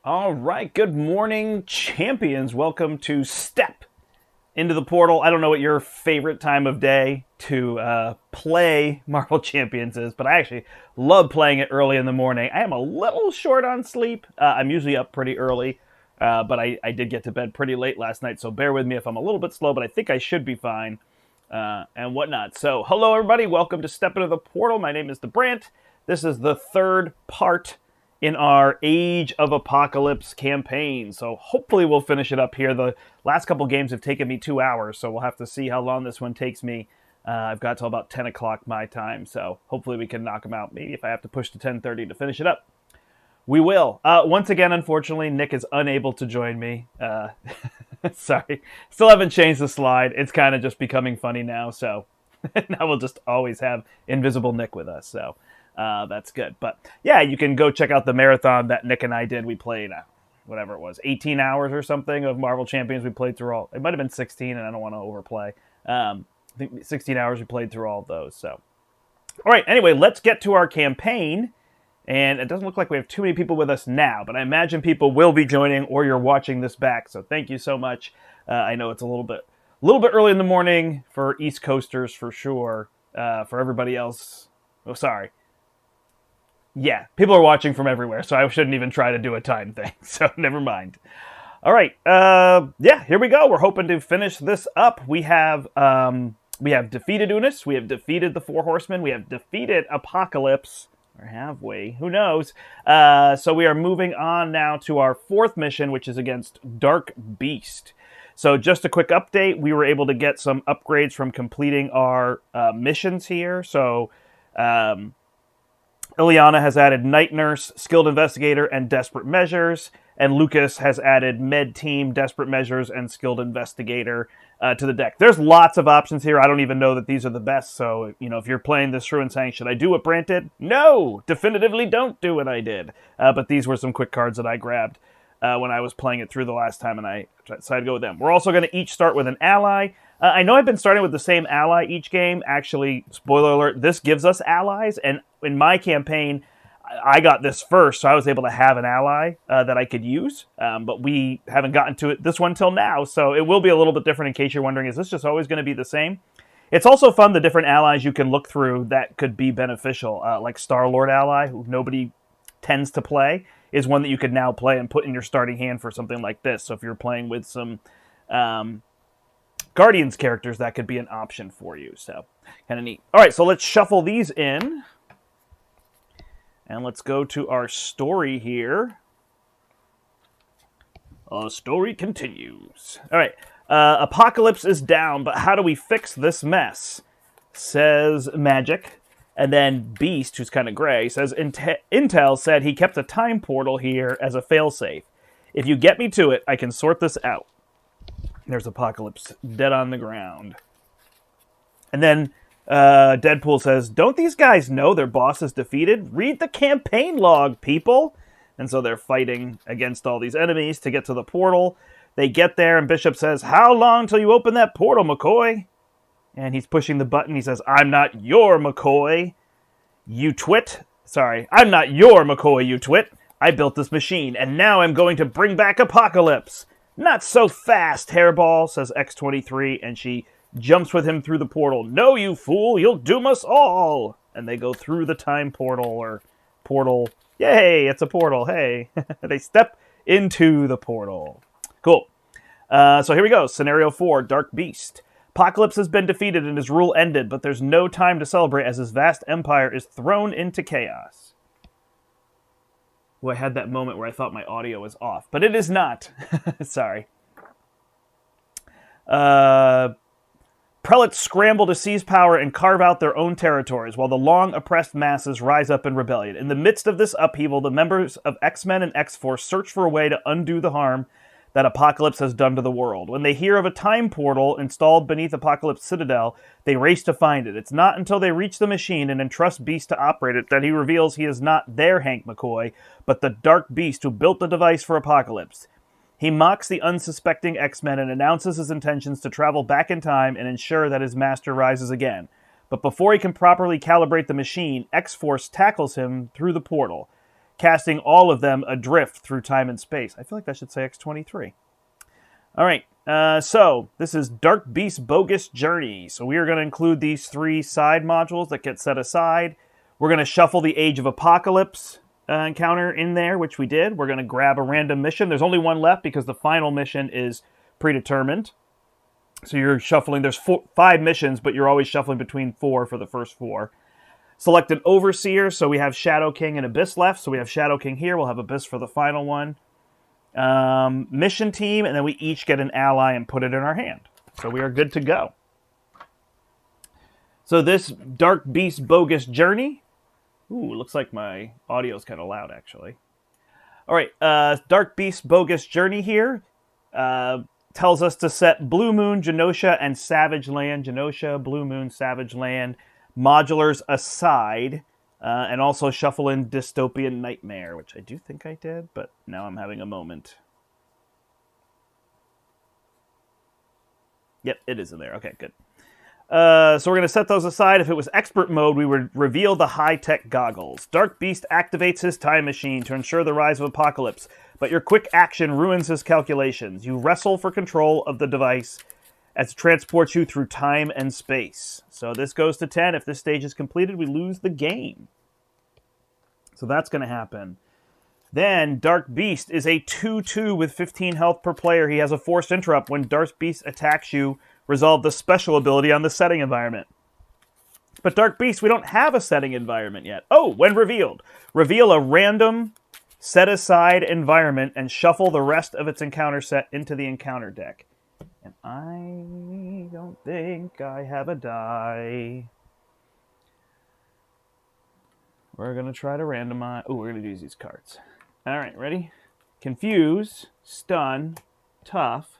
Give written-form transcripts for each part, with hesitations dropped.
All right, good morning, champions. Welcome to Step into the Portal. I don't know what your favorite time of day to play Marvel Champions is, but I actually love playing it early in the morning. I am a little short on sleep. I'm usually up pretty early, but I did get to bed pretty late last night, so bear with me if I'm a little bit slow, but I think I should be fine and whatnot. So, hello, everybody. Welcome to Step into the Portal. My name is DeBrant. This is the third part in our Age of Apocalypse campaign. So hopefully we'll finish it up here. The last couple games have taken me 2 hours, so we'll have to see how long this one takes me. I've got till about 10 o'clock my time, so hopefully we can knock them out. Maybe if I have to push to 10:30 to finish it up, we will. Once again, unfortunately, Nick is unable to join me. Sorry. Still haven't changed the slide. It's kind of just becoming funny now, so now we'll just always have Invisible Nick with us, so that's good. But yeah, you can go check out the marathon that Nick and I did. We played, whatever it was, 18 hours or something of Marvel Champions. We played through all. It might have been 16, and I don't want to overplay. I think 16 hours we played through all of those. So, all right, anyway, let's get to our campaign. And it doesn't look like we have too many people with us now, but I imagine people will be joining or you're watching this back. So thank you so much. I know it's a little bit early in the morning for East Coasters for sure. For everybody else, oh, sorry. Yeah, people are watching from everywhere, so I shouldn't even try to do a time thing, so never mind. All right, yeah, here we go. We're hoping to finish this up. We have defeated Unis, we have defeated the Four Horsemen, we have defeated Apocalypse, or have we? Who knows? So we are moving on now to our fourth mission, which is against Dark Beast. So just a quick update, we were able to get some upgrades from completing our missions here, so Ileana has added Night Nurse, Skilled Investigator, and Desperate Measures. And Lucas has added Med Team, Desperate Measures, and Skilled Investigator to the deck. There's lots of options here. I don't even know that these are the best. So, if you're playing this through and saying, should I do what Brant did? No! Definitively don't do what I did. But these were some quick cards that I grabbed when I was playing it through the last time, and I decided to go with them. We're also going to each start with an ally. I know I've been starting with the same ally each game. Actually, spoiler alert, this gives us allies, and in my campaign, I got this first, so I was able to have an ally that I could use, but we haven't gotten to it this one till now, so it will be a little bit different in case you're wondering, is this just always going to be the same? It's also fun, the different allies you can look through that could be beneficial, like Star-Lord ally, who nobody tends to play, is one that you could now play and put in your starting hand for something like this. So if you're playing with some Guardians characters, that could be an option for you. So kind of neat. All right, so let's shuffle these in. And let's go to our story here. Our story continues. All right, Apocalypse is down, but how do we fix this mess? Says Magik. And then Beast, who's kind of gray, says, Intel said he kept a time portal here as a failsafe. If you get me to it, I can sort this out. There's Apocalypse, dead on the ground. And then Deadpool says, don't these guys know their boss is defeated? Read the campaign log, people! And so they're fighting against all these enemies to get to the portal. They get there, and Bishop says, how long till you open that portal, McCoy? And he's pushing the button. He says, I'm not your McCoy, you twit. Sorry, I'm not your McCoy, you twit. I built this machine, and now I'm going to bring back Apocalypse. Not so fast, Hairball, says X-23, and she jumps with him through the portal. No, you fool, you'll doom us all. And they go through the time portal, or portal. Yay, it's a portal, hey. They step into the portal. Cool. So here we go, Scenario 4, Dark Beast. Apocalypse has been defeated and his rule ended, but there's no time to celebrate as his vast empire is thrown into chaos. Well, I had that moment where I thought my audio was off, but it is not. Sorry. Prelates scramble to seize power and carve out their own territories, while the long-oppressed masses rise up in rebellion. In the midst of this upheaval, the members of X-Men and X-Force search for a way to undo the harm that Apocalypse has done to the world. When they hear of a time portal installed beneath Apocalypse Citadel, they race to find it. It's not until they reach the machine and entrust Beast to operate it that he reveals he is not their Hank McCoy, but the Dark Beast who built the device for Apocalypse. He mocks the unsuspecting X-Men and announces his intentions to travel back in time and ensure that his master rises again. But before he can properly calibrate the machine, X-Force tackles him through the portal. casting all of them adrift through time and space. I feel like that should say X-23. All right, so this is Dark Beast Bogus Journey. So we are going to include these 3 side modules that get set aside. We're going to shuffle the Age of Apocalypse encounter in there, which we did. We're going to grab a random mission. There's only one left because the final mission is predetermined. So you're shuffling. There's 5 missions, but you're always shuffling between 4 for the first 4. Select an Overseer. So we have Shadow King and Abyss left. So we have Shadow King here. We'll have Abyss for the final one. Mission team, and then we each get an ally and put it in our hand. So we are good to go. So this Dark Beast Bogus Journey. Ooh, looks like my audio is kind of loud, actually. All right, Dark Beast Bogus Journey here tells us to set Blue Moon, Genosha, and Savage Land. Genosha, Blue Moon, Savage Land modulars aside. And also shuffle in Dystopian Nightmare, which I do think I did, but now I'm having a moment. Yep, it is in there. Okay, good. So we're going to set those aside. If it was expert mode, we would reveal the high-tech goggles. Dark Beast activates his time machine to ensure the rise of Apocalypse, but your quick action ruins his calculations. You wrestle for control of the device as it transports you through time and space. So this goes to 10. If this stage is completed, we lose the game. So that's going to happen. Then Dark Beast is a 2/2 with 15 health per player. He has a forced interrupt. When Dark Beast attacks you, resolve the special ability on the setting environment. But Dark Beast, we don't have a setting environment yet. Oh, when revealed, reveal a random set-aside environment and shuffle the rest of its encounter set into the encounter deck. And I don't think I have a die. We're going to try to randomize. Oh, we're going to use these cards. All right, ready? Confuse, Stun, Tough.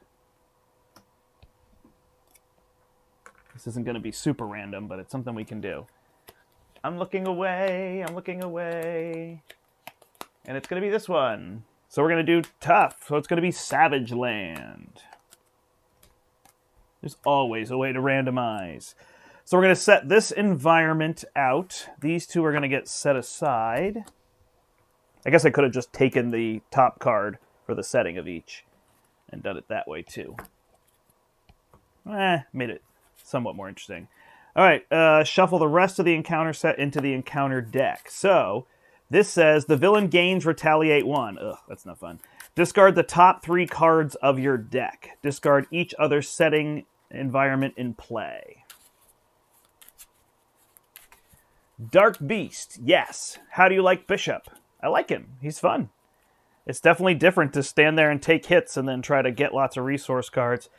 This isn't going to be super random, but it's something we can do. I'm looking away. I'm looking away. And it's going to be this one. So we're going to do Tough. So it's going to be Savage Land. There's always a way to randomize. So we're going to set this environment out. These 2 are going to get set aside. I guess I could have just taken the top card for the setting of each and done it that way too. Made it somewhat more interesting. All right, shuffle the rest of the encounter set into the encounter deck. So this says the villain gains Retaliate 1. Ugh, that's not fun. Discard the top 3 cards of your deck. Discard each other setting environment in play. Dark Beast, yes. How do you like Bishop? I like him. He's fun. It's definitely different to stand there and take hits and then try to get lots of resource cards.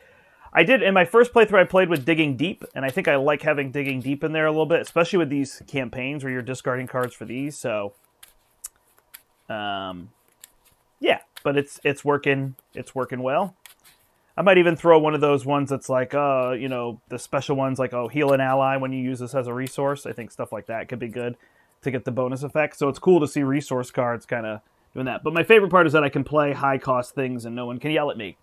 I did, in my first playthrough, I played with Digging Deep, and I think I like having Digging Deep in there a little bit, especially with these campaigns where you're discarding cards for these, so... yeah, but it's working well. I might even throw one of those ones that's like, you know, the special ones like, heal an ally when you use this as a resource. I think stuff like that could be good to get the bonus effect. So it's cool to see resource cards kind of doing that. But my favorite part is that I can play high-cost things and no one can yell at me.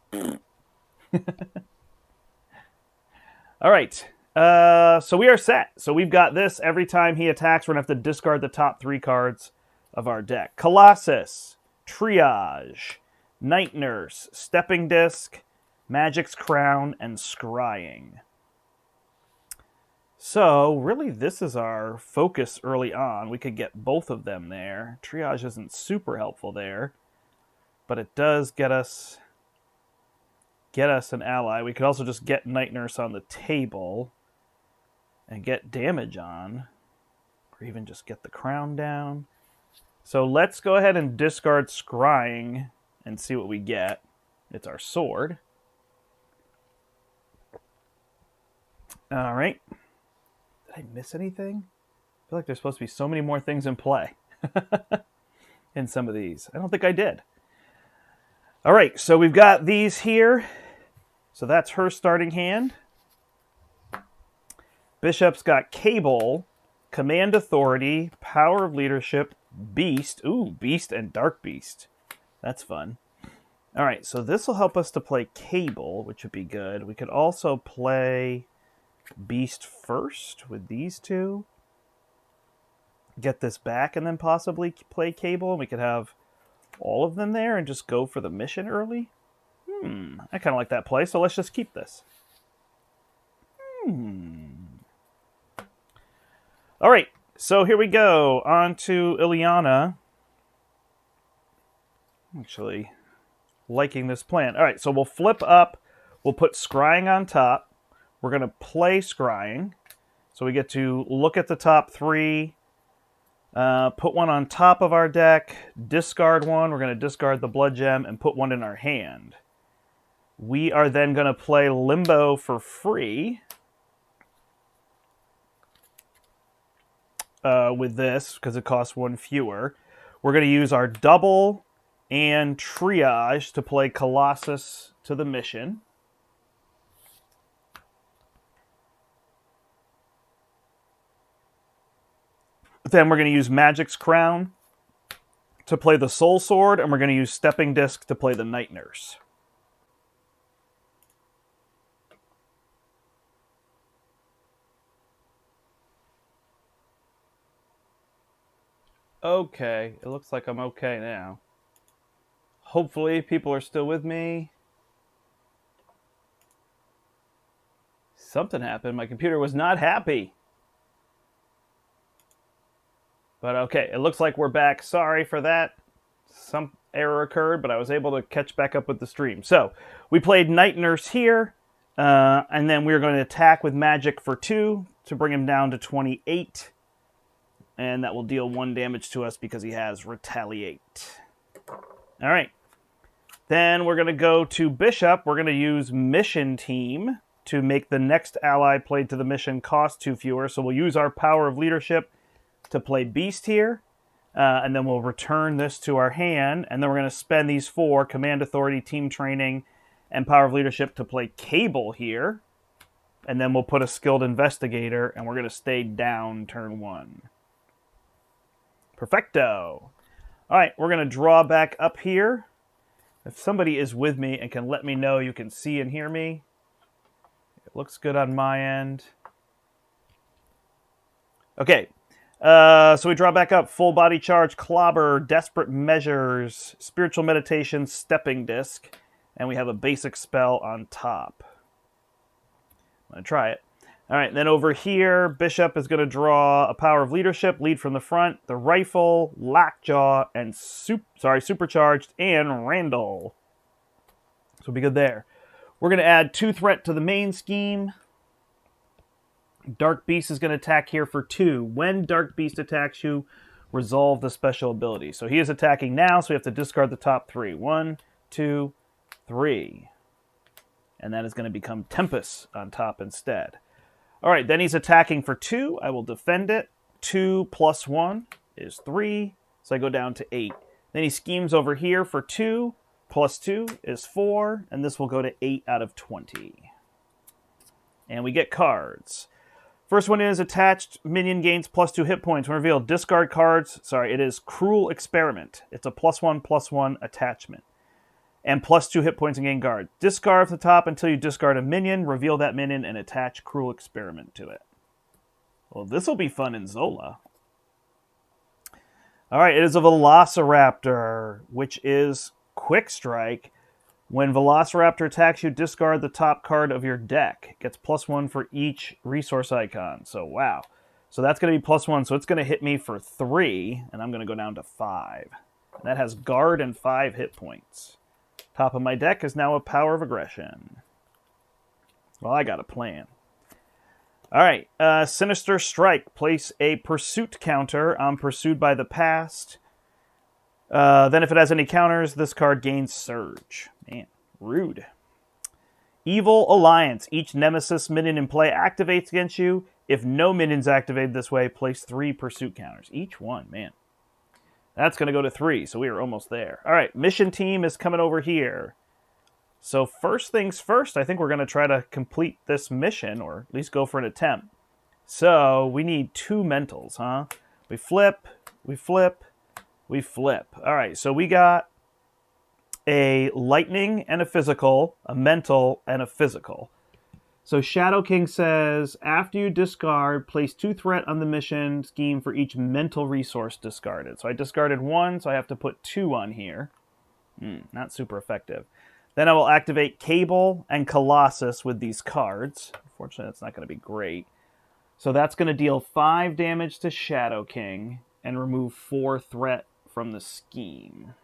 All right. So we are set. So we've got this. Every time he attacks, we're going to have to discard the top 3 cards of our deck. Colossus, Triage, Night Nurse, Stepping Disc, Magik's Crown, and Scrying. So, really, this is our focus early on. We could get both of them there. Triage isn't super helpful there, but it does get us an ally. We could also just get Night Nurse on the table and get damage on, or even just get the crown down. So let's go ahead and discard Scrying and see what we get. It's our sword. All right. Did I miss anything? I feel like there's supposed to be so many more things in play in some of these. I don't think I did. All right, so we've got these here. So that's her starting hand. Bishop's got Cable, Command Authority, Power of Leadership, Beast. Ooh, Beast and Dark Beast. That's fun. All right, so this will help us to play Cable, which would be good. We could also play Beast first with these 2. get this back and then possibly play Cable, and we could have all of them there and just go for the mission early. I kind of like that play, so let's just keep this. All right, so here we go. On to Ileana. Actually, liking this plan. All right, so we'll flip up. We'll put Scrying on top. We're going to play Scrying. So we get to look at the top 3, put one on top of our deck, discard one. We're going to discard the Blood Gem and put one in our hand. We are then going to play Limbo for free with this because it costs 1 fewer. We're going to use our double and Triage to play Colossus to the mission. Then we're going to use Magik's Crown to play the Soul Sword, and we're going to use Stepping Disc to play the Night Nurse. Okay, it looks like I'm okay now. Hopefully people are still with me. Something happened. My computer was not happy. But okay, it looks like we're back. Sorry for that. Some error occurred, but I was able to catch back up with the stream. So, we played Night Nurse here, and then we're going to attack with Magik for 2 to bring him down to 28. And that will deal 1 damage to us because he has Retaliate. All right. Then we're going to go to Bishop. We're going to use Mission Team to make the next ally played to the mission cost 2 fewer. So we'll use our Power of Leadership to play Beast here, and then we'll return this to our hand, and then we're going to spend these 4, Command Authority, Team Training, and Power of Leadership to play Cable here, and then we'll put a Skilled Investigator, and we're going to stay down turn 1. Perfecto. All right, we're going to draw back up here. If somebody is with me and can let me know you can see and hear me, it looks good on my end. Okay. So we draw back up, Full Body Charge, Clobber, Desperate Measures, Spiritual Meditation, Stepping Disc, and we have a basic spell on top. I'm going to try it. All right, then over here, Bishop is going to draw a Power of Leadership, Lead from the Front, the Rifle, Lockjaw, and Supercharged, and Randall. So we'll be good there. We're going to add 2 threat to the main scheme. Dark Beast is going to attack here for 2. When Dark Beast attacks you, resolve the special ability. So he is attacking now, so we have to discard the top 3. 1, 2, 3. And that is going to become Tempest on top instead. All right, then he's attacking for 2. I will defend it. 2 plus 1 is 3, so I go down to 8. Then he schemes over here for 2. Plus 2 is 4, and this will go to 8 out of 20. And we get cards. First one is attached minion gains plus 2 hit points. When revealed, discard cards. Sorry, it is Cruel Experiment. It's a +1/+1 attachment. And plus 2 hit points and gain guard. Discard from the top until you discard a minion. Reveal that minion and attach Cruel Experiment to it. Well, this will be fun in Zola. All right, it is a Velociraptor, which is Quick Strike. When Velociraptor attacks you, discard the top card of your deck. It gets +1 for each resource icon. So, wow. So that's going to be +1. So it's going to hit me for 3, and I'm going to go down to 5. And that has guard and 5 hit points. Top of my deck is now a Power of Aggression. Well, I got a plan. All right. Sinister Strike. Place a pursuit counter on Pursued by the Past. Then if it has any counters, this card gains Surge. Man, rude. Evil Alliance. Each Nemesis minion in play activates against you. If no minions activated this way, place 3 pursuit counters. Each one, man. That's going to go to 3, so we are almost there. All right, Mission Team is coming over here. So first things first, I think we're going to try to complete this mission, or at least go for an attempt. So we need 2 mentals, huh? We flip, we flip, we flip. All right, so we got a lightning and a physical, a mental and a physical. So Shadow King says, after you discard, place 2 threat on the mission scheme for each mental resource discarded. So I discarded 1, so I have to put 2 on here. Not super effective. Then I will activate Cable and Colossus with these cards. Unfortunately, that's not going to be great. So that's going to deal 5 damage to Shadow King and remove 4 threat from the scheme.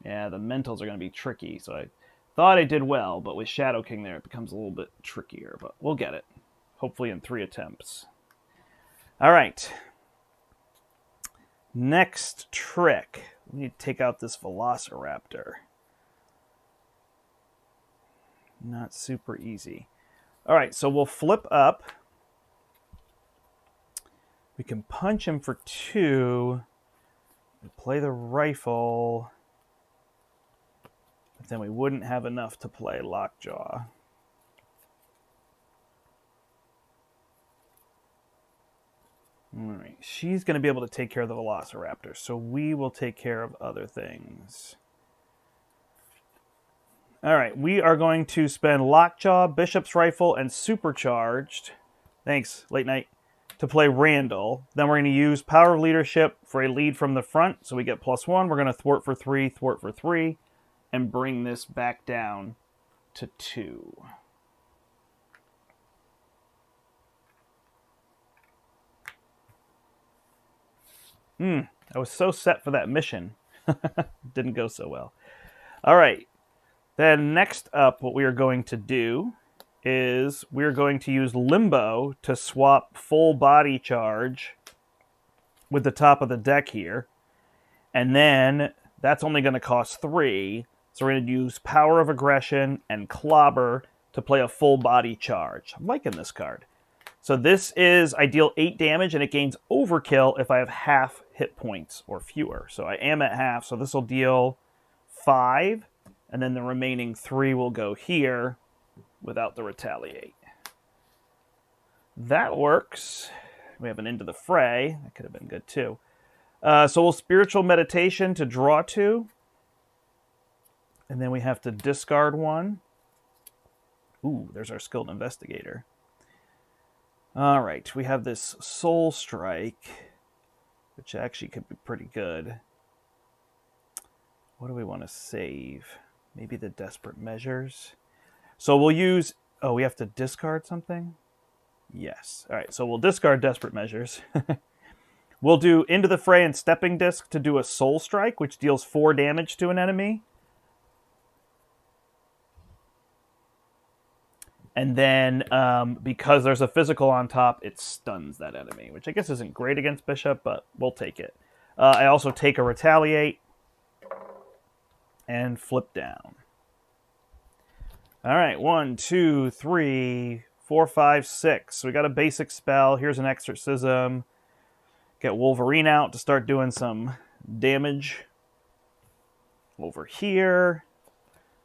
Yeah, the mentals are going to be tricky, so I thought I did well, but with Shadow King there, it becomes a little bit trickier, but we'll get it. Hopefully in 3 attempts. All right. Next trick. We need to take out this Velociraptor. Not super easy. All right, so we'll flip up. We can punch him for 2. We play the rifle. But then we wouldn't have enough to play Lockjaw. All right, she's going to be able to take care of the Velociraptor, so we will take care of other things. All right, we are going to spend Lockjaw, Bishop's Rifle, and Supercharged. Thanks, late night. To play Randall. Then we're going to use Power of Leadership for a lead from the front, so we get +1. We're going to thwart for 3, and bring this back down to 2. I was so set for that mission. Didn't go so well. All right. Then next up, what we are going to do is we're going to use Limbo to swap full body charge with the top of the deck here. And then that's only going to cost 3. So we're going to use Power of Aggression and Clobber to play a full body charge. I'm liking this card. So this is, I deal 8 damage and it gains overkill if I have half hit points or fewer. So I am at half, so this will deal 5. And then the remaining 3 will go here without the retaliate. That works. We have an Into the Fray. That could have been good too. So we'll Spiritual Meditation to draw 2. And then we have to discard 1. Ooh, there's our Skilled Investigator. All right, we have this Soul Strike, which actually could be pretty good. What do we want to save? Maybe the Desperate Measures. So we'll use... Oh, we have to discard something? Yes. All right, so we'll discard Desperate Measures. We'll do Into the Fray and Stepping Disc to do a Soul Strike, which deals 4 damage to an enemy. And then, because there's a physical on top, it stuns that enemy, which I guess isn't great against Bishop, but we'll take it. I also take a Retaliate and flip down. All right, 1, 2, 3, 4, 5, 6. So we got a basic spell. Here's an Exorcism. Get Wolverine out to start doing some damage. Over here.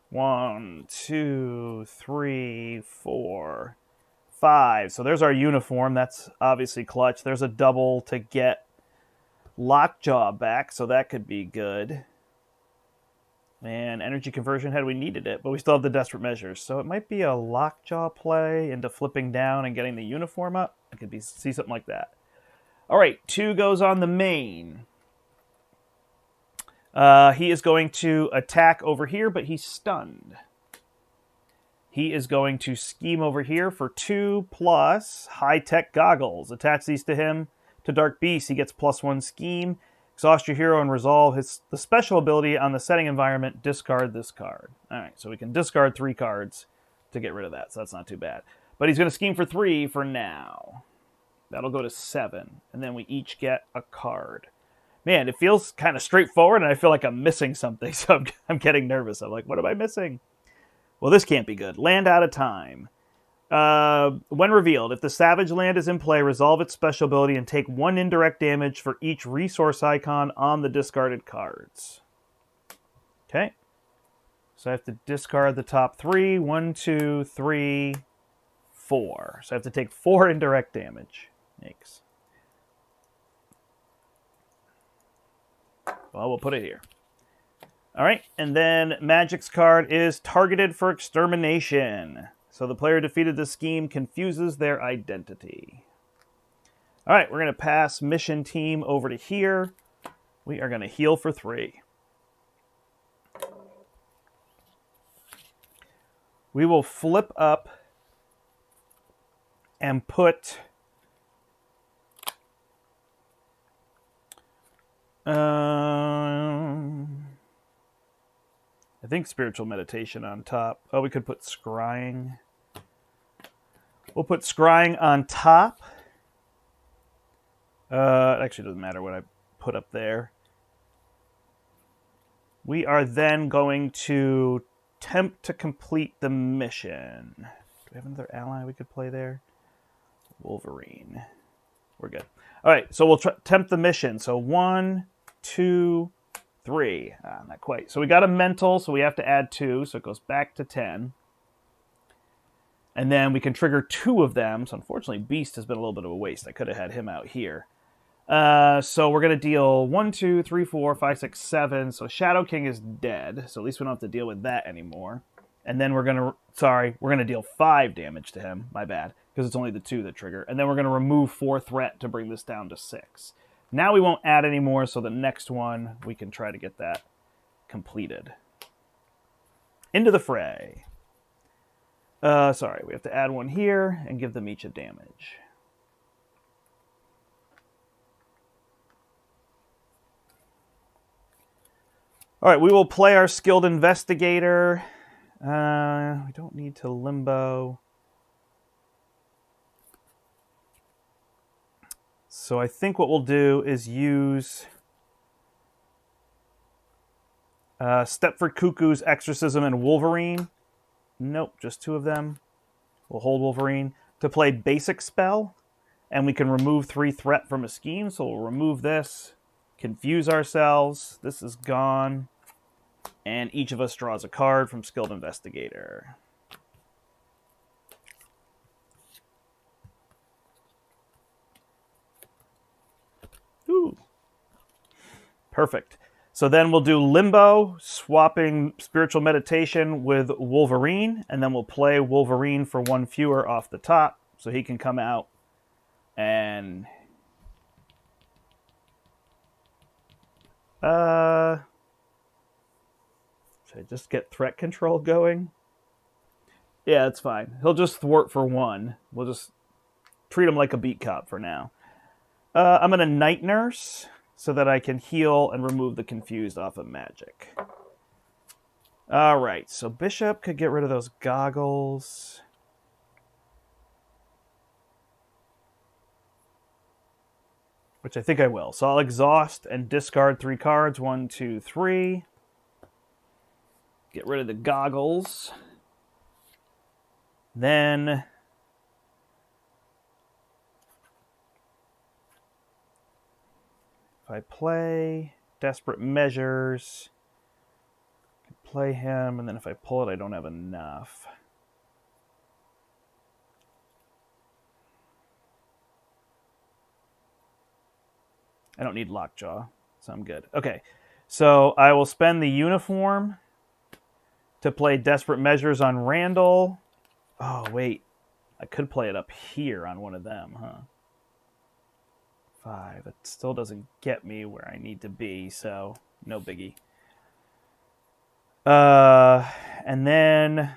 1, 2, 3, 4, 5. So there's our uniform. That's obviously clutch. There's a double to get Lockjaw back, so that could be good. And Energy Conversion Head, we needed it, but we still have the Desperate Measures. So it might be a Lockjaw play into flipping down and getting the uniform up. I could see something like that. All right, 2 goes on the main. He is going to attack over here, but he's stunned. He is going to scheme over here for 2 plus high-tech goggles. Attach these to him. To Dark Beast, he gets +1 scheme. Exhaust your hero and resolve the special ability on the setting environment. Discard this card. All right, so we can discard 3 cards to get rid of that, so that's not too bad. But he's going to scheme for 3 for now. That'll go to 7, and then we each get a card. Man, it feels kind of straightforward, and I feel like I'm missing something, so I'm getting nervous. I'm like, what am I missing? Well, this can't be good. Land out of time. When revealed, if the Savage Land is in play, resolve its special ability and take 1 indirect damage for each resource icon on the discarded cards. Okay. So I have to discard the top 3. 1, 2, 3, 4. So I have to take 4 indirect damage. Yikes. Well, we'll put it here. All right, and then Magik's card is Targeted for Extermination. So the player defeated the scheme confuses their identity. All right, we're going to pass mission team over to here. We are going to heal for 3. We will flip up and put I think spiritual meditation on top. Oh, we could put scrying. We'll put scrying on top. It actually doesn't matter what I put up there. We are then going to attempt to complete the mission. Do we have another ally we could play there? Wolverine. We're good. All right, so we'll attempt the mission. So 1, 2, 3. Not quite. So we got a mental, so we have to add 2, so it goes back to 10. And then we can trigger 2 of them. So unfortunately, Beast has been a little bit of a waste. I could have had him out here. So we're going to deal 1, 2, 3, 4, 5, 6, 7. So Shadow King is dead. So at least we don't have to deal with that anymore. And then we're going to deal 5 damage to him. My bad. Because it's only the 2 that trigger. And then we're going to remove 4 threat to bring this down to 6. Now we won't add any more, so the next one, we can try to get that completed. Into the fray. We have to add 1 here and give them each a damage. All right, we will play our skilled investigator. We don't need to limbo. So I think what we'll do is use Stepford Cuckoo's Exorcism and Wolverine. Nope, just 2 of them. We'll hold Wolverine to play basic spell, and we can remove 3 threat from a scheme. So we'll remove this, confuse ourselves. This is gone, and each of us draws a card from skilled investigator. Ooh. Perfect. So then we'll do Limbo, swapping Spiritual Meditation with Wolverine, and then we'll play Wolverine for 1 fewer off the top, so he can come out and... should I just get threat control going? Yeah, that's fine. He'll just thwart for 1. We'll just treat him like a beat cop for now. I'm going to Night Nurse so that I can heal and remove the confused off of Magik. All right, so Bishop could get rid of those goggles. Which I think I will. So I'll exhaust and discard 3 cards. 1, 2, 3. Get rid of the goggles. Then... if I play Desperate Measures, I can play him, and then if I pull it, I don't have enough. I don't need Lockjaw, so I'm good. Okay, so I will spend the uniform to play Desperate Measures on Randall. Oh, wait. I could play it up here on one of them, huh? 5. It still doesn't get me where I need to be, so no biggie. And then...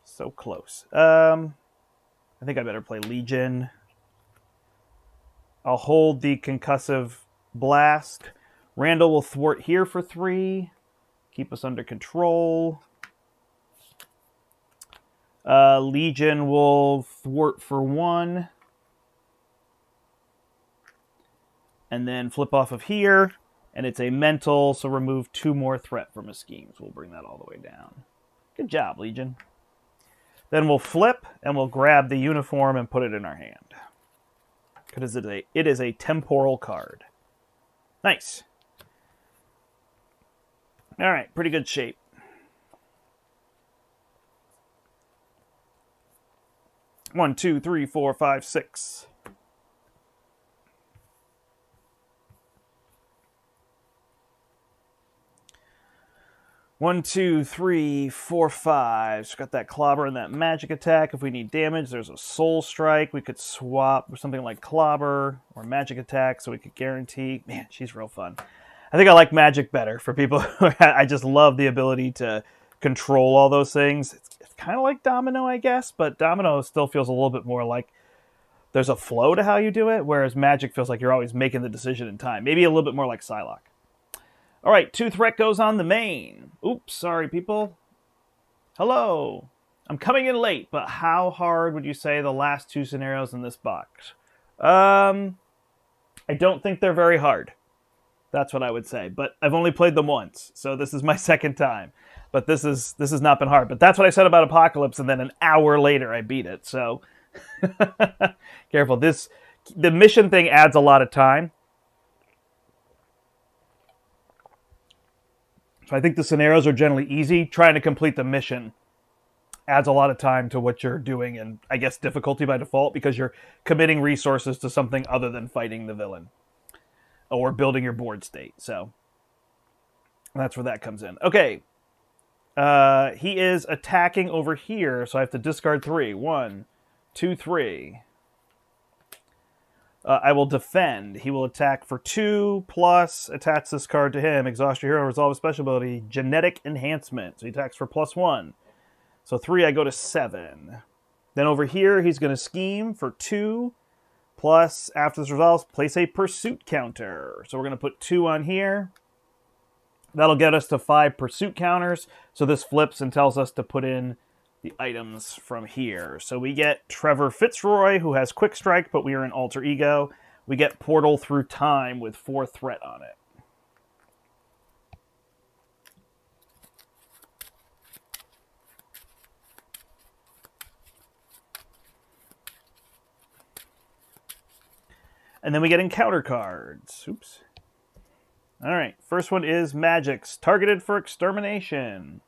so close. I think I better play Legion. I'll hold the Concussive Blast. Randall will thwart here for 3. Keep us under control. Legion will thwart for 1. And then flip off of here. And it's a mental, so remove 2 more threat from a scheme. So we'll bring that all the way down. Good job, Legion. Then we'll flip, and we'll grab the uniform and put it in our hand. Because it is a temporal card. Nice. All right, pretty good shape. One, 2, 3, 4, 5, 6. 1, 2, 3, 4, 5. So got that clobber and that magic attack. If we need damage, there's a soul strike. We could swap with something like clobber or magic attack so we could guarantee. Man, she's real fun. I think I like magic better for people who I just love the ability to control all those things. It's kind of like domino, I guess, but domino still feels a little bit more like there's a flow to how you do it, whereas magic feels like you're always making the decision in time. Maybe a little bit more like Psylocke. All right, 2 threat goes on the main. Oops, sorry, people. Hello. I'm coming in late, but how hard would you say the last 2 scenarios in this box? I don't think they're very hard. That's what I would say. But I've only played them once, so this is my second time. But this has not been hard. But that's what I said about Apocalypse, and then an hour later I beat it. So careful. The mission thing adds a lot of time. So I think the scenarios are generally easy. Trying to complete the mission adds a lot of time to what you're doing, and I guess difficulty by default because you're committing resources to something other than fighting the villain or building your board state. So that's where that comes in. Okay. He is attacking over here, so I have to discard 3. 1, 2, 3. I will defend. He will attack for 2, plus attach this card to him. Exhaust your hero, resolve a special ability. Genetic enhancement. So he attacks for +1. So 3, I go to 7. Then over here, he's going to scheme for 2. Plus, after this resolves, place a pursuit counter. So we're going to put 2 on here. That'll get us to 5 pursuit counters. So this flips and tells us to put in the items from here. So we get Trevor Fitzroy, who has Quick Strike, but we are an alter ego. We get Portal Through Time with 4 threat on it. And then we get encounter cards. Oops. All right. First one is Magik's, targeted for extermination.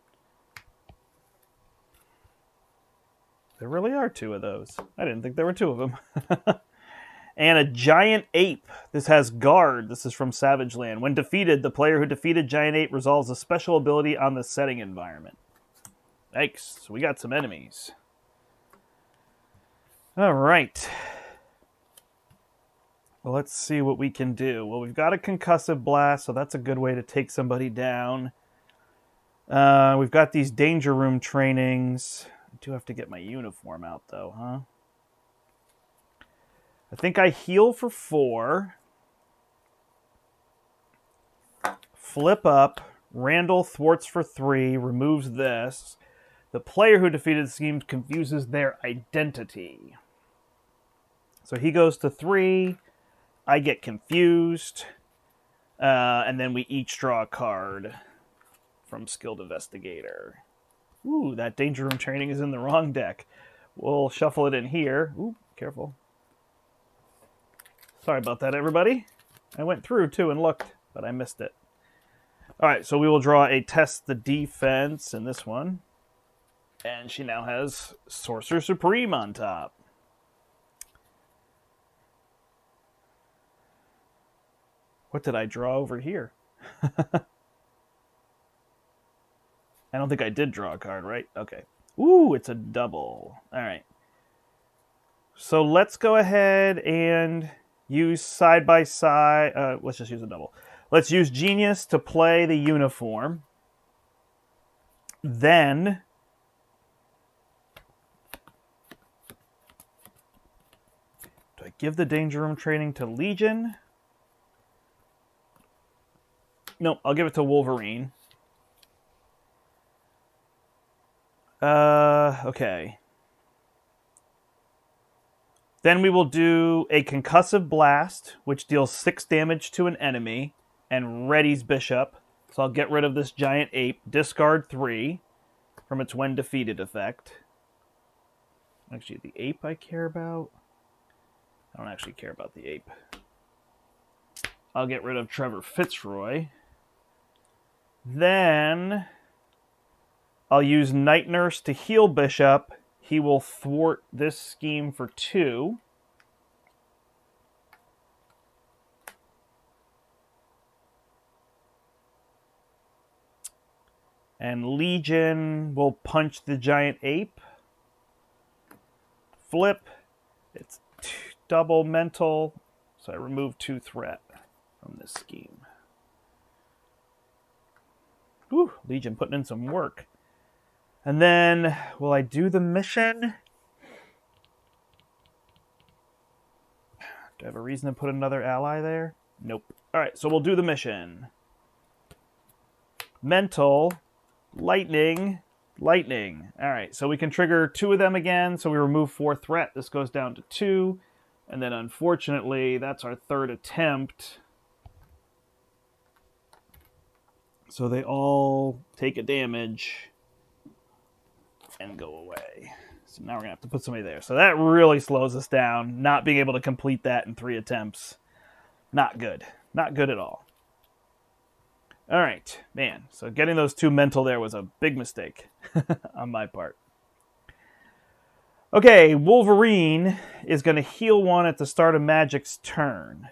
There really are 2 of those. I didn't think there were 2 of them. And a giant ape. This has guard. This is from Savage Land. When defeated, the player who defeated giant ape resolves a special ability on the setting environment. Yikes. So we got some enemies. All right. Well, let's see what we can do. Well, we've got a concussive blast, so that's a good way to take somebody down. We've got these danger room trainings. I do have to get my uniform out, though, huh? I think I heal for 4. Flip up. Randall thwarts for 3. Removes this. The player who defeated the scheme confuses their identity. So he goes to 3. I get confused, and then we each draw a card from Skilled Investigator. Ooh, that Danger Room training is in the wrong deck. We'll shuffle it in here. Ooh, careful. Sorry about that, everybody. I went through, too, and looked, but I missed it. All right, so we will draw a Test the Defense in this one. And she now has Sorcerer Supreme on top. What did I draw over here? I don't think I did draw a card, right? Okay. Ooh, it's a double. All right. So let's go ahead and use side by side. Let's just use a double. Let's use Genius to play the uniform. Then do I give the Danger Room training to Legion? No, I'll give it to Wolverine. Okay. Then we will do a Concussive Blast, which deals 6 damage to an enemy, and readies Bishop. So I'll get rid of this giant ape, discard 3 from its when defeated effect. Actually, the ape I care about? I don't actually care about the ape. I'll get rid of Trevor Fitzroy. Then I'll use Night Nurse to heal Bishop. He will thwart this scheme for 2. And Legion will punch the giant ape. Flip. It's double mental. So I remove 2 threat from this scheme. Whew, Legion putting in some work. And then, will I do the mission? Do I have a reason to put another ally there? Nope. All right, so we'll do the mission. Mental, lightning, lightning. All right, so we can trigger 2 of them again, so we remove 4 threat. This goes down to 2. And then, unfortunately, that's our 3rd attempt. So they all take a damage and go away. So now we're going to have to put somebody there. So that really slows us down. Not being able to complete that in 3 attempts. Not good. Not good at all. All right. Man, so getting those 2 mental there was a big mistake on my part. Okay, Wolverine is going to heal 1 at the start of Magik's turn.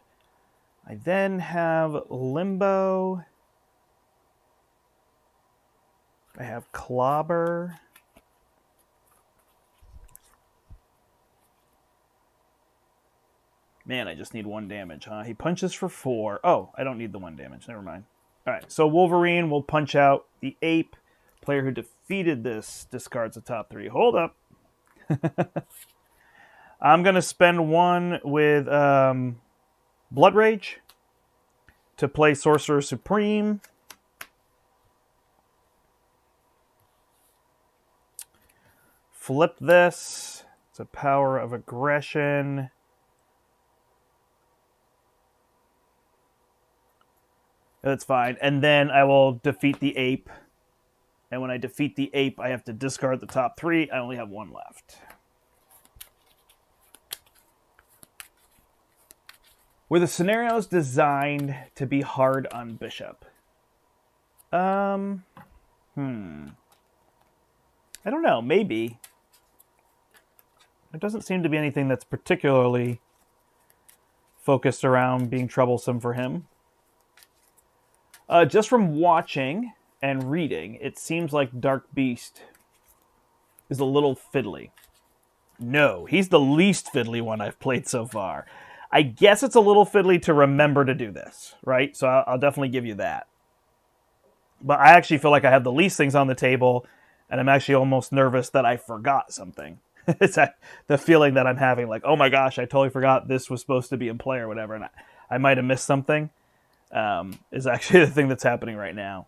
I then have Limbo. I have Clobber. Man, I just need 1 damage, huh? He punches for 4. Oh, I don't need the 1 damage. Never mind. All right, so Wolverine will punch out the ape. Player who defeated this discards the top 3. Hold up. I'm going to spend 1 with Blood Rage to play Sorcerer Supreme. Flip this. It's a power of aggression. That's fine. And then I will defeat the ape. And when I defeat the ape, I have to discard the top 3. I only have 1 left. Were the scenarios designed to be hard on Bishop? I don't know. Maybe. There doesn't seem to be anything that's particularly focused around being troublesome for him. Just from watching and reading, it seems like Dark Beast is a little fiddly. No, he's the least fiddly one I've played so far. I guess it's a little fiddly to remember to do this, right? So I'll definitely give you that. But I actually feel like I have the least things on the table, and I'm actually almost nervous that I forgot something. It's the feeling that I'm having, like, oh my gosh, I totally forgot this was supposed to be in play or whatever, and I might have missed something. Is actually the thing that's happening right now.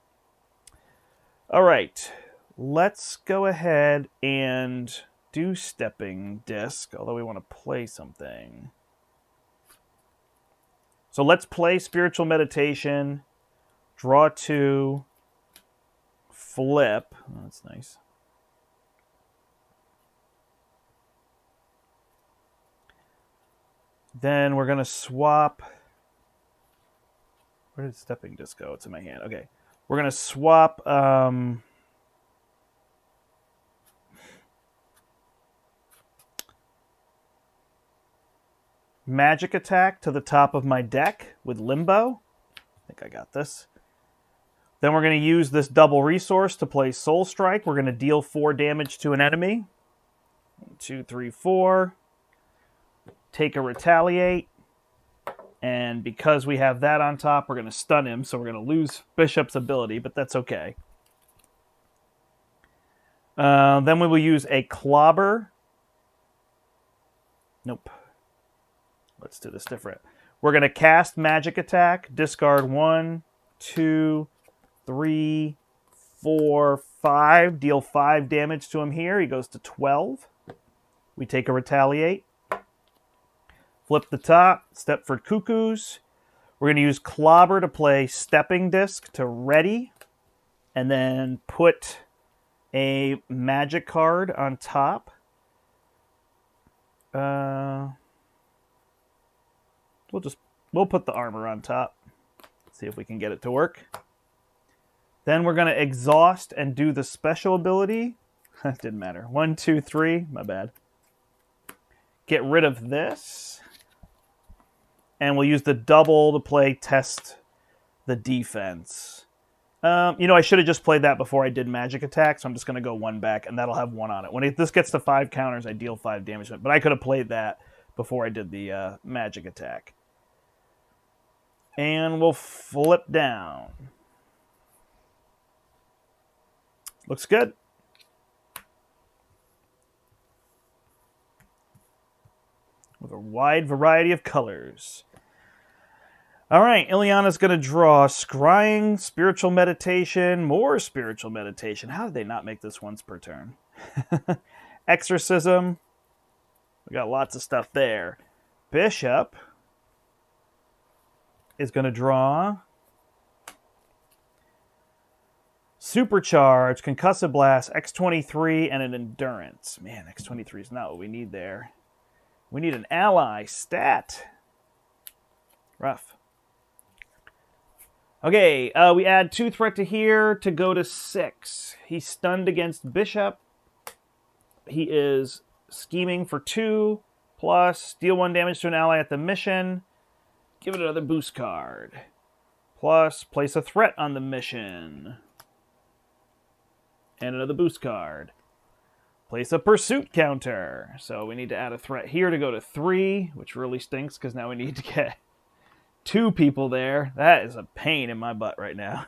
All right, let's go ahead and do Stepping Disc, although we want to play something. So let's play Spiritual Meditation, draw 2, flip. Oh, that's nice. Then we're going to swap. Where did Stepping Disc go? It's in my hand. Okay. We're going to swap Magic Attack to the top of my deck with Limbo. I think I got this. Then we're going to use this double resource to play Soul Strike. We're going to deal 4 damage to an enemy. 1, 2, 3, 4. Take a Retaliate. And because we have that on top, we're going to stun him. So we're going to lose Bishop's ability, but that's okay. Then we will use a Clobber. Nope. Let's do this different. We're going to cast Magic Attack. Discard 1, 2, 3, 4, 5. Deal 5 damage to him here. He goes to 12. We take a Retaliate. Flip the top. Stepford Cuckoos. We're going to use Clobber to play Stepping Disc to ready. And then put a magic card on top. We'll put the armor on top. See if we can get it to work. Then we're going to exhaust and do the special ability. That didn't matter. 1, 2, 3. My bad. Get rid of this. And we'll use the double to play test the defense. You know, I should have just played that before I did Magic Attack, so I'm just going to go one back, and that'll have one on it. When this gets to 5 counters, I deal 5 damage. But I could have played that before I did the Magic Attack. And we'll flip down. Looks good. With a wide variety of colors. All right, Ileana's going to draw Scrying, Spiritual Meditation, more Spiritual Meditation. How did they not make this once per turn? Exorcism. We got lots of stuff there. Bishop is going to draw Supercharge, Concussive Blast, X23, and an Endurance. Man, X23 is not what we need there. We need an ally stat. Rough. Okay, we add 2 threat to here to go to 6. He's stunned against Bishop. He is scheming for 2, plus deal 1 damage to an ally at the mission. Give it another boost card. Plus place a threat on the mission. And another boost card. Place a pursuit counter. So we need to add a threat here to go to 3, which really stinks because now we need to get 2 people there. That is a pain in my butt right now.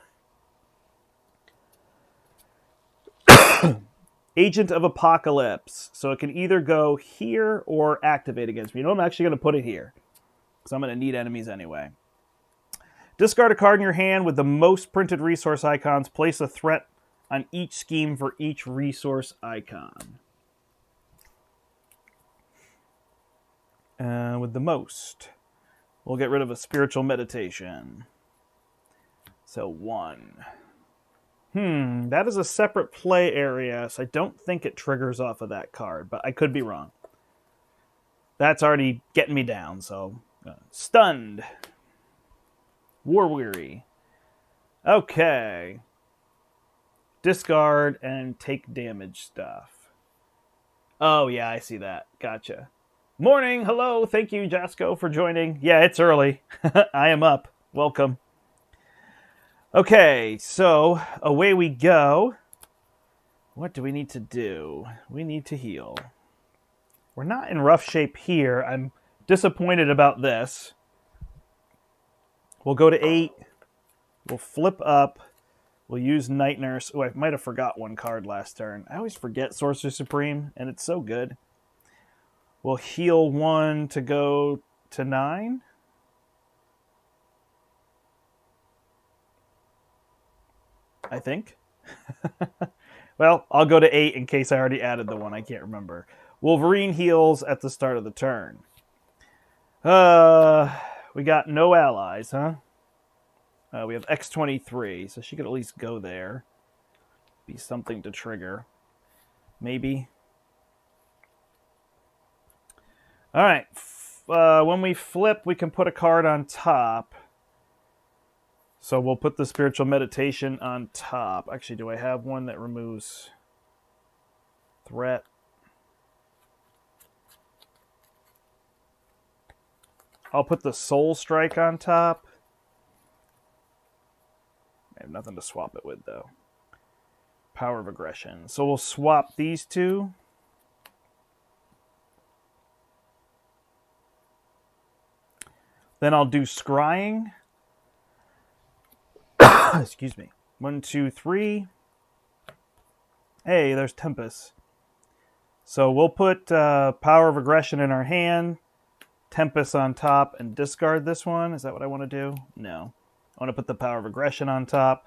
Agent of Apocalypse. So it can either go here or activate against me. You know, I'm actually going to put it here because I'm going to need enemies anyway. Discard a card in your hand with the most printed resource icons. Place a threat on each scheme for each resource icon. With the most. We'll get rid of a Spiritual Meditation. So 1. That is a separate play area, so I don't think it triggers off of that card, but I could be wrong. That's already getting me down, so... Stunned. War Weary. Okay. Discard and take damage stuff. Oh, yeah, I see that. Gotcha. Morning, hello, thank you, Jasco, for joining. Yeah, it's early. I am up. Welcome. Okay, so away we go. What do we need to do? We need to heal. We're not in rough shape here. I'm disappointed about this. We'll go to 8. We'll flip up. We'll use Night Nurse. Oh, I might have forgot 1 card last turn. I always forget Sorcerer Supreme, and it's so good. We'll heal 1 to go to 9. I think. Well, I'll go to 8 in case I already added the 1. I can't remember. Wolverine heals at the start of the turn. We got no allies, huh? We have X23, so she could at least go there. Be something to trigger. Maybe. Alright. When we flip, we can put a card on top. So we'll put the Spiritual Meditation on top. Actually, do I have one that removes threat? I'll put the Soul Strike on top. I have nothing to swap it with, though. Power of Aggression. So we'll swap these 2. Then I'll do Scrying. Excuse me. 1, 2, 3. Hey, there's Tempest. So we'll put Power of Aggression in our hand, Tempest on top, and discard this one. Is that what I want to do? No. I want to put the Power of Aggression on top.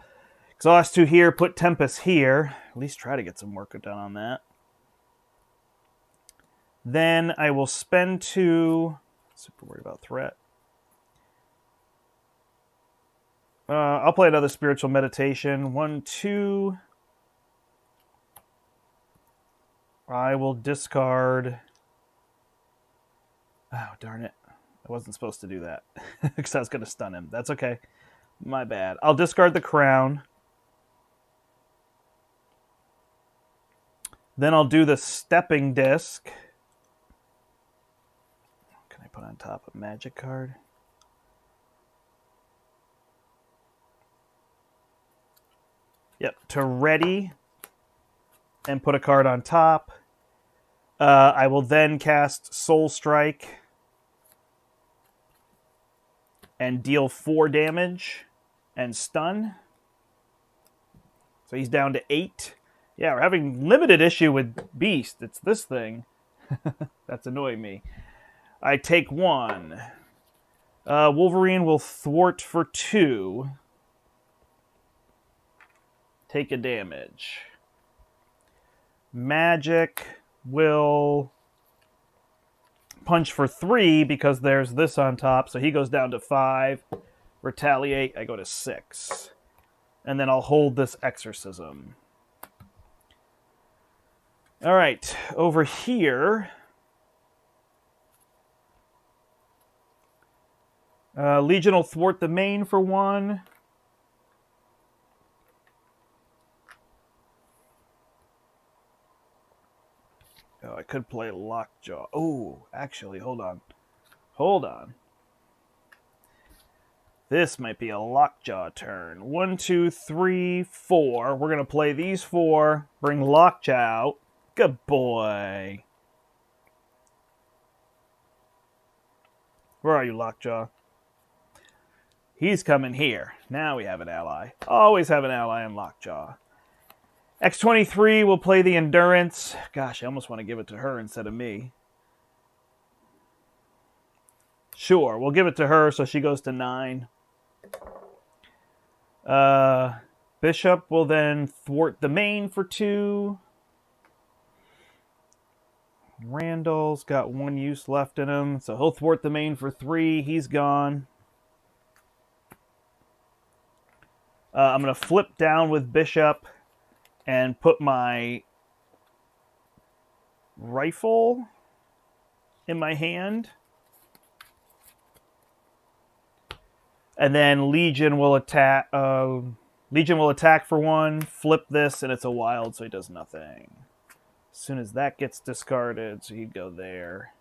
Exhaust 2 here, put Tempest here. At least try to get some work done on that. Then I will spend 2. Super worried about threat. I'll play another Spiritual Meditation. 1, 2. I will discard... Oh, darn it. I wasn't supposed to do that. Because I was going to stun him. That's okay. My bad. I'll discard the Crown. Then I'll do the Stepping Disc. Can I put on top a Magic card? Yep, to ready and put a card on top. I will then cast Soul Strike and deal 4 damage and stun. So he's down to 8. Yeah, we're having limited issue with Beast. It's this thing. That's annoying me. I take 1. Wolverine will thwart for 2. Take a damage. Magik will punch for 3 because there's this on top, so he goes down to 5. Retaliate, I go to 6. And then I'll hold this exorcism. All right, over here, Legion will thwart the main for 1. Oh, I could play Lockjaw. Oh, actually, hold on. Hold on. This might be a Lockjaw turn. 1, 2, 3, 4. We're going to play these 4. Bring Lockjaw out. Good boy. Where are you, Lockjaw? He's coming here. Now we have an ally. Always have an ally in Lockjaw. X-23 will play the Endurance. Gosh, I almost want to give it to her instead of me. Sure, we'll give it to her so she goes to 9. Bishop will then thwart the main for 2. Randall's got 1 use left in him, so he'll thwart the main for 3. He's gone. I'm going to flip down with Bishop and put my rifle in my hand. And then Legion will attack. Legion will attack for 1, flip this, and it's a wild, so he does nothing. As soon as that gets discarded, so he'd go there,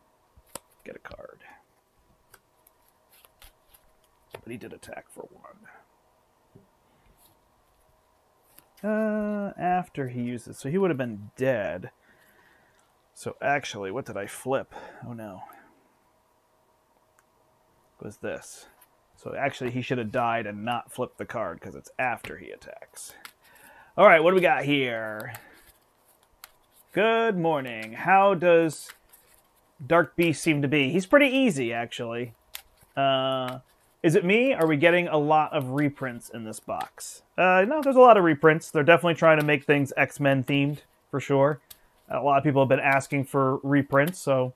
get a card. But he did attack for 1. After he uses, so he would have been dead. So actually, what did I flip? Oh no. It was this. So actually, he should have died and not flipped the card because it's after he attacks. All right, what do we got here? Good morning. How does Dark Beast seem to be? He's pretty easy, actually. Is it me? Are we getting a lot of reprints in this box? No, there's a lot of reprints. They're definitely trying to make things X-Men themed, for sure. A lot of people have been asking for reprints, so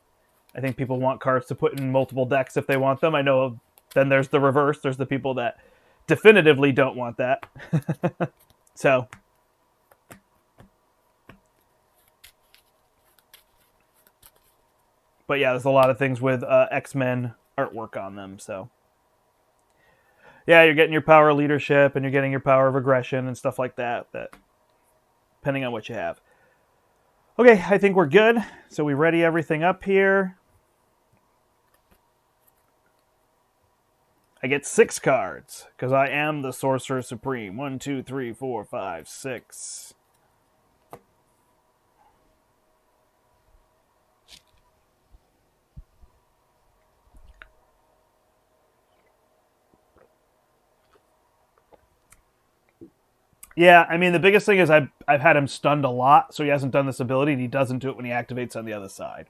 I think people want cards to put in multiple decks if they want them. I know then there's the reverse. There's the people that definitively don't want that. So, but yeah, there's a lot of things with X-Men artwork on them, so. Yeah, you're getting your power of leadership, and you're getting your power of aggression and stuff like that, depending on what you have. Okay, I think we're good. So we ready everything up here. I get 6 cards, because I am the Sorcerer Supreme. 1, 2, 3, 4, 5, 6. Yeah, I mean, the biggest thing is I've had him stunned a lot, so he hasn't done this ability, and he doesn't do it when he activates on the other side.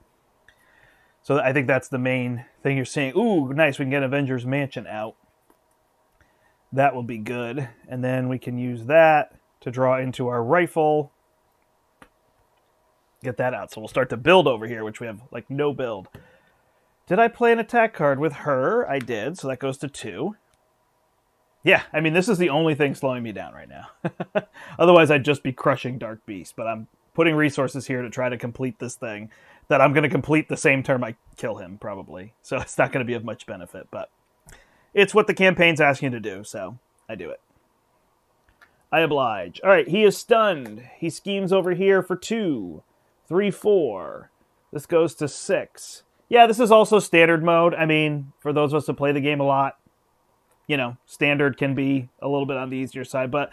So I think that's the main thing you're seeing. Ooh, nice, we can get Avengers Mansion out. That will be good. And then we can use that to draw into our rifle. Get that out. So we'll start to build over here, which we have, like, no build. Did I play an attack card with her? I did, so that goes to 2. Yeah, I mean, this is the only thing slowing me down right now. Otherwise, I'd just be crushing Dark Beast. But I'm putting resources here to try to complete this thing that I'm going to complete the same term I kill him, probably. So it's not going to be of much benefit. But it's what the campaign's asking you to do, so I do it. I oblige. All right, he is stunned. He schemes over here for 2, 3, 4. This goes to 6. Yeah, this is also standard mode. I mean, for those of us that play the game a lot, you know, standard can be a little bit on the easier side, but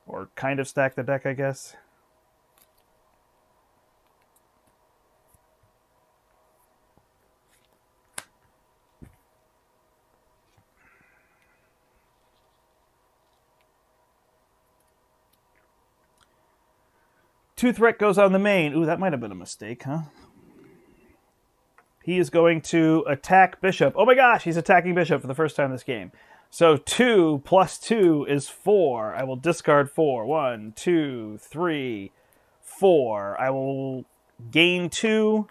Or kind of stack the deck, I guess. Two threat goes on the main. Ooh, that might have been a mistake, huh? He is going to attack Bishop. Oh my gosh, he's attacking Bishop for the first time this game. So 2 plus 2 is 4. I will discard 4. 1, 2, 3, 4. I will gain 2.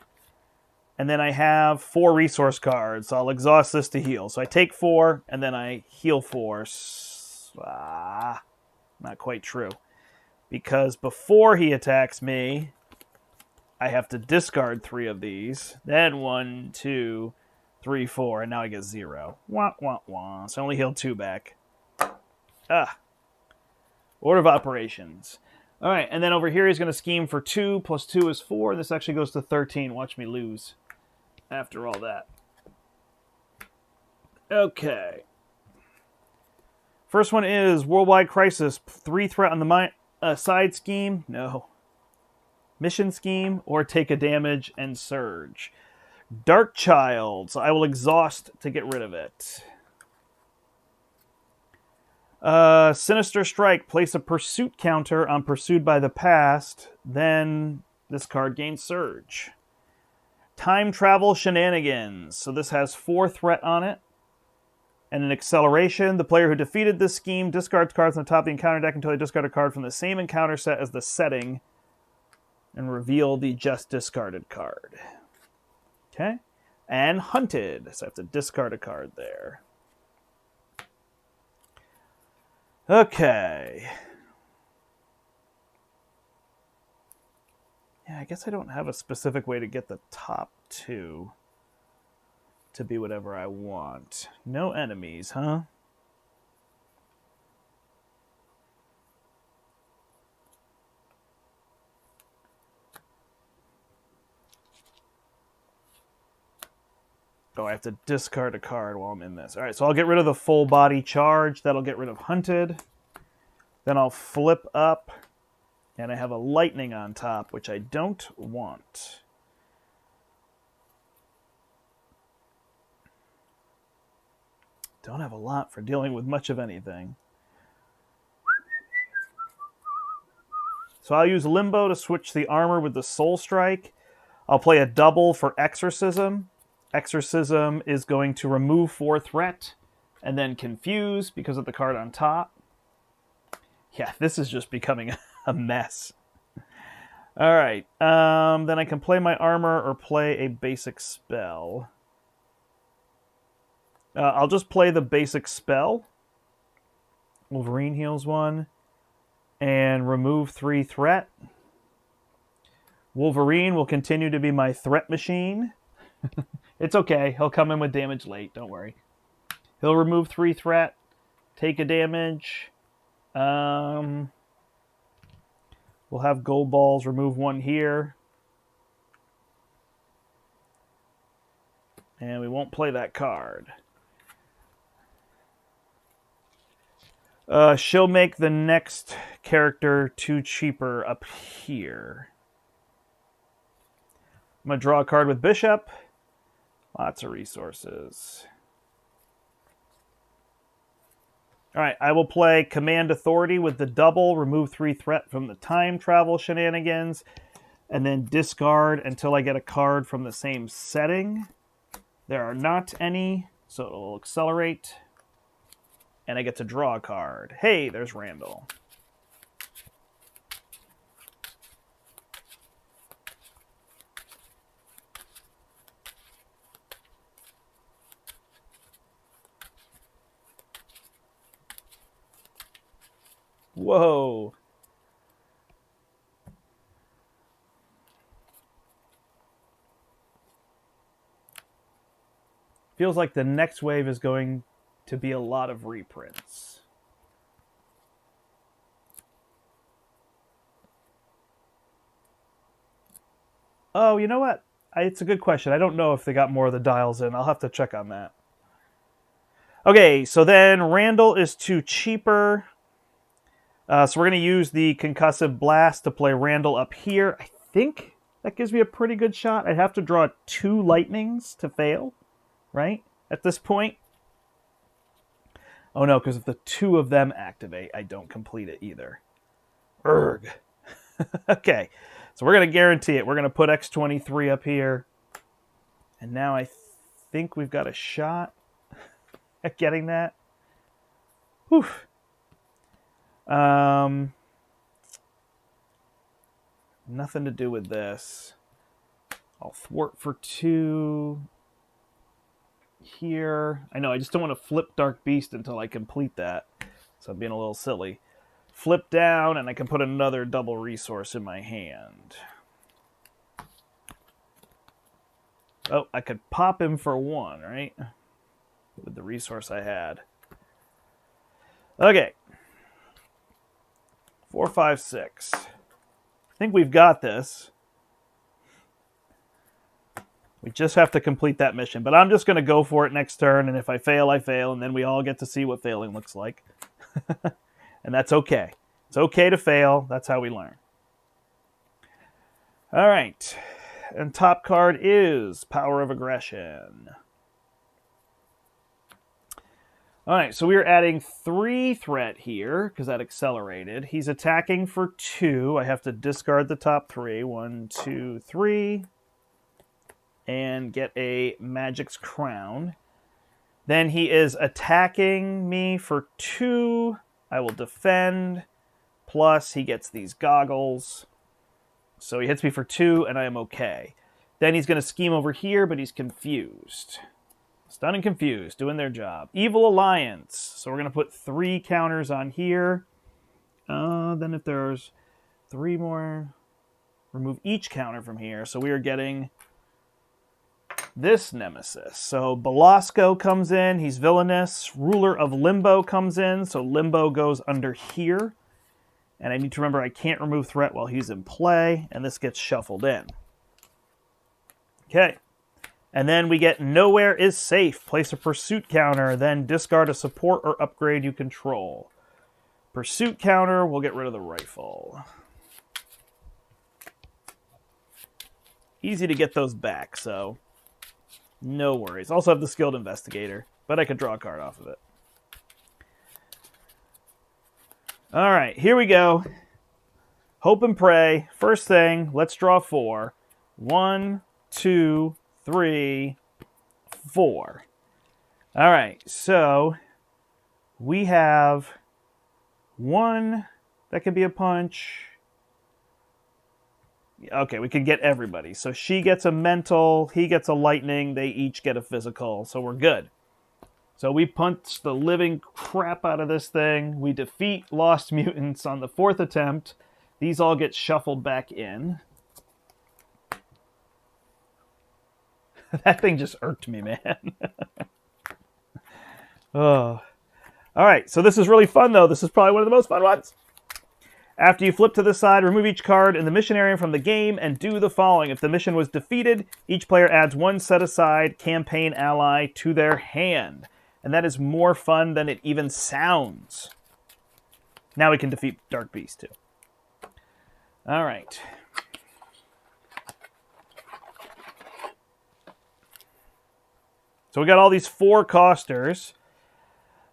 And then I have 4 resource cards. So I'll exhaust this to heal. So I take 4, and then I heal 4. Not quite true. Because before he attacks me, I have to discard 3 of these. Then 1, 2, 3, 4. And now I get 0. Wah, wah, wah. So I only healed 2 back. Order of operations. All right, and then over here he's going to scheme for 2 plus 2 is 4. This actually goes to 13. Watch me lose after all that. Okay. First one is Worldwide Crisis. 3 threat on the side scheme. No. Mission scheme or take a damage and surge. Dark Child. So I will exhaust to get rid of it. Sinister Strike. Place a pursuit counter on Pursued by the Past. Then this card gains surge. Time Travel Shenanigans. So this has 4 threat on it. And an acceleration. The player who defeated this scheme discards cards on the top of the encounter deck until they discard a card from the same encounter set as the setting and reveal the just discarded card. Okay. And Hunted. So I have to discard a card there. Okay. Yeah, I guess I don't have a specific way to get the top 2 to be whatever I want. No enemies, huh? Oh, I have to discard a card while I'm in this. All right, so I'll get rid of the full body charge. That'll get rid of Hunted. Then I'll flip up, and I have a lightning on top, which I don't want. Don't have a lot for dealing with much of anything. So I'll use Limbo to switch the armor with the Soul Strike. I'll play a double for Exorcism. Exorcism is going to remove 4 threat and then Confuse because of the card on top. Yeah, this is just becoming a mess. All right. Then I can play my armor or play a basic spell. I'll just play the basic spell. Wolverine heals 1. And remove 3 threat. Wolverine will continue to be my threat machine. It's okay. He'll come in with damage late. Don't worry. He'll remove 3 threat. Take a damage. We'll have gold balls. Remove 1 here. And we won't play that card. She'll make the next character 2 cheaper up here. I'm going to draw a card with Bishop. Lots of resources. All right, I will play Command Authority with the double. Remove 3 threat from the Time Travel Shenanigans. And then discard until I get a card from the same setting. There are not any, so it'll accelerate. And I get to draw a card. Hey, there's Randall. Whoa. Feels like the next wave is going to be a lot of reprints. Oh, you know what? It's a good question. I don't know if they got more of the dials in. I'll have to check on that. Okay, so then Randall is 2 cheaper. So we're going to use the Concussive Blast to play Randall up here. I think that gives me a pretty good shot. I'd have to draw 2 lightnings to fail, right? At this point. Oh no, because if the 2 of them activate, I don't complete it either. Urgh. Okay, so we're going to guarantee it. We're going to put X23 up here. And now I think we've got a shot at getting that. Whew. Nothing to do with this. I'll thwart for 2 here. I know, I just don't want to flip Dark Beast until I complete that. So I'm being a little silly. Flip down, and I can put another double resource in my hand. Oh, I could pop him for 1, right? With the resource I had. Okay. 4, 5, 6. I think we've got this. We just have to complete that mission. But I'm just going to go for it next turn, and if I fail, I fail, and then we all get to see what failing looks like. And that's okay. It's okay to fail. That's how we learn. All right. And top card is Power of Aggression. All right, so we're adding 3 threat here because that accelerated. He's attacking for 2. I have to discard the top 3. 1, 2, 3. And get a Magik's Crown. Then he is attacking me for 2. I will defend. Plus, he gets these goggles. So he hits me for 2, and I am okay. Then he's going to scheme over here, but he's confused. Stunned and confused, doing their job. Evil Alliance. So we're going to put 3 counters on here. Then if there's 3 more, remove each counter from here. So we are getting this Nemesis. So Belasco comes in. He's villainous. Ruler of Limbo comes in. So Limbo goes under here. And I need to remember I can't remove threat while he's in play. And this gets shuffled in. Okay. And then we get Nowhere is Safe. Place a pursuit counter, then discard a support or upgrade you control. Pursuit counter, we'll get rid of the rifle. Easy to get those back, so no worries. Also have the Skilled Investigator, but I could draw a card off of it. All right, here we go. Hope and pray. First thing, let's draw 4. 1, 2, 3, 4. All right, so we have 1 that could be a punch. Okay, we can get everybody. So she gets a mental, he gets a lightning, they each get a physical, so we're good. So we punch the living crap out of this thing. We defeat Lost Mutants on the 4th attempt. These all get shuffled back in. That thing just irked me, man. Oh. All right, so this is really fun, though. This is probably one of the most fun ones. After you flip to the side, remove each card in the mission area from the game and do the following. If the mission was defeated, each player adds 1 set-aside campaign ally to their hand. And that is more fun than it even sounds. Now we can defeat Dark Beast, too. All right. So we got all these 4-costers.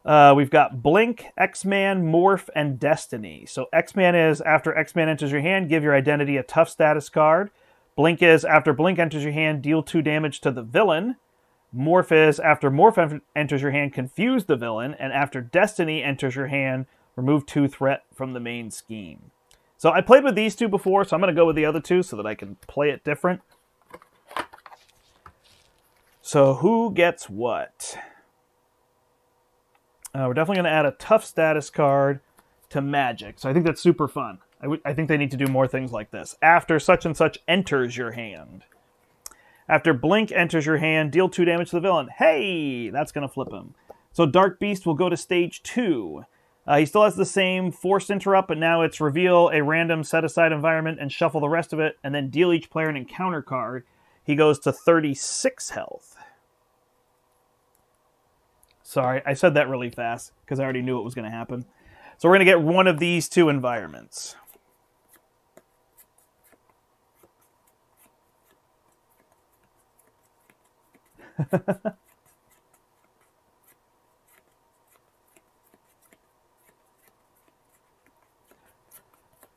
We've got Blink, X-Man, Morph, and Destiny. So X-Man is, after X-Man enters your hand, give your identity a tough status card. Blink is, after Blink enters your hand, deal 2 damage to the villain. Morph is, after Morph enters your hand, confuse the villain. And after Destiny enters your hand, remove 2 threat from the main scheme. So I played with these 2 before, so I'm going to go with the other 2 so that I can play it different. So who gets what? We're definitely going to add a tough status card to Magik. So I think that's super fun. I think they need to do more things like this. After such and such enters your hand. After Blink enters your hand, deal 2 damage to the villain. Hey, that's going to flip him. So Dark Beast will go to stage 2. He still has the same forced interrupt, but now it's reveal a random set-aside environment and shuffle the rest of it, and then deal each player an encounter card. He goes to 36 health. Sorry, I said that really fast because I already knew it was going to happen. So we're going to get one of these two environments.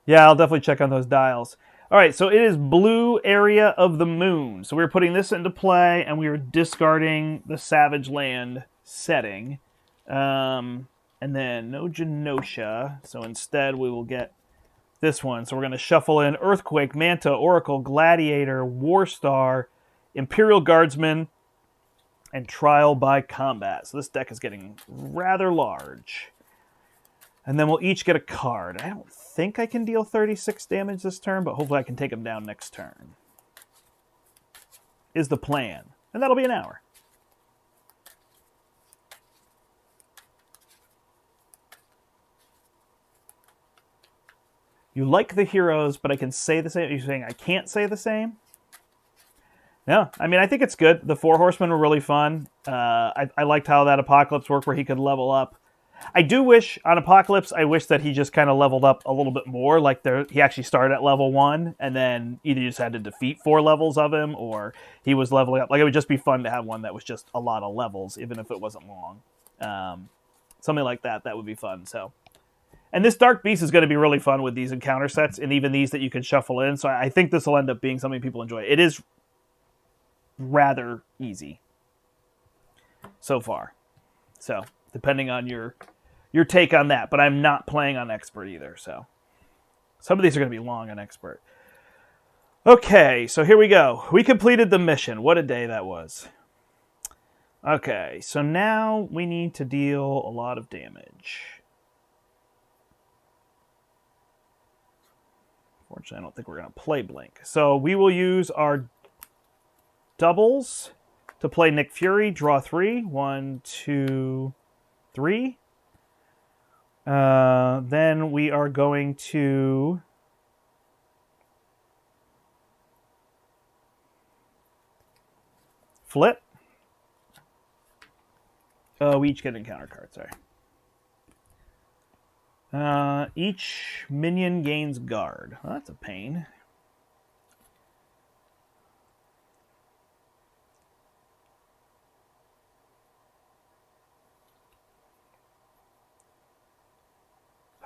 Yeah, I'll definitely check on those dials. All right, so it is blue area of the moon. So we're putting this into play, and we are discarding the Savage Land setting. And then no Genosha. So instead, we will get this one. So we're going to shuffle in Earthquake, Manta, Oracle, Gladiator, Warstar, Imperial Guardsman, and Trial by Combat. So this deck is getting rather large. And then we'll each get a card. I don't think I can deal 36 damage this turn, but hopefully I can take them down next turn. Is the plan. And that'll be an hour. You like the heroes, but I can say the same. You're saying I can't say the same? No, I mean, I think it's good. The Four Horsemen were really fun. I liked how that Apocalypse worked where he could level up. I do wish, on Apocalypse, I wish that he just kind of leveled up a little bit more. Like, he actually started at level 1, and then either you just had to defeat 4 levels of him, or he was leveling up. Like, it would just be fun to have one that was just a lot of levels, even if it wasn't long. Something like that, that would be fun, so. And this Dark Beast is going to be really fun with these encounter sets, and even these that you can shuffle in, so I think this will end up being something people enjoy. It is rather easy so far. So, depending on your take on that. But I'm not playing on Expert either, so. Some of these are going to be long on Expert. Okay, so here we go. We completed the mission. What a day that was. Okay, so now we need to deal a lot of damage. Fortunately, I don't think we're going to play Blink. So we will use our doubles to play Nick Fury. Draw 3. 1, 2, 3. Then we are going to flip. We each get an encounter card, sorry. Each minion gains guard. Well, that's a pain.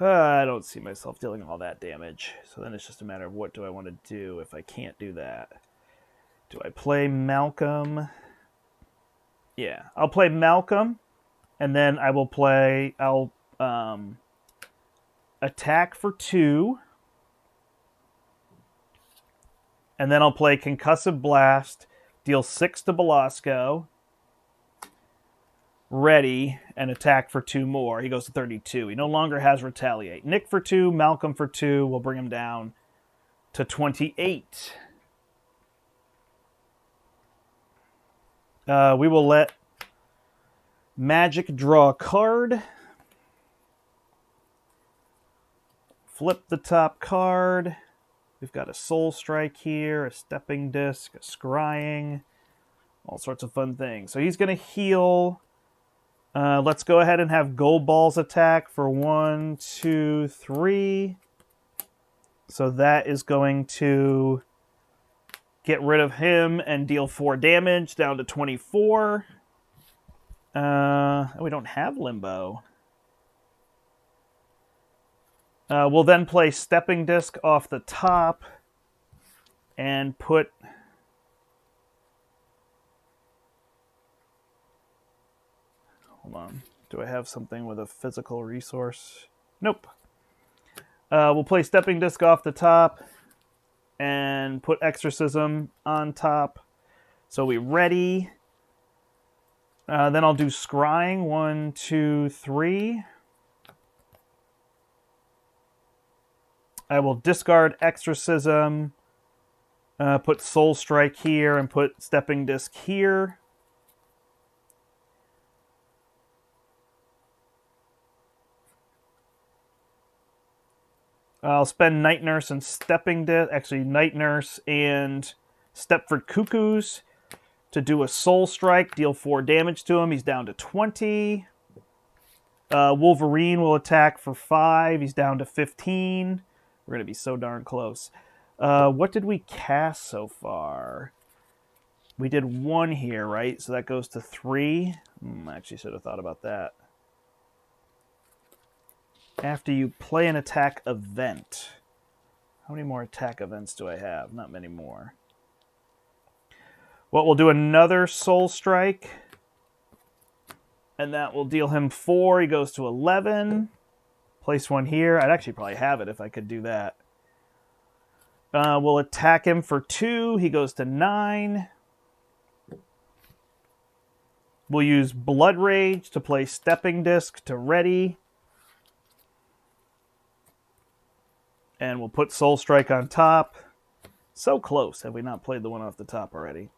I don't see myself dealing all that damage. So then it's just a matter of what do I want to do if I can't do that. Do I play Malcolm? Yeah, I'll play Malcolm. And then I will play... I'll attack for 2. And then I'll play Concussive Blast. Deal 6 to Belasco. Ready, and attack for 2 more. He goes to 32. He no longer has Retaliate. Nick for 2, Malcolm for 2. We'll bring him down to 28. We will let Magik draw a card. Flip the top card. We've got a Soul Strike here, a Stepping Disc, a Scrying, all sorts of fun things. So he's going to heal... let's go ahead and have Gold Balls attack for 1, 2, 3. So that is going to get rid of him and deal 4 damage down to 24. We don't have Limbo. We'll then play Stepping Disc off the top and put... Hold on. Do I have something with a physical resource? Nope. We'll play Stepping Disc off the top and put Exorcism on top. So we ready. Then I'll do Scrying. 1, 2, 3. I will discard Exorcism, put Soul Strike here, and put Stepping Disc here. I'll spend Night Nurse and Stepping Disc, actually Night Nurse and Stepford Cuckoos to do a Soul Strike, deal 4 damage to him. He's down to 20. Wolverine will attack for 5. He's down to 15. We're going to be so darn close. What did we cast so far? We did 1 here, right? So that goes to 3. I actually should have thought about that. After you play an attack event. How many more attack events do I have? Not many more. Well, we'll do another Soul Strike. And that will deal him 4. He goes to 11. Place 1 here. I'd actually probably have it if I could do that. We'll attack him for 2. He goes to 9. We'll use Blood Rage to play Stepping Disc to ready. And we'll put Soul Strike on top. So close. Have we not played the one off the top already?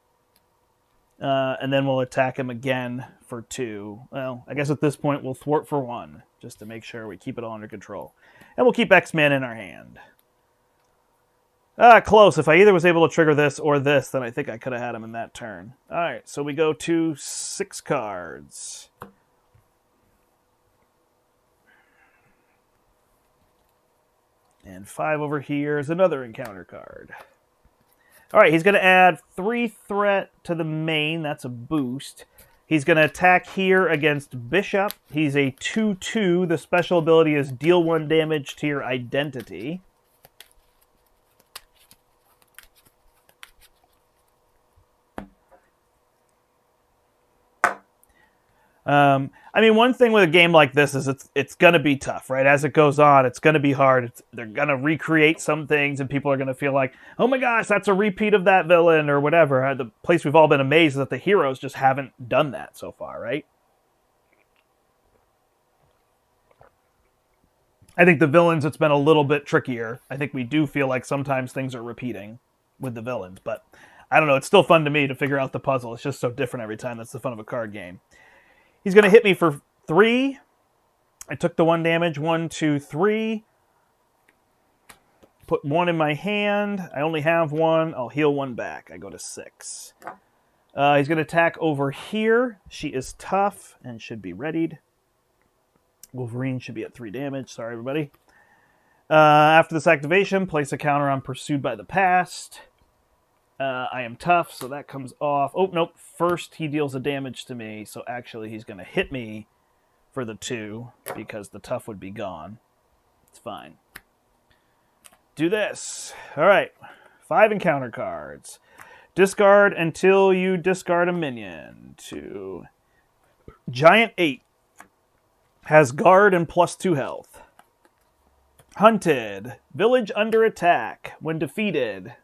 And then we'll attack him again for 2. Well, I guess at this point we'll thwart for 1, just to make sure we keep it all under control. And we'll keep X-Man in our hand. Close. If I either was able to trigger this or this, then I think I could have had him in that turn. Alright, so we go to 6 cards. And 5 over here is another encounter card. Alright, he's going to add 3 threat to the main. That's a boost. He's going to attack here against Bishop. He's a 2/2. The special ability is deal 1 damage to your identity. I mean, one thing with a game like this is it's going to be tough, right? As it goes on, it's going to be hard. They're going to recreate some things, and people are going to feel like, oh my gosh, that's a repeat of that villain, or whatever. The place we've all been amazed is that the heroes just haven't done that so far, right? I think the villains, it's been a little bit trickier. I think we do feel like sometimes things are repeating with the villains, but I don't know. It's still fun to me to figure out the puzzle. It's just so different every time. That's the fun of a card game. He's going to hit me for 3. I took the 1 damage. 1, 2, 3. Put 1 in my hand. I only have 1. I'll heal 1 back. I go to 6. He's going to attack over here. She is tough and should be readied. Wolverine should be at 3 damage. Sorry, everybody. After this activation, place a counter on Pursued by the Past. I am tough, so that comes off. Oh, nope. First, he deals a damage to me, so actually he's going to hit me for the 2, because the tough would be gone. It's fine. Do this. All right. 5 encounter cards. Discard until you discard a minion. 2. Giant 8. Has guard and +2 health. Hunted. Village under attack. When defeated,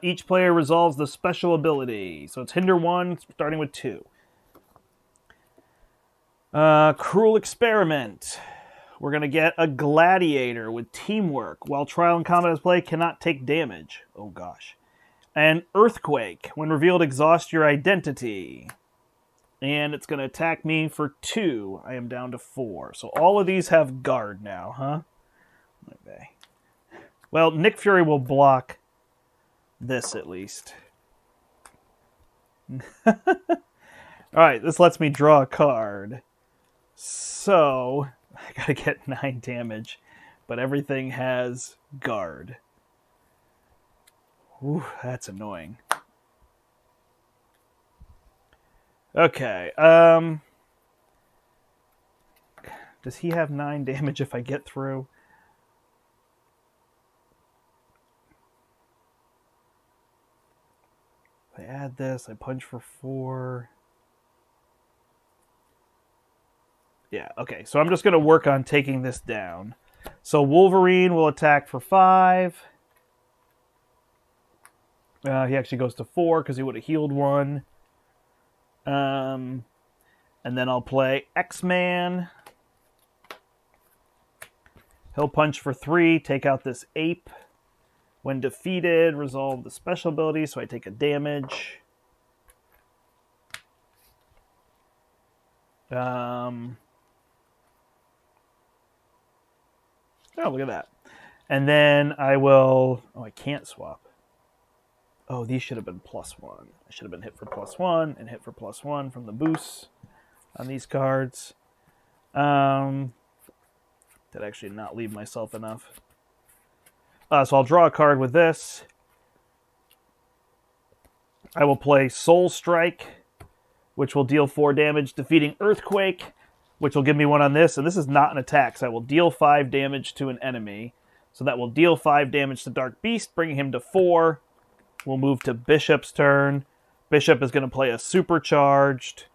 each player resolves the special ability. So it's Hinder 1, starting with 2. Cruel Experiment. We're going to get a Gladiator with Teamwork. While Trial and Combat is played, cannot take damage. Oh, gosh. And Earthquake. When revealed, exhaust your identity. And it's going to attack me for 2. I am down to 4. So all of these have guard now, huh? Okay. Well, Nick Fury will block this, at least. Alright, this lets me draw a card. So, I gotta get 9 damage. But everything has guard. Ooh, that's annoying. Okay, does he have 9 damage if I get through? I add this, I punch for 4. Yeah, okay, so I'm just going to work on taking this down. So Wolverine will attack for 5. He actually goes to 4 because he would have healed 1. And then I'll play X-Man. He'll punch for 3, take out this ape. When defeated, resolve the special ability, so I take a damage. Oh, look at that. And then I will... Oh, I can't swap. Oh, these should have been +1. I should have been hit for +1 and hit for +1 from the boost. on these cards. Did actually not leave myself enough. So I'll draw a card with this. I will play Soul Strike, which will deal 4 damage, defeating Earthquake, which will give me 1 on this. And this is not an attack, so I will deal 5 damage to an enemy. So that will deal 5 damage to Dark Beast, bringing him to 4. We'll move to Bishop's turn. Bishop is going to play a Supercharged.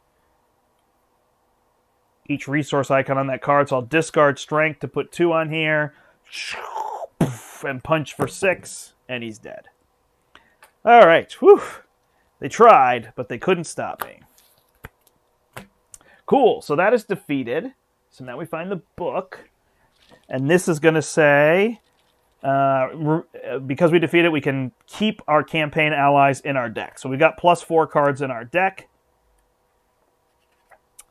Each resource icon on that card, so I'll discard Strength to put 2 on here. And punch for 6, and he's dead. All right, whew. They tried, but they couldn't stop me. Cool, so that is defeated. So now we find the book. And this is going to say, because we defeated, we can keep our campaign allies in our deck. So we've got +4 cards in our deck.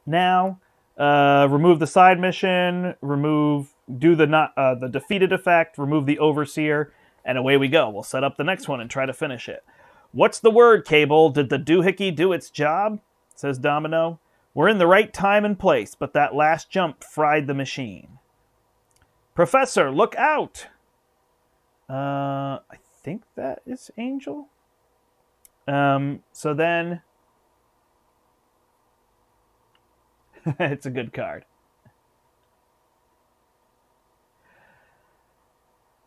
Now, remove the side mission, do the defeated effect, remove the Overseer, and away we go. We'll set up the next one and try to finish it. What's the word, Cable? Did the doohickey do its job? Says Domino. We're in the right time and place, but that last jump fried the machine. Professor, look out! I think that is Angel. So then... it's a good card.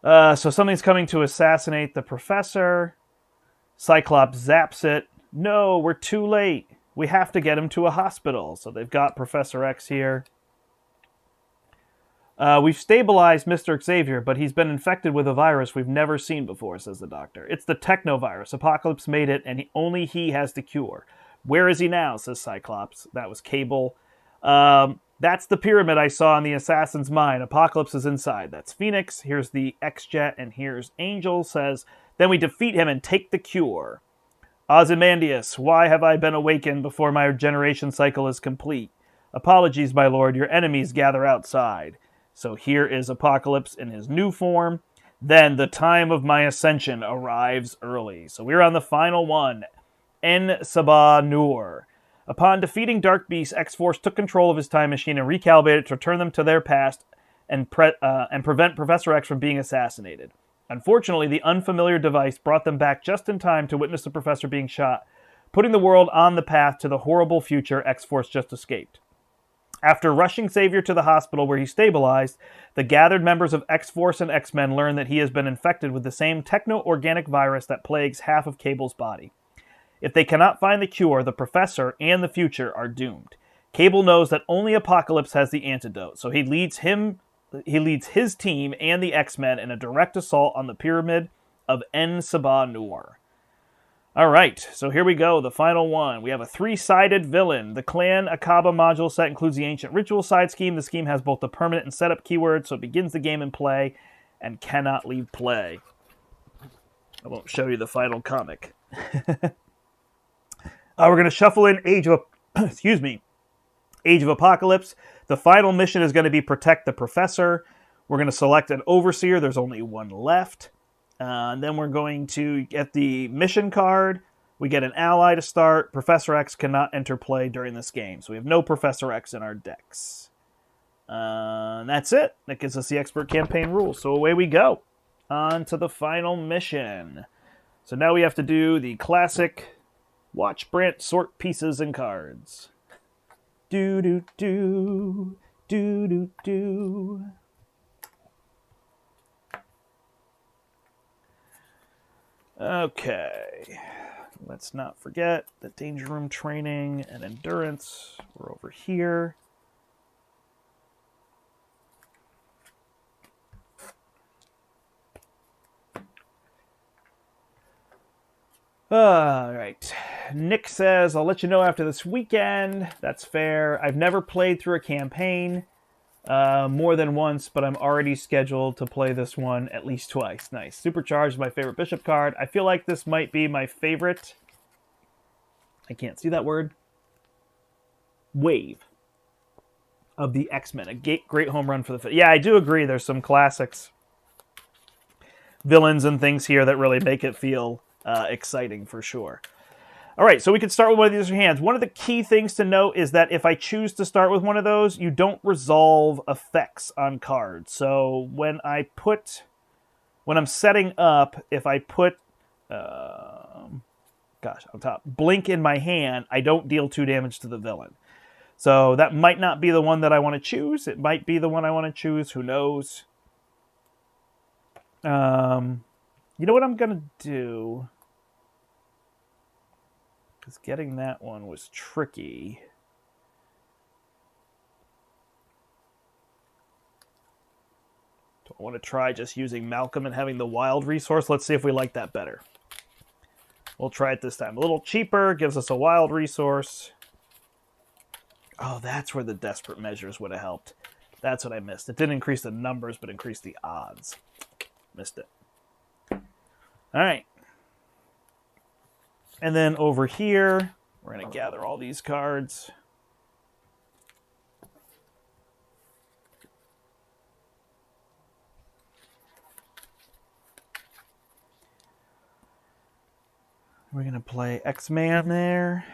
So something's coming to assassinate the Professor. Cyclops zaps it. No, we're too late. We have to get him to a hospital. So they've got Professor X here. We've stabilized Mr. Xavier, but he's been infected with a virus we've never seen before, says the doctor. It's the technovirus. Apocalypse made it, and only he has the cure. Where is he now, says Cyclops. That was Cable. That's the pyramid I saw in the assassin's mine. Apocalypse is inside. That's Phoenix. Here's the X-Jet, and here's Angel, says, then we defeat him and take the cure. Ozymandias, why have I been awakened before my regeneration cycle is complete? Apologies, my lord, your enemies gather outside. So here is Apocalypse in his new form. Then the time of my ascension arrives early. So we're on the final one. En Sabah Nur. Upon defeating Dark Beast, X-Force took control of his time machine and recalibrated it to return them to their past and prevent Professor X from being assassinated. Unfortunately, the unfamiliar device brought them back just in time to witness the Professor being shot, putting the world on the path to the horrible future X-Force just escaped. After rushing Xavier to the hospital where he stabilized, the gathered members of X-Force and X-Men learn that he has been infected with the same techno-organic virus that plagues half of Cable's body. If they cannot find the cure, the Professor and the future are doomed. Cable knows that only Apocalypse has the antidote, so he leads his team and the X-Men in a direct assault on the pyramid of En Sabah Nur. Alright, so here we go, the final one. We have a 3-sided villain. The Clan Akaba module set includes the Ancient Ritual side scheme. The scheme has both the permanent and setup keywords, so it begins the game in play and cannot leave play. I won't show you the final comic. We're going to shuffle in Age of Apocalypse. The final mission is going to be Protect the Professor. We're going to select an Overseer. There's only one left. And then we're going to get the mission card. We get an ally to start. Professor X cannot enter play during this game. So we have no Professor X in our decks. And that's it. That gives us the expert campaign rules. So away we go. On to the final mission. So now we have to do the classic watch Brant sort pieces and cards. Do-do-do. Do-do-do. Okay, let's not forget that Danger Room Training and Endurance were over here. All right, Nick says, I'll let you know after this weekend. That's fair. I've never played through a campaign more than once, but I'm already scheduled to play this one at least twice. Nice. Supercharged, my favorite Bishop card. I feel like this might be my favorite, I can't see that word, wave of the X-Men. A great home run for the... Yeah, I do agree. There's some classics, villains and things here that really make it feel exciting for sure. All right, so we could start with one of these hands. One of the key things to note is that if I choose to start with one of those, you don't resolve effects on cards. So when I'm setting up, if I put, on top, Blink in my hand, I don't deal 2 damage to the villain. So that might not be the one that I want to choose. It might be the one I want to choose. Who knows? You know what I'm going to do? Because getting that one was tricky. Do I want to try just using Malcolm and having the wild resource? Let's see if we like that better. We'll try it this time. A little cheaper, gives us a wild resource. Oh, that's where the desperate measures would have helped. That's what I missed. It didn't increase the numbers, but increased the odds. Missed it. All right. And then over here, we're going to gather all these cards. We're going to play X-Man there.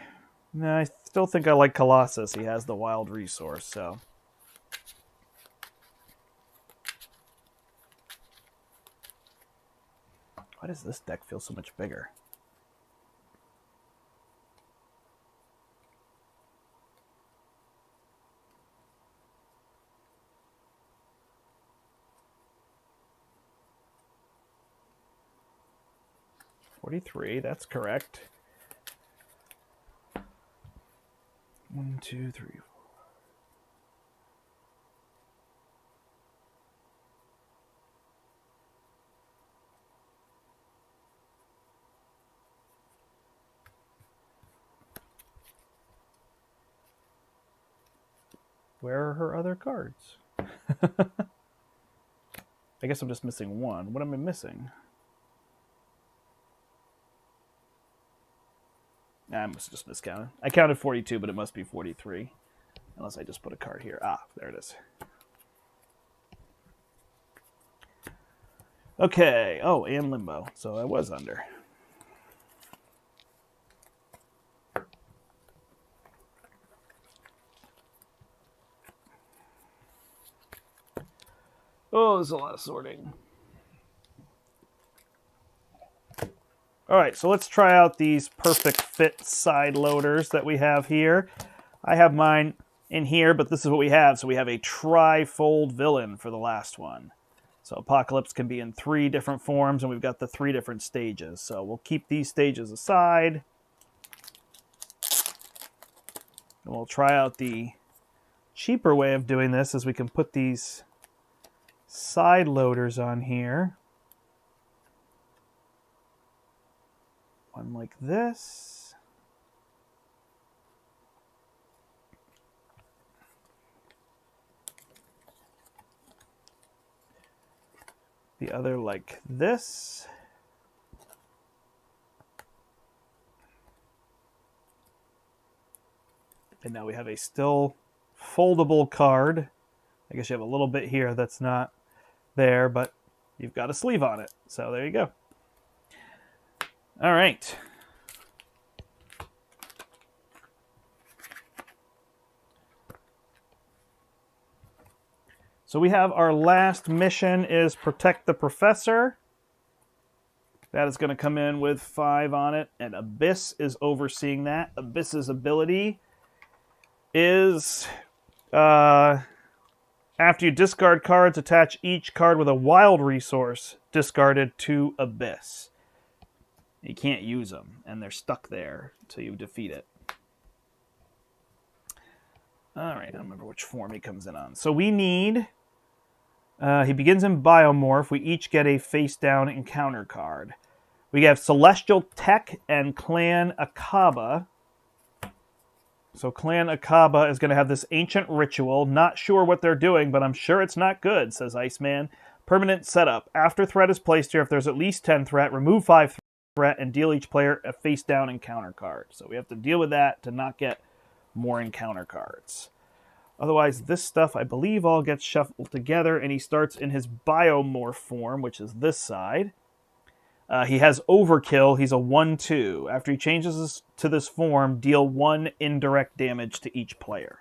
No, I still think I like Colossus. He has the wild resource, so. Why does this deck feel so much bigger? $43, that's correct. 1, 2, 3, 4. Where are her other cards? I guess I'm just missing one. What am I missing? I must have just miscounted. I counted 42, but it must be 43. Unless I just put a card here. Ah, there it is. Okay. Oh, and Limbo. So I was under. Oh, there's a lot of sorting. All right, so let's try out these perfect fit side loaders that we have here. I have mine in here, but this is what we have. So we have a tri-fold villain for the last one. So Apocalypse can be in 3 different forms, and we've got the 3 different stages. So we'll keep these stages aside. And we'll try out the cheaper way of doing this, is we can put these side loaders on here. One like this. The other like this. And now we have a still foldable card. I guess you have a little bit here that's not there, but you've got a sleeve on it. So there you go. All right. So we have our last mission is Protect the Professor. That is going to come in with 5 on it, and Abyss is overseeing that. Abyss's ability is after you discard cards, attach each card with a wild resource discarded to Abyss. You can't use them, and they're stuck there until you defeat it. All right, I don't remember which form he comes in on. So we need... he begins in Biomorph. We each get a face-down encounter card. We have Celestial Tech and Clan Akaba. So Clan Akaba is going to have this ancient ritual. Not sure what they're doing, but I'm sure it's not good, says Iceman. Permanent setup. After threat is placed here, if there's at least 10 threat, remove 5 threat and deal each player a face-down encounter card. So we have to deal with that to not get more encounter cards. Otherwise, this stuff, I believe, all gets shuffled together, and he starts in his Biomorph form, which is this side. He has Overkill. He's a 1/2. After he changes to this form, deal 1 indirect damage to each player.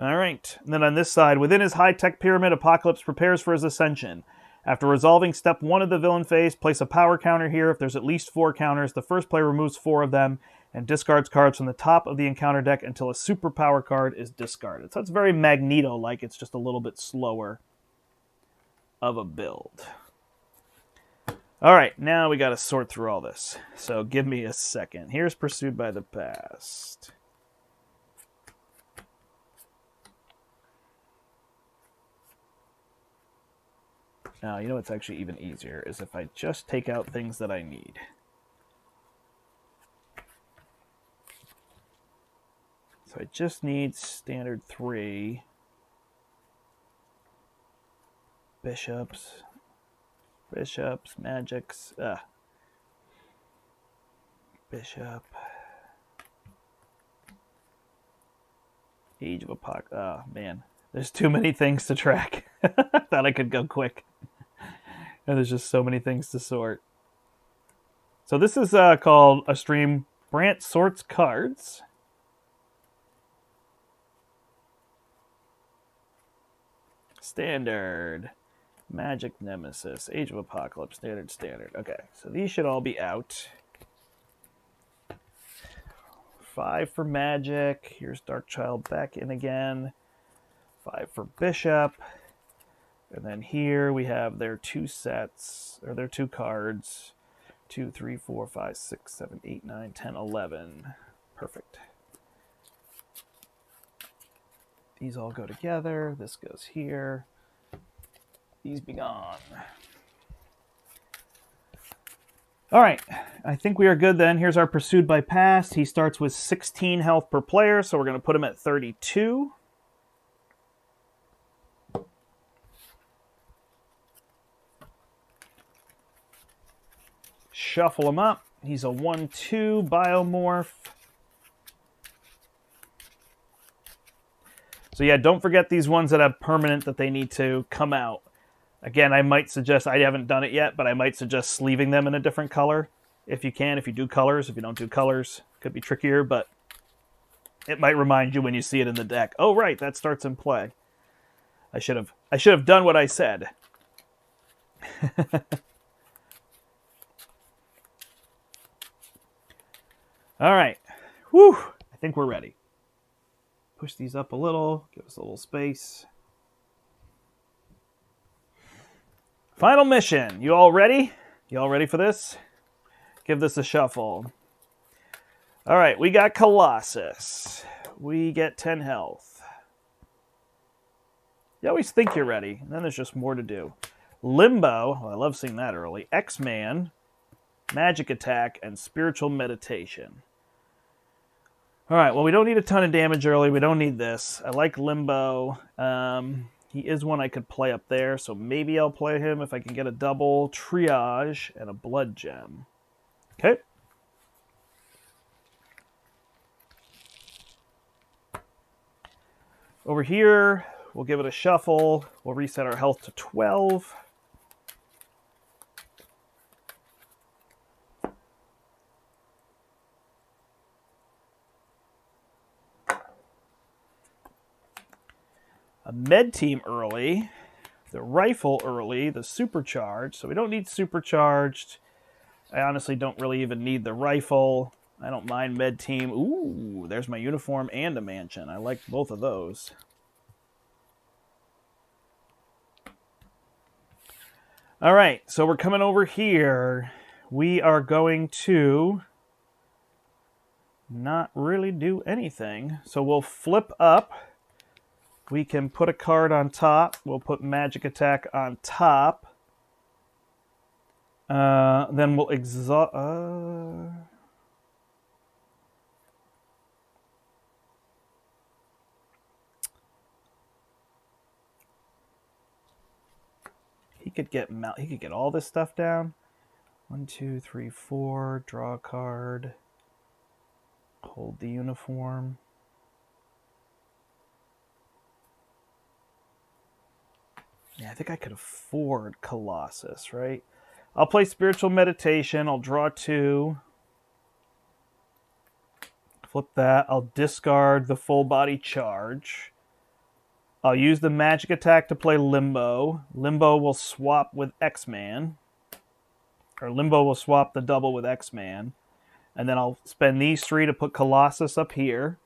All right. And then on this side, within his high-tech pyramid, Apocalypse prepares for his ascension. After resolving step 1 of the villain phase, place a power counter here. If there's at least 4 counters, the first player removes 4 of them and discards cards from the top of the encounter deck until a superpower card is discarded. So it's very Magneto-like. It's just a little bit slower of a build. All right, now we got to sort through all this. So give me a second. Here's Pursued by the Past. Now, you know what's actually even easier is if I just take out things that I need. So I just need standard 3. Bishops, Magics, Bishop, Age of Apocalypse. Oh, man. There's too many things to track. I thought I could go quick. And there's just so many things to sort. So this is called a stream. Brant sorts cards. Standard. Magic Nemesis. Age of Apocalypse. Standard. Okay, so these should all be out. 5 for Magic. Here's Darkchild back in again. 5 for Bishop. And then here we have their 2 sets, or their 2 cards. 2, 3, 4, 5, 6, 7, 8, 9, 10, 11. Perfect. These all go together. This goes here. These be gone. All right, I think we are good then. Here's our Pursued by Past. He starts with 16 health per player, so we're going to put him at 32. Shuffle him up. He's a 1/2 biomorph. So yeah, don't forget these ones that have permanent that they need to come out. Again, I might suggest, I haven't done it yet, but I might suggest sleeving them in a different color. If you can, if you do colors. If you don't do colors, could be trickier, but it might remind you when you see it in the deck. Oh, right, that starts in play. I should have done what I said. All right. Whew. I think we're ready. Push these up a little. Give us a little space. Final mission. You all ready? You all ready for this? Give this a shuffle. All right. We got Colossus. We get 10 health. You always think you're ready, and then there's just more to do. Limbo. Well, I love seeing that early. X-Man. Magic Attack, and Spiritual Meditation. All right, well, we don't need a ton of damage early. We don't need this. I like Limbo. He is one I could play up there, so maybe I'll play him if I can get a double Triage and a Blood Gem. Okay. Over here, we'll give it a shuffle. We'll reset our health to 12. A med team early, the rifle early, the supercharged. So we don't need supercharged. I honestly don't really even need the rifle. I don't mind med team. Ooh, there's my uniform and a mansion. I like both of those. All right, so we're coming over here. We are going to not really do anything. So we'll flip up. We can put a card on top. We'll put Magic Attack on top. Then we'll exhaust... He could get all this stuff down. 1, 2, 3, 4. Draw a card. Hold the uniform. Yeah, I think I could afford Colossus, right? I'll play Spiritual Meditation. I'll draw 2. Flip that. I'll discard the full body charge. I'll use the magic attack to play Limbo. Limbo will swap with X-Man. Or Limbo will swap the double with X-Man. And then I'll spend these 3 to put Colossus up here.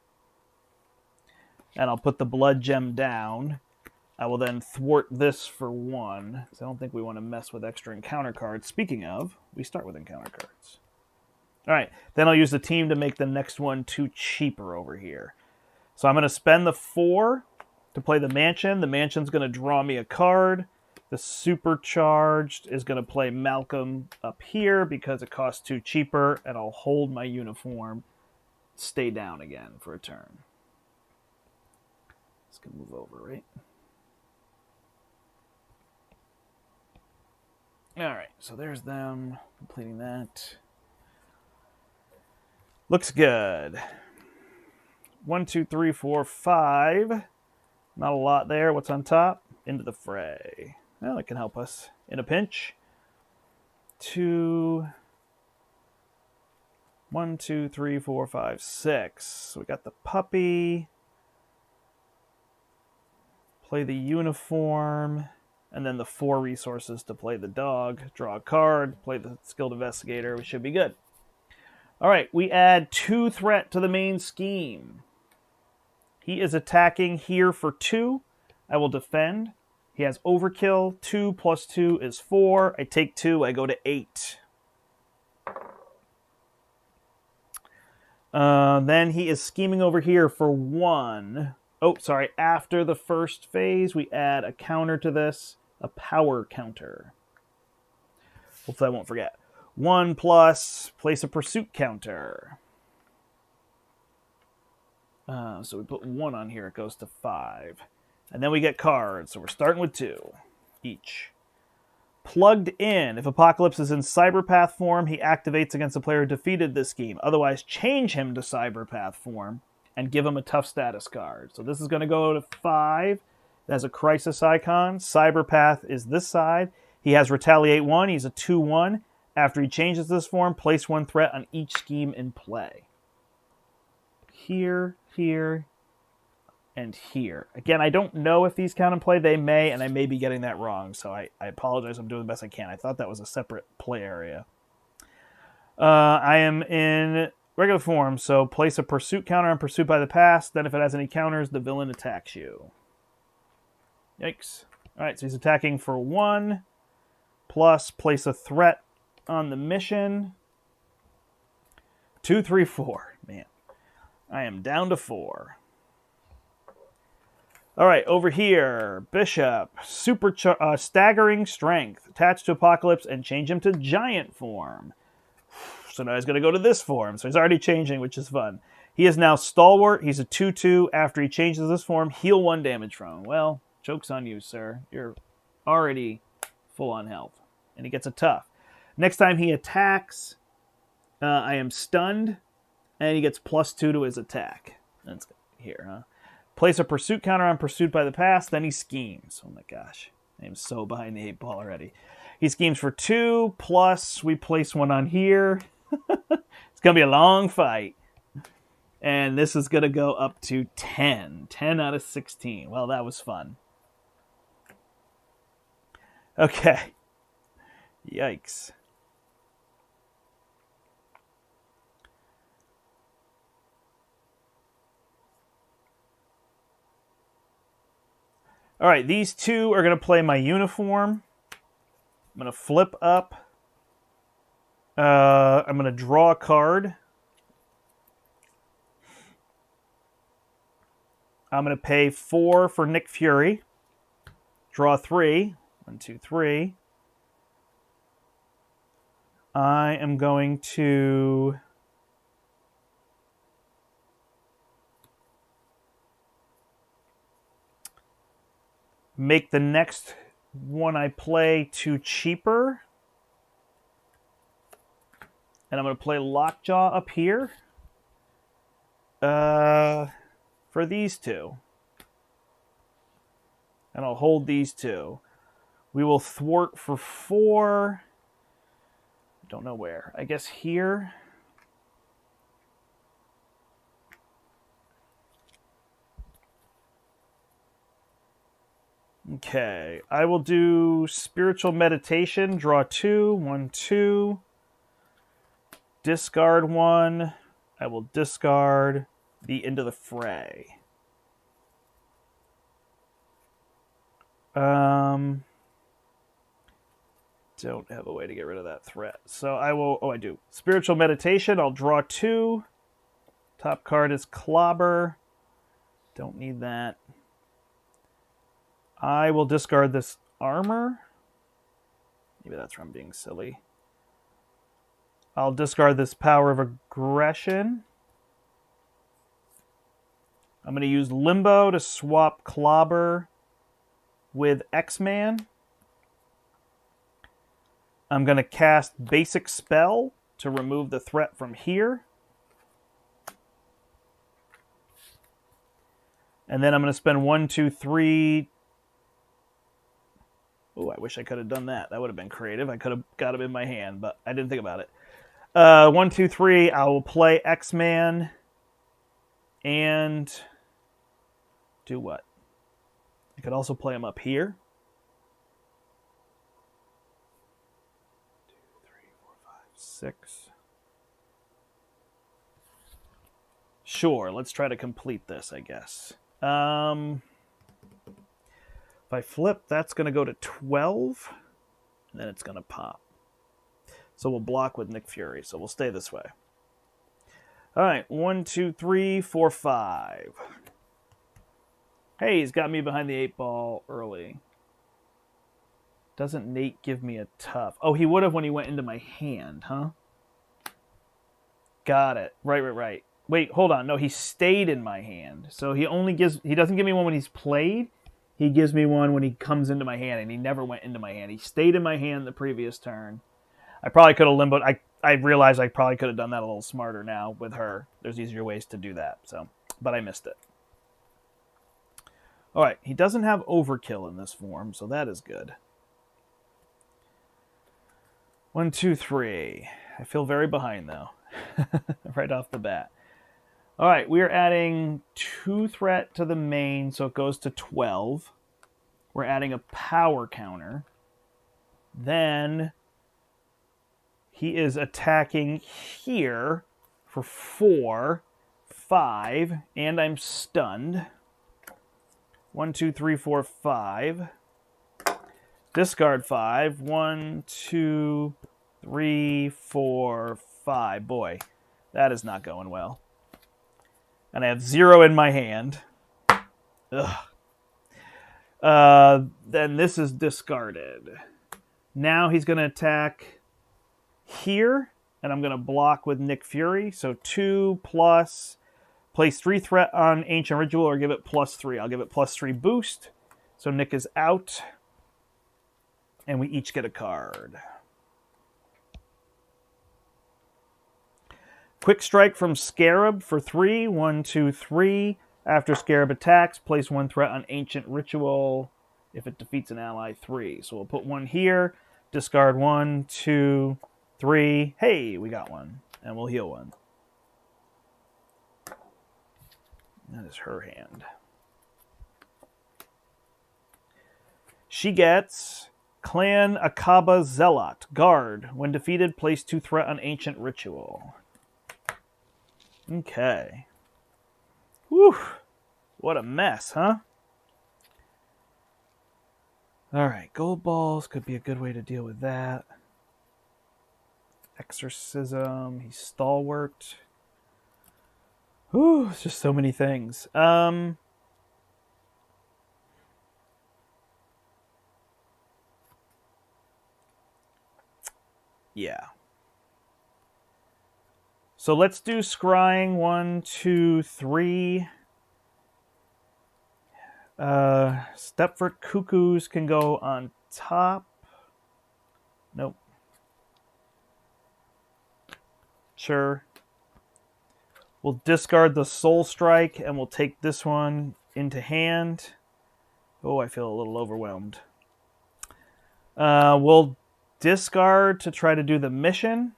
And I'll put the Blood Gem down. I will then thwart this for 1. Because I don't think we want to mess with extra encounter cards. Speaking of, we start with encounter cards. Alright, then I'll use the team to make the next one 2 cheaper over here. So I'm going to spend the 4 to play the Mansion. The Mansion's going to draw me a card. The Supercharged is going to play Malcolm up here because it costs 2 cheaper, and I'll hold my uniform, stay down again for a turn. It's going to move over, right? Alright, so there's them, completing that. Looks good. 1, 2, 3, 4, 5. Not a lot there. What's on top? Into the fray. Well, it can help us in a pinch. 2. 1, 2, 3, 4, 5, 6. So we got the puppy. Play the uniform. And then the 4 resources to play the dog. Draw a card. Play the skilled investigator. We should be good. All right, we add 2 threat to the main scheme. He is attacking here for 2. I will defend. He has overkill. 2 plus 2 is 4. I take 2. I go to 8. Then he is scheming over here for 1. Oh, sorry. After the first phase, we add a counter to this. A power counter. Hopefully I won't forget. 1 plus place a pursuit counter. So we put 1 on here. It goes to 5. And then we get cards. So we're starting with 2 each. Plugged in. If Apocalypse is in Cyberpath form, he activates against a player who defeated this scheme. Otherwise, change him to Cyberpath form and give him a tough status card. So this is going to go to 5. It has a crisis icon. Cyberpath is this side. He has Retaliate 1. He's a 2/1. After he changes this form, place 1 threat on each scheme in play. Here, here, and here. Again, I don't know if these count in play. They may, and I may be getting that wrong. So I apologize. I'm doing the best I can. I thought that was a separate play area. I am in regular form, so place a pursuit counter on Pursuit by the Past. Then if it has any counters, the villain attacks you. Yikes. All right, so he's attacking for 1, plus place a threat on the mission. 2, 3, 4. Man, I am down to 4. All right, over here, Bishop, staggering strength, attach to Apocalypse and change him to giant form. So now he's going to go to this form. So he's already changing, which is fun. He is now stalwart. He's a 2/2. After he changes this form, heal 1 damage from him. Well, joke's on you, sir. You're already full on health. And he gets a tough. Next time he attacks, I am stunned, and he gets +2 to his attack. That's here, huh? Place a pursuit counter on Pursuit by the Past, then he schemes. Oh my gosh. I am so behind the 8 ball already. He schemes for 2, plus we place 1 on here. It's going to be a long fight. And this is going to go up to 10. 10 out of 16. Well, that was fun. Okay. Yikes. All right, these 2 are going to play my uniform. I'm going to flip up. I'm going to draw a card. I'm going to pay 4 for Nick Fury. Draw 3. 1, 2, 3. I am going to make the next one I play 2 cheaper. And I'm going to play Lockjaw up here. For these 2. And I'll hold these 2. We will thwart for 4. Don't know where. I guess here. Okay, I will do spiritual meditation. Draw 2, 1, 2. Discard 1. I will discard the Into the Fray. Don't have a way to get rid of that threat. So I will, I do. Spiritual meditation, I'll draw 2. Top card is Clobber. Don't need that. I will discard this armor. Maybe that's where I'm being silly. I'll discard this Power of Aggression. I'm going to use Limbo to swap Clobber with X-Man. I'm going to cast Basic Spell to remove the threat from here. And then I'm going to spend 1, 2, 3. Oh, I wish I could have done that. That would have been creative. I could have got him in my hand, but I didn't think about it. 1, 2, 3. I will play X-Man and do what? I could also play him up here. 2, 3, 4, 5, 6. Sure, let's try to complete this, I guess. If I flip, that's going to go to 12, and then it's going to pop. So we'll block with Nick Fury, so we'll stay this way. All right, 1, 2, 3, 4, 5. Hey, he's got me behind the 8-ball early. Doesn't Nate give me a tough? Oh, he would have when he went into my hand, huh? Got it. Right. Wait, hold on. No, he stayed in my hand. So he doesn't give me one when he's played. He gives me one when he comes into my hand, and he never went into my hand. He stayed in my hand the previous turn. I probably could have limboed. I realized I probably could have done that a little smarter now with her. There's easier ways to do that. But I missed it. All right, he doesn't have overkill in this form, so that is good. 1, 2, 3. I feel very behind, though, right off the bat. All right, we are adding 2 threat to the main, so it goes to 12. We're adding a power counter. Then he is attacking here for 4, 5, and I'm stunned. 1, 2, 3, 4, 5. Discard 5. 1, 2, 3, 4, 5. Boy, that is not going well. And I have 0 in my hand. Ugh. Then this is discarded. Now he's going to attack here, and I'm going to block with Nick Fury. So 2 plus, place 3 threat on Ancient Ritual, or give it +3. I'll give it +3 boost. So Nick is out, and we each get a card. Quick Strike from Scarab for 3. 1, 2, 3. After Scarab attacks, place 1 threat on Ancient Ritual. If it defeats an ally, 3. So we'll put 1 here. Discard 1, 2, 3. Hey, we got 1. And we'll heal 1. That is her hand. She gets Clan Akaba Zealot. Guard. When defeated, place 2 threat on Ancient Ritual. Okay. Whew. What a mess, huh? Alright, gold balls could be a good way to deal with that. Exorcism. He's stalwart. Whew, it's just so many things. Yeah. So let's do scrying. 1, 2, 3. Stepford Cuckoos can go on top. Nope. Sure. We'll discard the Soul Strike, and we'll take this one into hand. Oh, I feel a little overwhelmed. We'll discard to try to do the mission.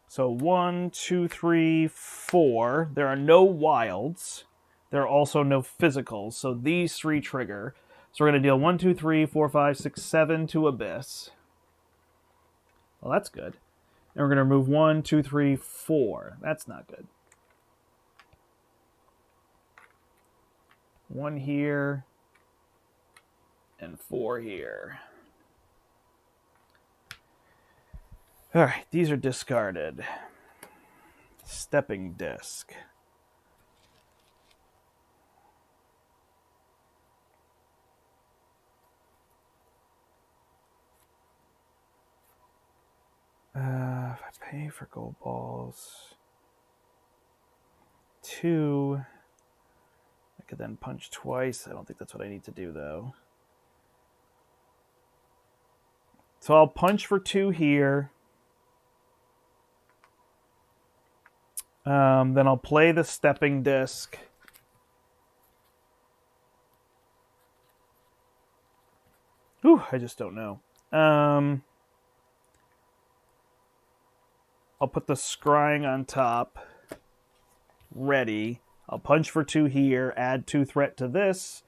So 1, 2, 3, 4. There are no wilds. There are also no physicals. So these 3 trigger. So we're going to deal 1, 2, 3, 4, 5, 6, 7 to Abyss. Well, that's good. And we're going to remove 1, 2, 3, 4. That's not good. 1 here. And 4 here. All right, these are discarded. Stepping disc. If I pay for gold balls, 2, I could then punch twice. I don't think that's what I need to do, though. So I'll punch for 2 here. Then I'll play the stepping disc. Whew, I just don't know. I'll put the scrying on top. Ready. I'll punch for 2 here. Add 2 threat to this.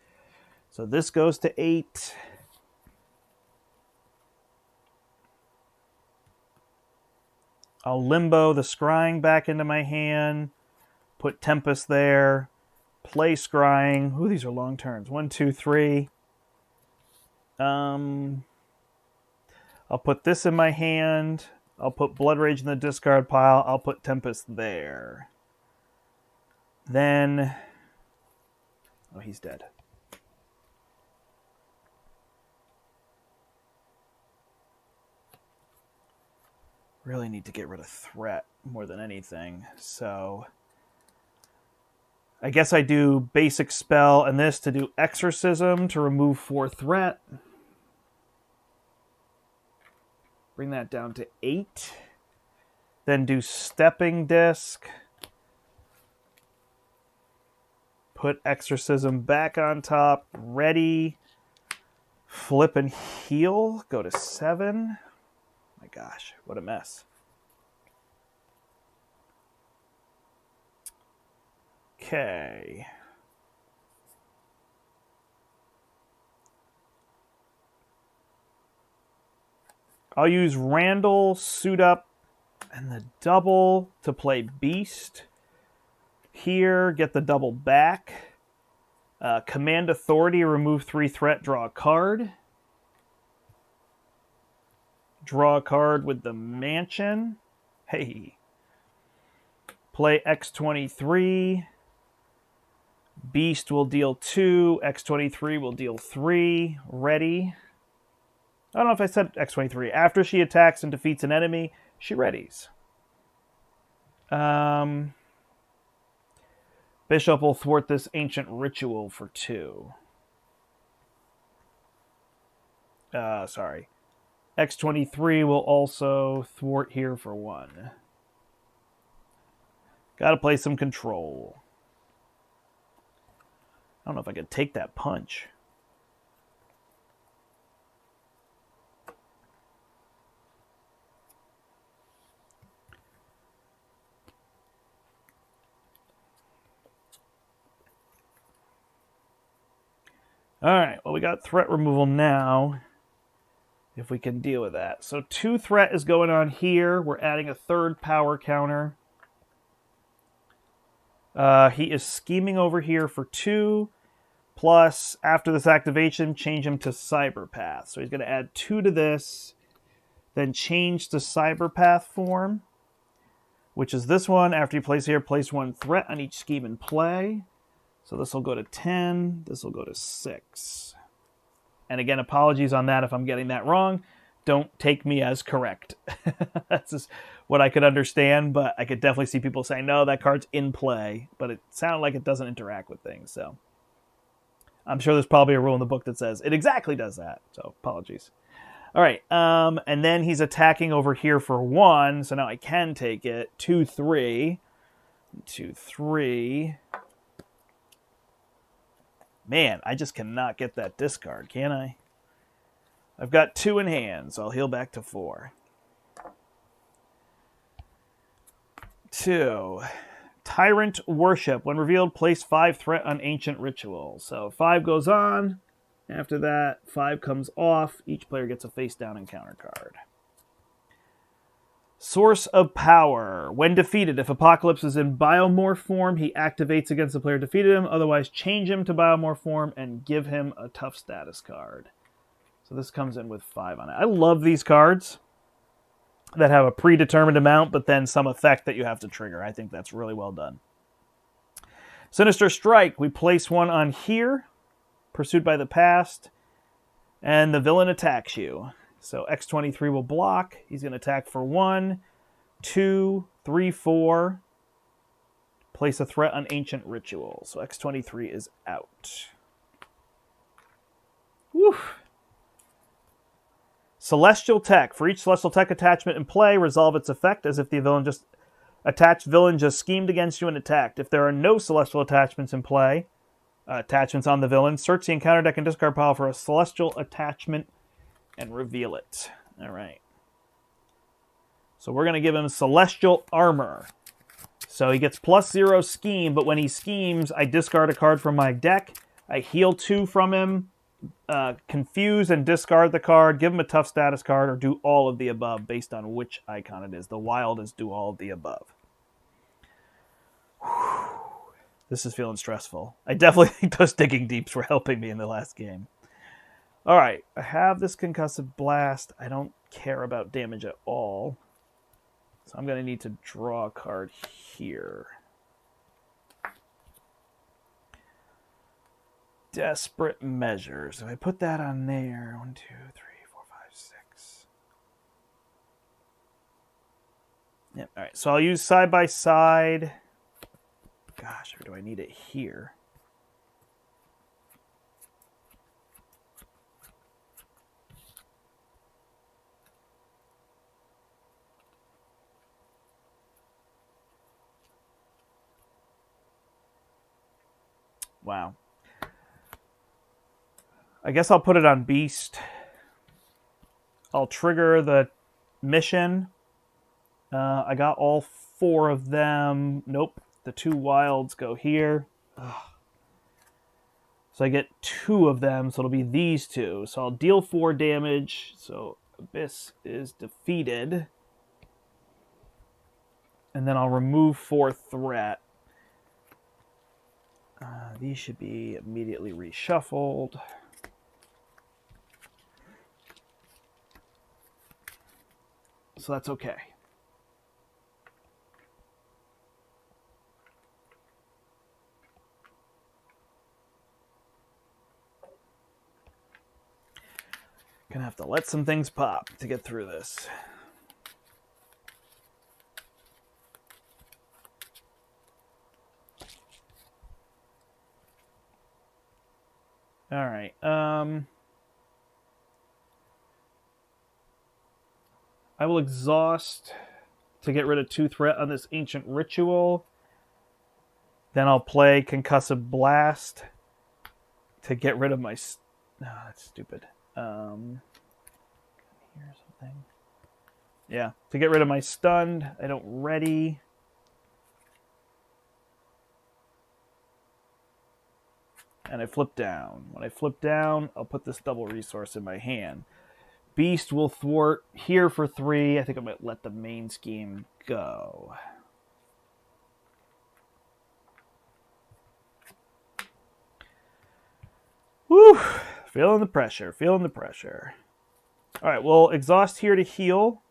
So this goes to 8. I'll limbo the scrying back into my hand. Put Tempest there. Play scrying. Ooh, these are long turns. 1, 2, 3. I'll put this in my hand. I'll put Blood Rage in the discard pile. I'll put Tempest there. Then... oh, he's dead. Really need to get rid of threat more than anything. So... I guess I do basic spell and this to do exorcism to remove 4 threat. Bring that down to 8. Then do stepping disc. Put exorcism back on top. Ready. Flip and heal. Go to 7. My gosh, what a mess. Okay. I'll use Randall, Suit Up, and the double to play Beast. Here, get the double back. Command Authority, remove 3 threat, draw a card. Draw a card with the Mansion. Hey. Play X23. Beast will deal 2. X23 will deal 3. Ready. I don't know if I said X23. After she attacks and defeats an enemy, she readies. Bishop will thwart this ancient ritual for 2. Sorry. X23 will also thwart here for 1. Gotta play some control. I don't know if I could take that punch. Alright, well, we got threat removal now. If we can deal with that. So 2 threat is going on here. We're adding a 3rd power counter. He is scheming over here for 2. Plus, after this activation, change him to Cyberpath. So he's going to add 2 to this. Then change to Cyberpath form. Which is this one. After you place here, place 1 threat on each scheme in play. So this will go to 10. This will go to 6. And again, apologies on that if I'm getting that wrong. Don't take me as correct. That's just what I could understand, but I could definitely see people saying, no, that card's in play. But it sounded like it doesn't interact with things, so. I'm sure there's probably a rule in the book that says it exactly does that, so apologies. All right, and then he's attacking over here for 1, so now I can take it. 2, 3. 2, 3. Man, I just cannot get that discard, can I? I've got 2 in hand, so I'll heal back to 4. 2. Tyrant Worship. When revealed, place 5 threat on Ancient Ritual. So 5 goes on. After that, 5 comes off. Each player gets a face-down encounter card. Source of Power. When defeated, if Apocalypse is in Biomorph form, he activates against the player who defeated him. Otherwise, change him to Biomorph form and give him a tough status card. So this comes in with 5 on it. I love these cards that have a predetermined amount, but then some effect that you have to trigger. I think that's really well done. Sinister Strike. We place 1 on here. Pursued by the Past. And the villain attacks you. So X23 will block. He's going to attack for 1, 2, 3, 4. Place a threat on Ancient Ritual. So X23 is out. Whew. Celestial Tech. For each Celestial Tech attachment in play, resolve its effect as if the attached villain just schemed against you and attacked. If there are no Celestial attachments in play, attachments on the villain, search the encounter deck and discard pile for a Celestial attachment and reveal it. All right. So we're going to give him Celestial Armor. So he gets +0 scheme, but when he schemes, I discard a card from my deck. I heal 2 from him. Confuse and discard the card, give him a tough status card, or do all of the above based on which icon it is. The wild is do all of the above. Whew. This is feeling stressful. I definitely think those Digging Deeps were helping me in the last game. All right, I have this Concussive Blast. I don't care about damage at all. So I'm going to need to draw a card here. Desperate Measures. If I put that on there, 1, 2, 3, 4, 5, 6. Yep. All right. So I'll use Side by Side. Gosh, or do I need it here? Wow. I guess I'll put it on Beast. I'll trigger the mission. I got all 4 of them. Nope. The 2 wilds go here. Ugh. So I get 2 of them, so it'll be these 2. So I'll deal 4 damage. So Abyss is defeated. And then I'll remove 4 threat. These should be immediately reshuffled. So that's okay. Gonna have to let some things pop to get through this. All right. I will exhaust to get rid of 2 threat on this Ancient Ritual. Then I'll play Concussive Blast to get rid of my... No, that's stupid. Here's something. Yeah, to get rid of my Stunned. I don't ready. And I flip down. When I flip down, I'll put this double resource in my hand. Beast will thwart here for 3. I think I might let the main scheme go. Whew. Feeling the pressure. Feeling the pressure. All right, we'll exhaust here to heal.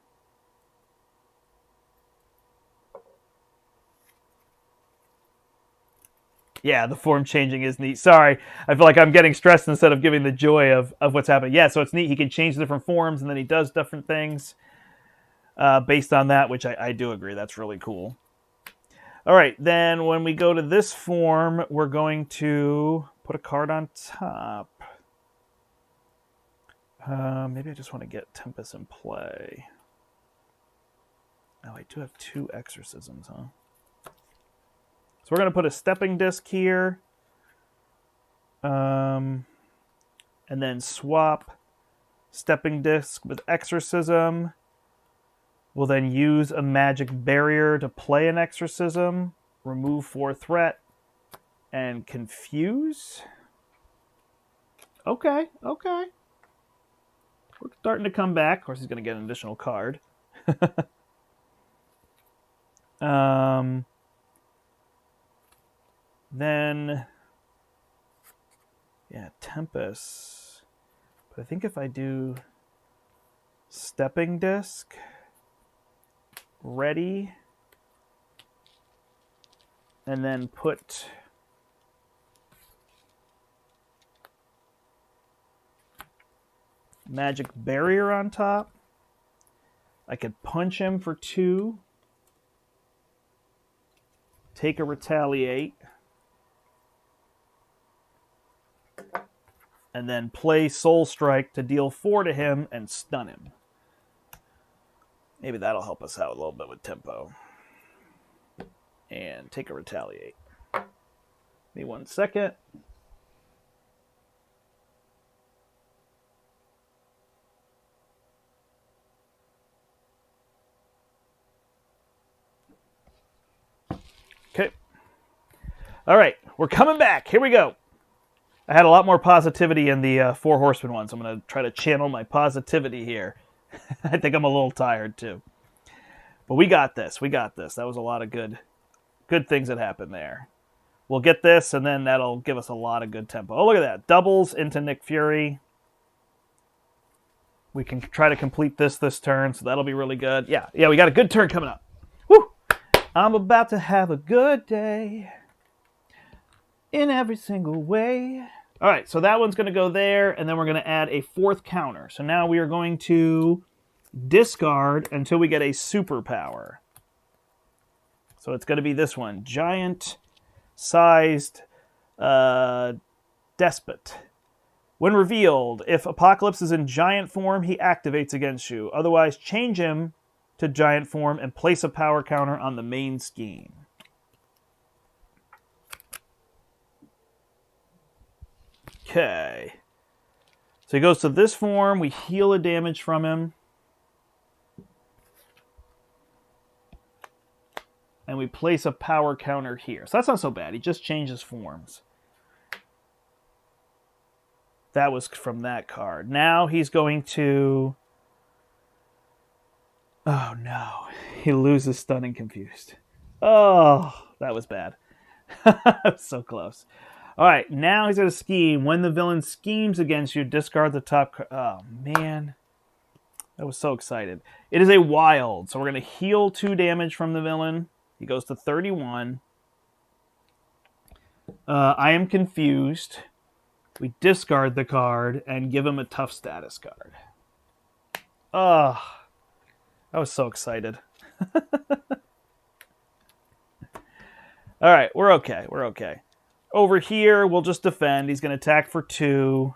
Yeah, the form changing is neat. Sorry, I feel like I'm getting stressed instead of giving the joy of what's happening. Yeah, so it's neat. He can change different forms, and then he does different things based on that, which I do agree. That's really cool. All right, then when we go to this form, we're going to put a card on top. Maybe I just want to get Tempest in play. Oh, I do have 2 exorcisms, huh? So we're going to put a stepping disc here. And then swap Stepping Disc with Exorcism. We'll then use a Magic Barrier to play an Exorcism, remove 4 threat, and Confuse. Okay, okay. We're starting to come back. Of course, he's going to get an additional card. Then, yeah, Tempest. But I think if I do Stepping Disc, ready, and then put Magic Barrier on top, I could punch him for 2, take a Retaliate, and then play Soul Strike to deal 4 to him and stun him. Maybe that'll help us out a little bit with tempo. And take a Retaliate. Give me 1 second. Okay. All right, we're coming back. Here we go. I had a lot more positivity in the 4 Horsemen one, so I'm going to try to channel my positivity here. I think I'm a little tired, too. But we got this. We got this. That was a lot of good things that happened there. We'll get this, and then that'll give us a lot of good tempo. Oh, look at that. Doubles into Nick Fury. We can try to complete this turn, so that'll be really good. Yeah, we got a good turn coming up. Woo! I'm about to have a good day in every single way. All right, so that one's going to go there, and then we're going to add a 4th counter. So now we are going to discard until we get a superpower. So it's going to be this one, giant-sized despot. When revealed, if Apocalypse is in giant form, he activates against you. Otherwise, change him to giant form and place a power counter on the main scheme. Okay. So he goes to this form. We heal a damage from him. And we place a power counter here. So that's not so bad. He just changes forms. That was from that card. Now he's going to... Oh, no. He loses Stun and Confused. Oh, that was bad. That was so close. All right, now he's going to scheme. When the villain schemes against you, discard the top... Oh, man. I was so excited. It is a wild, so we're going to heal 2 damage from the villain. He goes to 31. I am confused. We discard the card and give him a tough status card. Oh, I was so excited. All right, we're okay. We're okay. Over here, we'll just defend. He's going to attack for 2,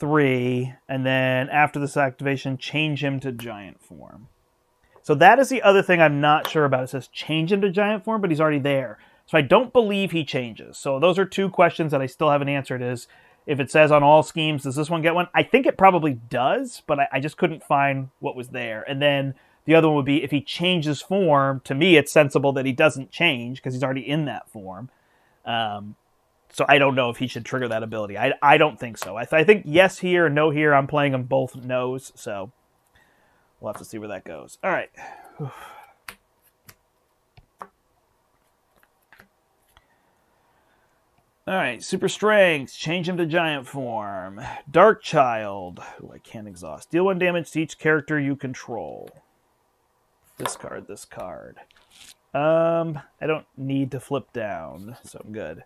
3, and then after this activation, change him to giant form. So that is the other thing I'm not sure about. It says change him to giant form, but he's already there. So I don't believe he changes. So those are 2 questions that I still haven't answered. Is if it says on all schemes, does this one get one? I think it probably does, but I just couldn't find what was there. And then the other one would be if he changes form, to me it's sensible that he doesn't change because he's already in that form. So I don't know if he should trigger that ability. I don't think so. I think yes here and no here. I'm playing them both no's, so we'll have to see where that goes. All right. All right, Super Strength. Change him to giant form. Dark Child. Ooh, I can't exhaust. Deal 1 damage to each character you control. Discard this card. I don't need to flip down, so I'm good.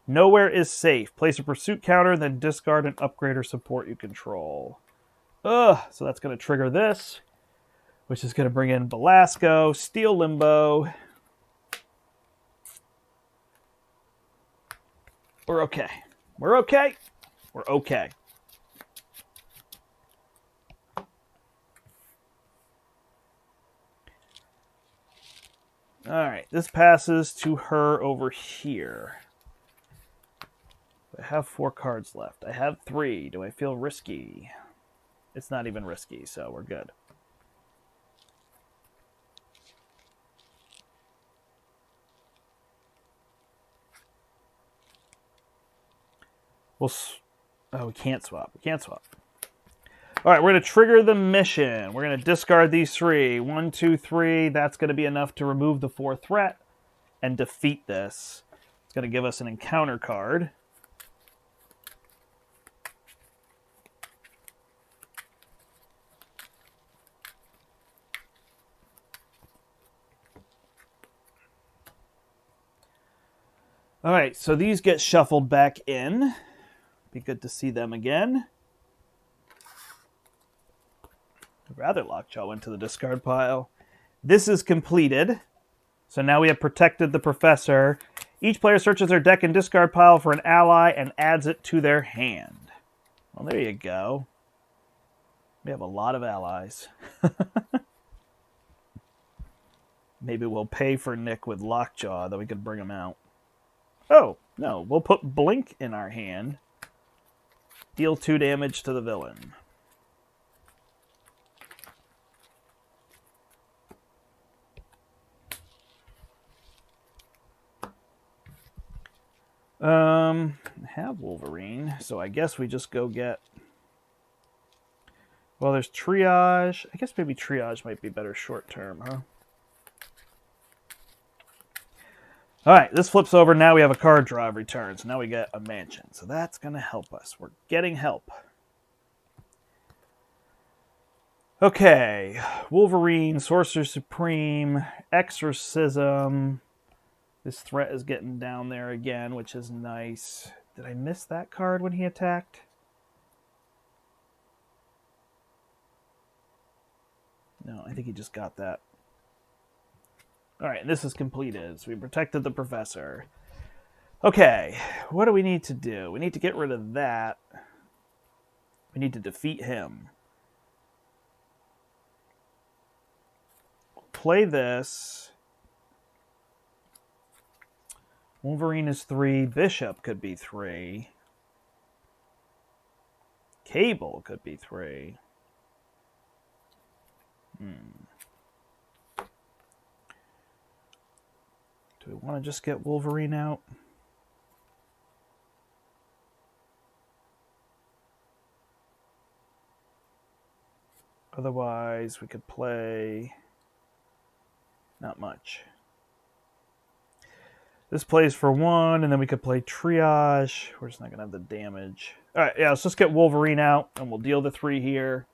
Nowhere is safe. Place a pursuit counter, then discard an upgrade or support you control. Ugh, so that's going to trigger this, which is going to bring in Belasco, Steel Limbo. We're okay. We're okay. We're okay. All right, this passes to her over here. I have 4 cards left. I have 3. Do I feel risky? It's not even risky, so we're good. Oh, we can't swap. We can't swap. All right, we're going to trigger the mission. We're going to discard these 3. 1, 2, 3. That's going to be enough to remove the 4 threat and defeat this. It's going to give us an encounter card. All right, so these get shuffled back in. Be good to see them again. I'd rather Lockjaw went to the discard pile. This is completed. So now we have protected the Professor. Each player searches their deck and discard pile for an ally and adds it to their hand. Well, there you go. We have a lot of allies. Maybe we'll pay for Nick with Lockjaw, that we could bring him out. Oh, no. We'll put Blink in our hand. Deal 2 damage to the villain. Have Wolverine, so I guess we just go get... Well, there's Triage. I guess maybe Triage might be better short term, huh? Alright, this flips over. Now we have a card draw of return. So now we get a mansion. So that's going to help us. We're getting help. Okay. Wolverine, Sorcerer Supreme, Exorcism. This threat is getting down there again, which is nice. Did I miss that card when he attacked? No, I think he just got that. Alright, this is completed. So we protected the Professor. Okay, what do we need to do? We need to get rid of that. We need to defeat him. Play this. Wolverine is 3. Bishop could be 3. Cable could be 3. Do we want to just get Wolverine out? Otherwise, we could play... Not much. This plays for 1, and then we could play Triage. We're just not going to have the damage. Alright, yeah, let's just get Wolverine out, and we'll deal the 3 here.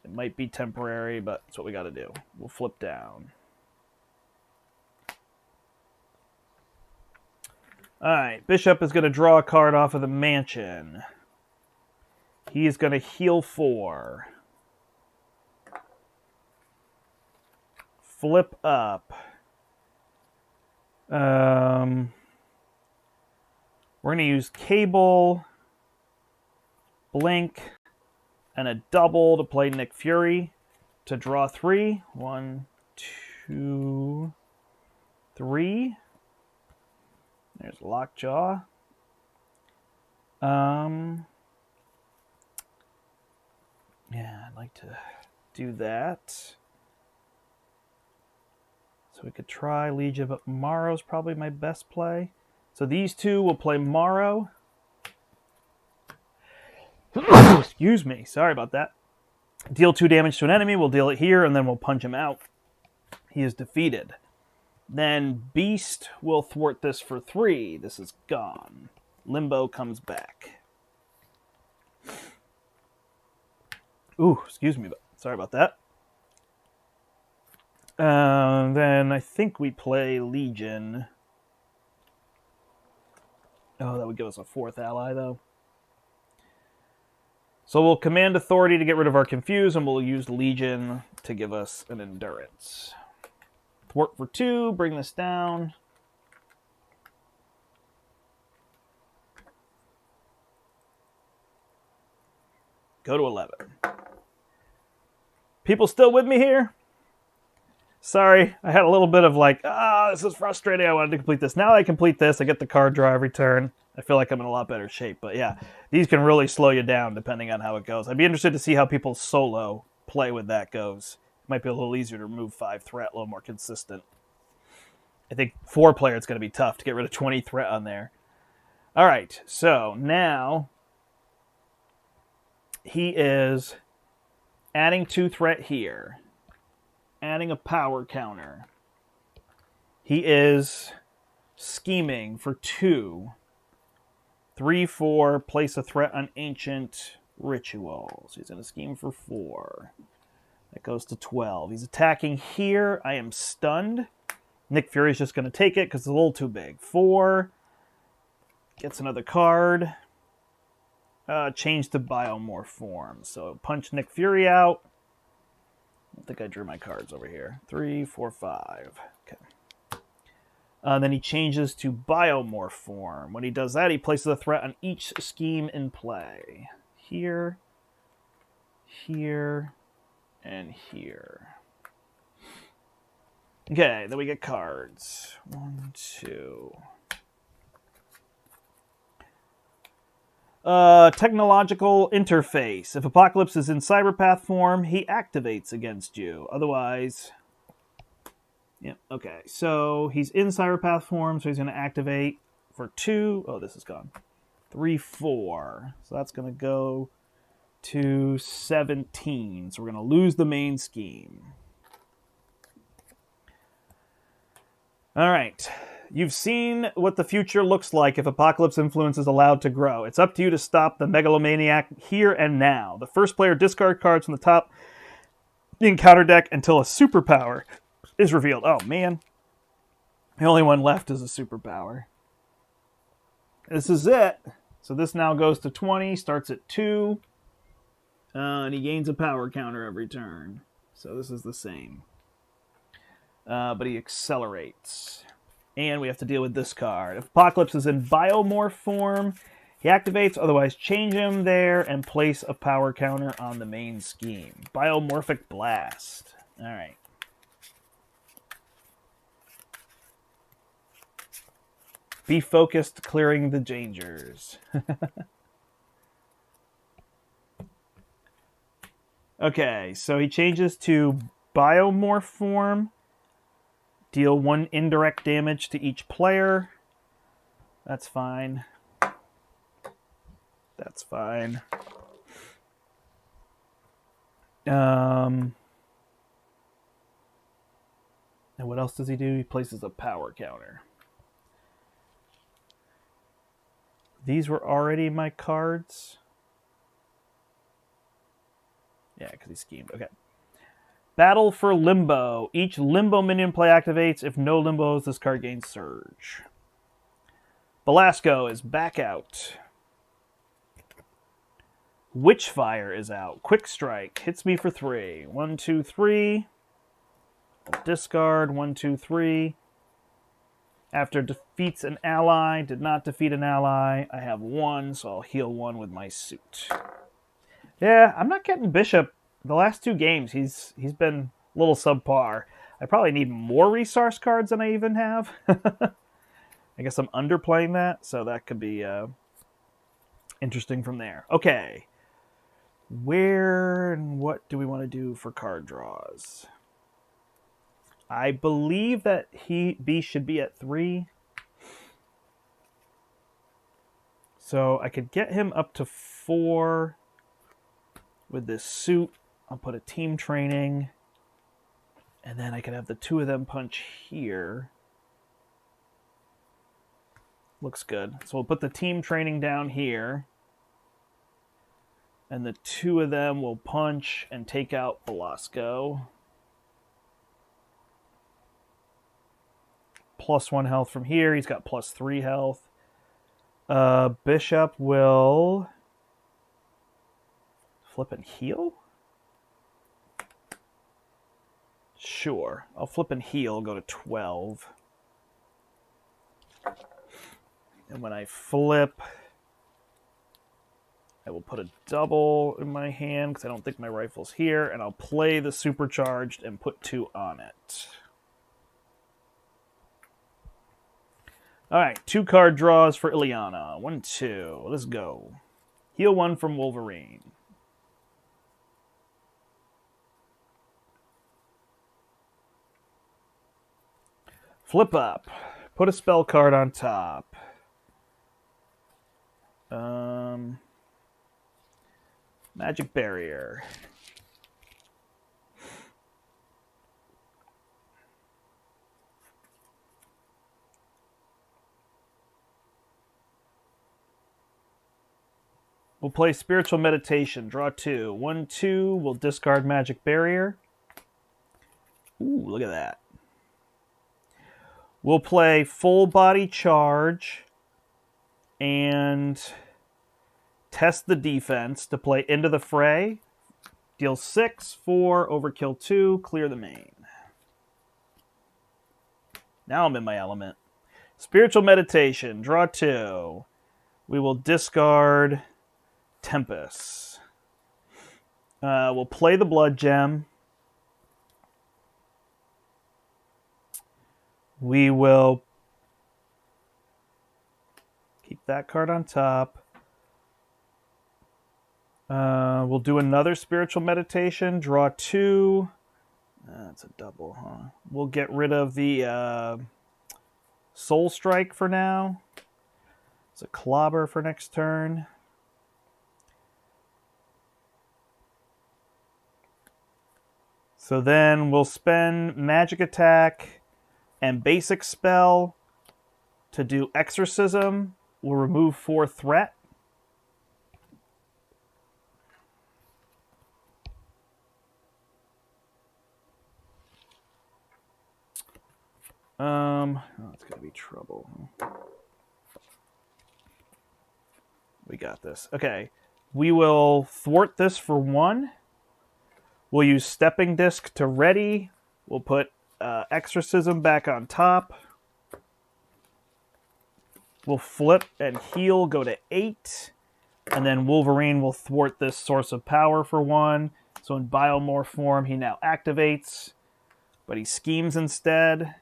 It might be temporary, but that's what we got to do. We'll flip down. Alright, Bishop is going to draw a card off of the mansion. He is going to heal 4. Flip up. We're going to use Cable, Blink, and a double to play Nick Fury to draw 3. 1, 2, 3. There's Lockjaw. Yeah, I'd like to do that. So we could try Legion, but Morrow's probably my best play. So these 2 will play Morrow. Excuse me. Sorry about that. Deal 2 damage to an enemy. We'll deal it here, and then we'll punch him out. He is defeated. Then Beast will thwart this for 3. This is gone. Limbo comes back. Ooh, excuse me. Sorry about that. Then I think we play Legion. Oh, that would give us a 4th ally, though. So we'll command Authority to get rid of our Confuse, and we'll use Legion to give us an Endurance. Thwart for 2, bring this down. Go to 11. People still with me here? Sorry, I had a little bit of like, this is frustrating. I wanted to complete this. Now I complete this. I get the card draw every turn. I feel like I'm in a lot better shape. But yeah, these can really slow you down depending on how it goes. I'd be interested to see how people's solo play with that goes. It might be a little easier to remove 5 threat, a little more consistent. I think 4-player it's going to be tough to get rid of 20 threat on there. All right, so now he is adding 2 threat here, adding a power counter. He is scheming for 2. 3, 4, place a threat on ancient rituals. He's going to scheme for 4. That goes to 12. He's attacking here. I am stunned. Nick Fury's just going to take it because it's a little too big. 4. Gets another card. Change to biomorph form. So punch Nick Fury out. I don't think I drew my cards over here. 3, 4, 5. Okay. Then he changes to biomorph form. When he does that, he places a threat on each scheme in play. Here, here, and here. Okay, then we get cards. 1, 2. Technological interface. If Apocalypse is in Cyberpath form, he activates against you. Otherwise... Yep, okay. So he's in Cyberpath form, so he's going to activate for 2. Oh, this is gone. 3, 4. So that's going to go to 17. So we're going to lose the main scheme. All right. You've seen what the future looks like if Apocalypse influence is allowed to grow. It's up to you to stop the megalomaniac here and now. The first player discard cards from the top encounter deck until a superpower is revealed. Oh, man. The only one left is a superpower. This is it. So this now goes to 20, starts at 2, and he gains a power counter every turn. So this is the same. But he accelerates. And we have to deal with this card. If Apocalypse is in biomorph form, he activates, otherwise change him there and place a power counter on the main scheme. Biomorphic Blast. All right. Be focused, clearing the dangers. Okay, so he changes to biomorph form. Deal 1 indirect damage to each player. That's fine. That's fine. And what else does he do? He places a power counter. These were already my cards. Yeah, because he schemed. Okay. Battle for Limbo. Each Limbo minion play activates. If no Limbos, this card gains Surge. Belasco is back out. Witchfire is out. Quick Strike. Hits me for 3. 1, 2, 3. I'll discard. 1, 2, 3. After defeats an ally, did not defeat an ally, I have 1, so I'll heal 1 with my suit. Yeah, I'm not getting Bishop. The last 2 games, he's been a little subpar. I probably need more resource cards than I even have. I guess I'm underplaying that, so that could be interesting from there. Okay. Where and what do we want to do for card draws? I believe that B should be at 3. So I could get him up to 4 with this suit. I'll put a team training. And then I could have the 2 of them punch here. Looks good. So we'll put the team training down here. And the 2 of them will punch and take out Belasco. +1 health from here. He's got +3 health. Bishop will flip and heal? Sure. I'll flip and heal, go to 12. And when I flip, I will put a double in my hand because I don't think my rifle's here, and I'll play the supercharged and put 2 on it. All right, 2 card draws for Ileana. 1, 2. Let's go. Heal 1 from Wolverine. Flip up. Put a spell card on top. Magic Barrier. We'll play Spiritual Meditation. Draw 2. 1, 2. We'll discard Magic Barrier. Ooh, look at that. We'll play Full Body Charge and test the defense to play Into the Fray. Deal 6, 4, overkill 2, clear the main. Now I'm in my element. Spiritual Meditation. Draw 2. We will discard Tempest. We'll play the Blood Gem. We will keep that card on top. We'll do another Spiritual Meditation. Draw 2. That's a double, huh? We'll get rid of the Soul Strike for now. It's a Clobber for next turn. So then we'll spend Magic Attack and Basic Spell to do Exorcism. We'll remove 4 threat. It's gonna be trouble. We got this. Okay, we will thwart this for 1. We'll use Stepping Disc to ready. We'll put Exorcism back on top. We'll flip and heal, go to 8. And then Wolverine will thwart this Source of Power for 1. So in Biomorph form, he now activates. But he schemes instead.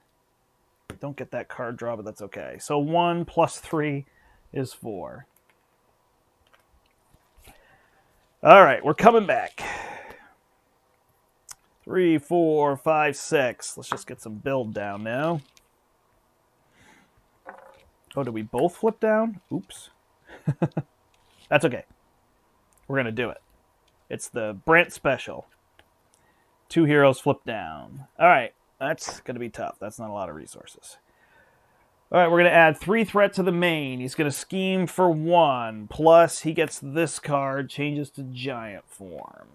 Don't get that card draw, but that's okay. So 1 plus 3 is 4. All right, we're coming back. 3, 4, 5, 6. Let's just get some build down now. Oh, did we both flip down? Oops. That's okay. We're going to do it. It's the Brant special. 2 heroes flip down. All right. That's going to be tough. That's not a lot of resources. All right, we're going to add 3 threat to the main. He's going to scheme for 1. Plus, he gets this card, changes to giant form.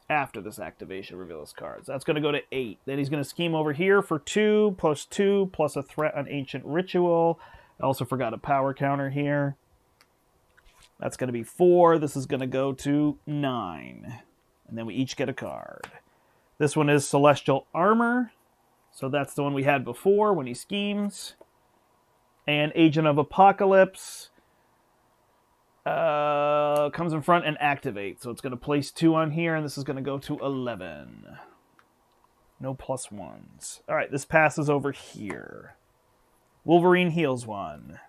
After this activation, reveal his cards. That's going to go to 8. Then he's going to scheme over here for 2, plus 2, plus a threat on Ancient Ritual. I also forgot a power counter here. That's going to be 4. This is going to go to 9. And then we each get a card. This one is Celestial Armor. So that's the one we had before when he schemes. And Agent of Apocalypse comes in front and activates. So it's going to place 2 on here, and this is going to go to 11. No plus 1s. All right, this passes over here. Wolverine heals 1.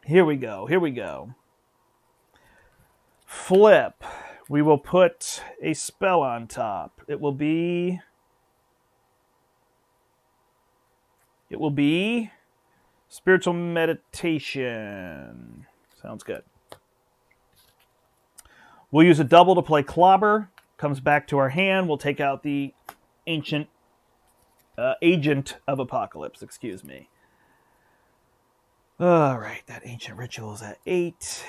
Here we go. Here we go. Flip. We will put a spell on top. It will be Spiritual Meditation. Sounds good. We'll use a double to play Clobber. Comes back to our hand. We'll take out the Agent of Apocalypse. Excuse me. All right, that Ancient Ritual is at 8.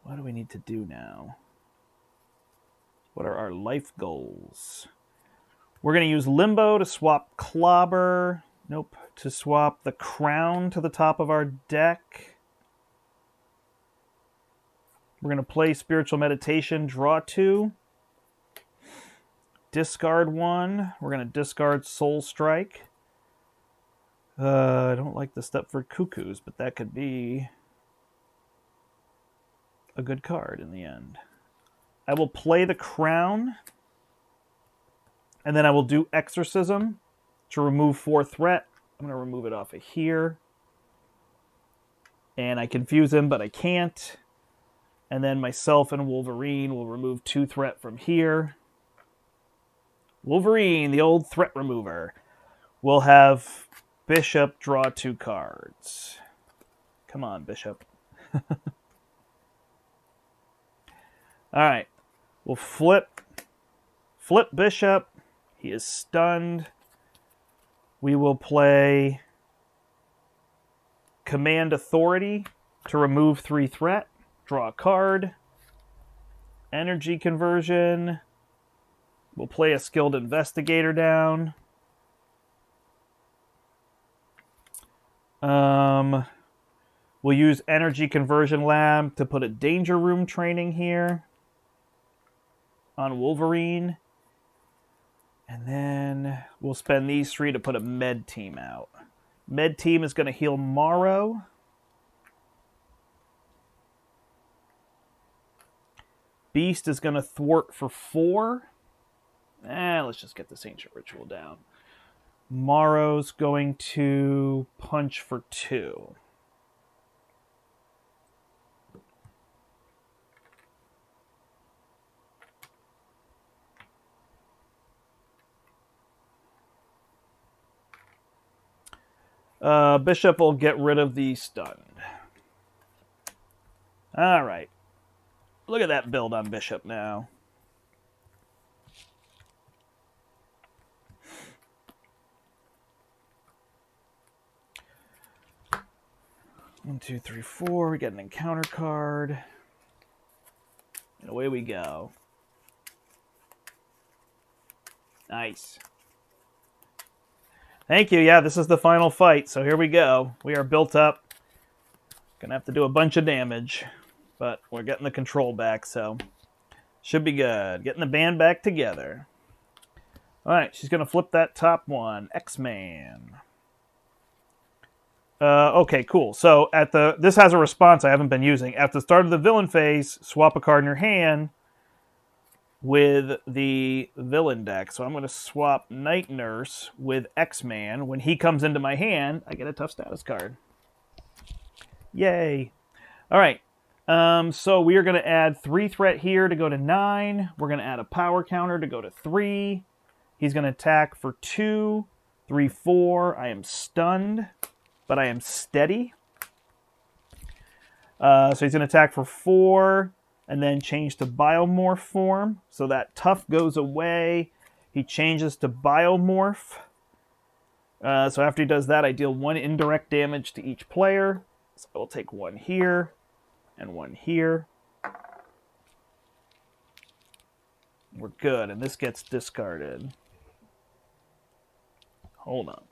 What do we need to do now? What are our life goals? We're going to use Limbo to swap Clobber. Nope. To swap the Crown to the top of our deck. We're going to play Spiritual Meditation, draw 2. Discard 1. We're going to discard Soul Strike. I don't like the Step for Cuckoos, but that could be a good card in the end. I will play the crown, and then I will do exorcism to remove 4 threat. I'm going to remove it off of here. And I confuse him, but I can't. And then myself and Wolverine will remove 2 threat from here. Wolverine, the old threat remover. We'll have Bishop draw 2 cards. Come on, Bishop. Alright. We'll flip Bishop. He is stunned. We will play Command Authority to remove 3 threat. Draw a card. Energy Conversion. We'll play a Skilled Investigator down. We'll use Energy Conversion Lab to put a Danger Room training here on Wolverine. And then we'll spend these 3 to put a Med Team out. Med Team is going to heal Morrow. Beast is going to thwart for 4. Let's just get this Ancient Ritual down. Morrow's going to punch for 2. Bishop will get rid of the stunned. All right. Look at that build on Bishop now. One, 2, 3, 4. We get an encounter card. And away we go. Nice. Thank you. Yeah, this is the final fight. So here we go. We are built up. Gonna have to do a bunch of damage. But we're getting the control back, so should be good. Getting the band back together. All right, she's going to flip that top one. X-Man. Okay, cool. So this has a response I haven't been using. At the start of the villain phase, swap a card in your hand with the villain deck. So I'm going to swap Night Nurse with X-Man. When he comes into my hand, I get a tough status card. Yay. All right. So we are going to add 3 threat here to go to 9. We're going to add a power counter to go to 3. He's going to attack for 2, 3, 4. I am stunned, but I am steady. So he's going to attack for 4 and then change to biomorph form. So that tough goes away. He changes to biomorph. So after he does that, I deal 1 indirect damage to each player. So I will take 1 here. And 1 here. We're good, and this gets discarded. Hold on.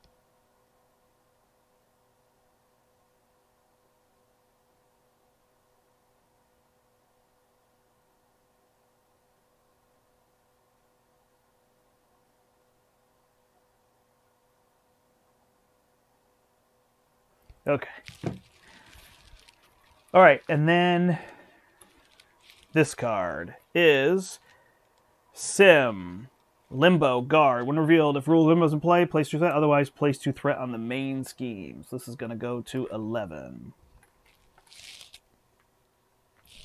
Okay. All right, and then this card is Sim, Limbo, Guard. When revealed, if rule Limbo's in play, place 2 threat. Otherwise, place 2 threat on the main schemes. This is going to go to 11.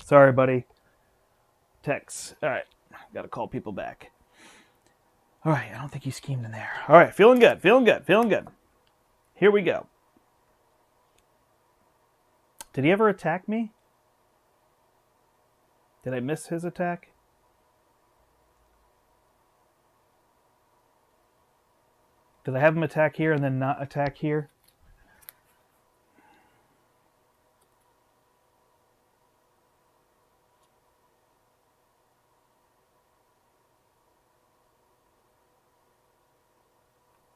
Sorry, buddy. Text. All right, got to call people back. All right, I don't think he schemed in there. All right, feeling good, feeling good, feeling good. Here we go. Did he ever attack me? Did I miss his attack? Did I have him attack here and then not attack here?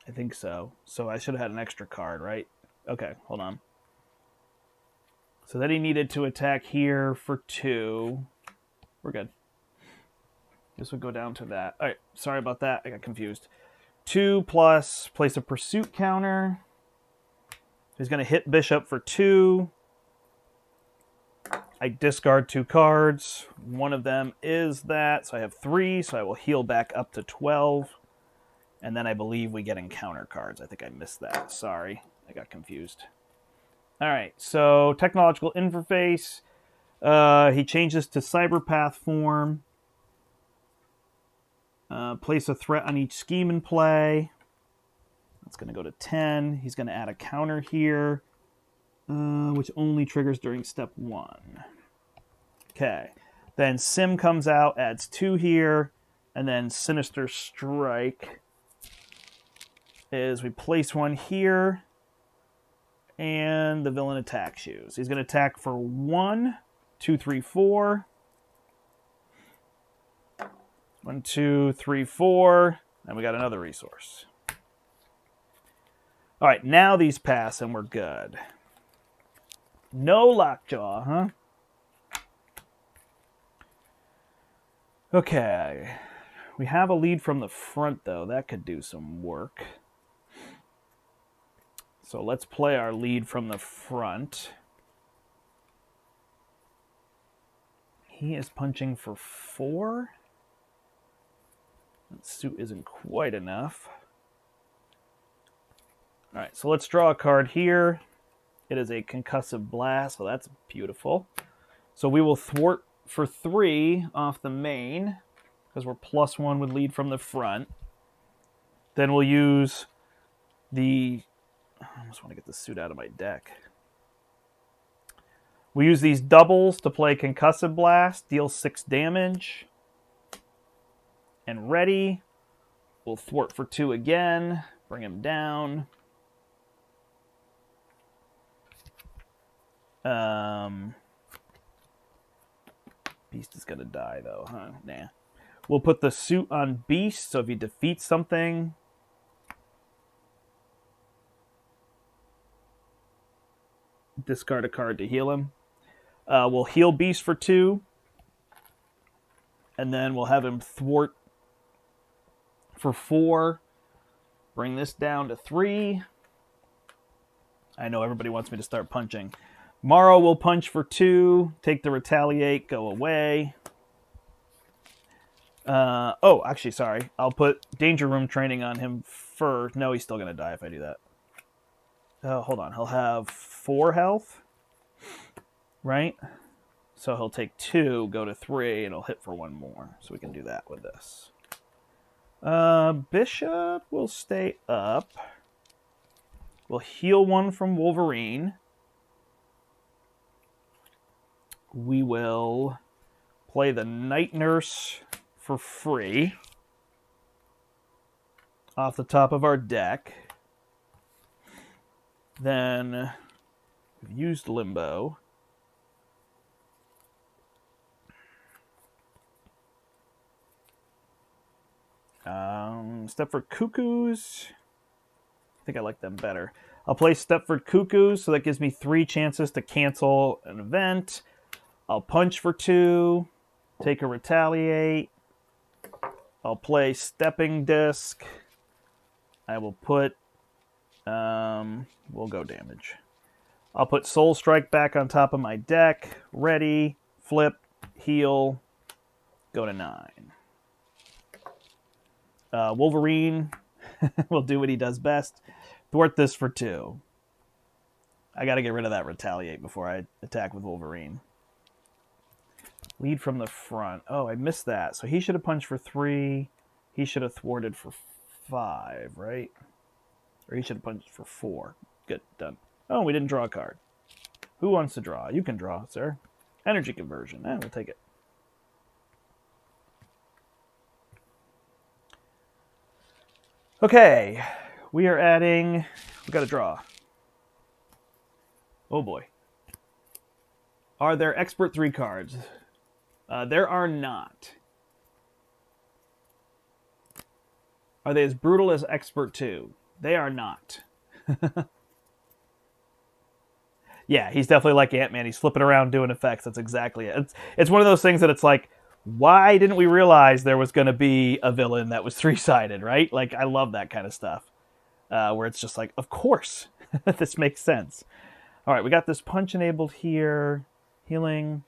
I think so. So I should have had an extra card, right? Okay, hold on. So then he needed to attack here for 2. We're good. This would go down to that. All right, sorry about that. I got confused. 2 plus, place a pursuit counter. He's going to hit Bishop for 2. I discard 2 cards. One of them is that, so I have 3, so I will heal back up to 12. And then I believe we get encounter cards. I think I missed that. Sorry, I got confused. All right, so technological interface. He changes to cyberpath form. Place a threat on each scheme in play. That's going to go to 10. He's going to add a counter here, which only triggers during step 1. Okay. Then Sim comes out, adds 2 here, and then Sinister Strike is we place 1 here, and the villain attacks you. So he's going to attack for 1, 2, 3, 4. 1, 2, 3, 4. And we got another resource. All right, now these pass and we're good. No lockjaw, huh? Okay. We have a lead from the front, though. That could do some work. So let's play our lead from the front. He is punching for 4. That suit isn't quite enough. All right, so let's draw a card here. It is a concussive blast, so that's beautiful. So we will thwart for 3 off the main, because we're +1 with lead from the front. Then we'll use the... I almost want to get the suit out of my deck. We use these doubles to play concussive blast, deal 6 damage. And ready. We'll thwart for 2 again, bring him down. Beast is going to die, though, huh? Nah. We'll put the suit on Beast, so if he defeats something... discard a card to heal him. We'll heal Beast for 2. And then we'll have him thwart for 4. Bring this down to 3. I know everybody wants me to start punching. Morrow will punch for 2. Take the retaliate, go away. Oh, actually, sorry. I'll put Danger Room Training on him first. No, he's still going to die if I do that. Hold on. He'll have 4 health. Right? So he'll take 2, go to 3, and he'll hit for 1 more. So we can do that with this. Bishop will stay up. We'll heal 1 from Wolverine. We will play the Night Nurse for free off the top of our deck. Then we've used Limbo. Stepford Cuckoos. I think I like them better. I'll play Stepford Cuckoos, so that gives me 3 chances to cancel an event. I'll punch for 2, take a retaliate. I'll play Stepping Disc. I will put, we'll go damage. I'll put Soul Strike back on top of my deck. Ready, flip, heal, go to 9. Wolverine will do what he does best. Thwart this for 2. I got to get rid of that retaliate before I attack with Wolverine. Lead from the front. Oh, I missed that. So he should have punched for 3. He should have thwarted for 5, right? Or he should have punched for 4. Good, done. Oh, we didn't draw a card. Who wants to draw? You can draw, sir. Energy conversion. We'll take it. Okay. We are adding... we got to draw. Oh, boy. Are there Expert 3 cards? There are not. Are they as brutal as Expert 2? They are not. Yeah, he's definitely like Ant-Man. He's flipping around doing effects. That's exactly it. It's one of those things that it's like, why didn't we realize there was going to be a villain that was 3-sided, right? Like, I love that kind of stuff. Where it's just like, of course, this makes sense. All right, we got this punch enabled here. Healing.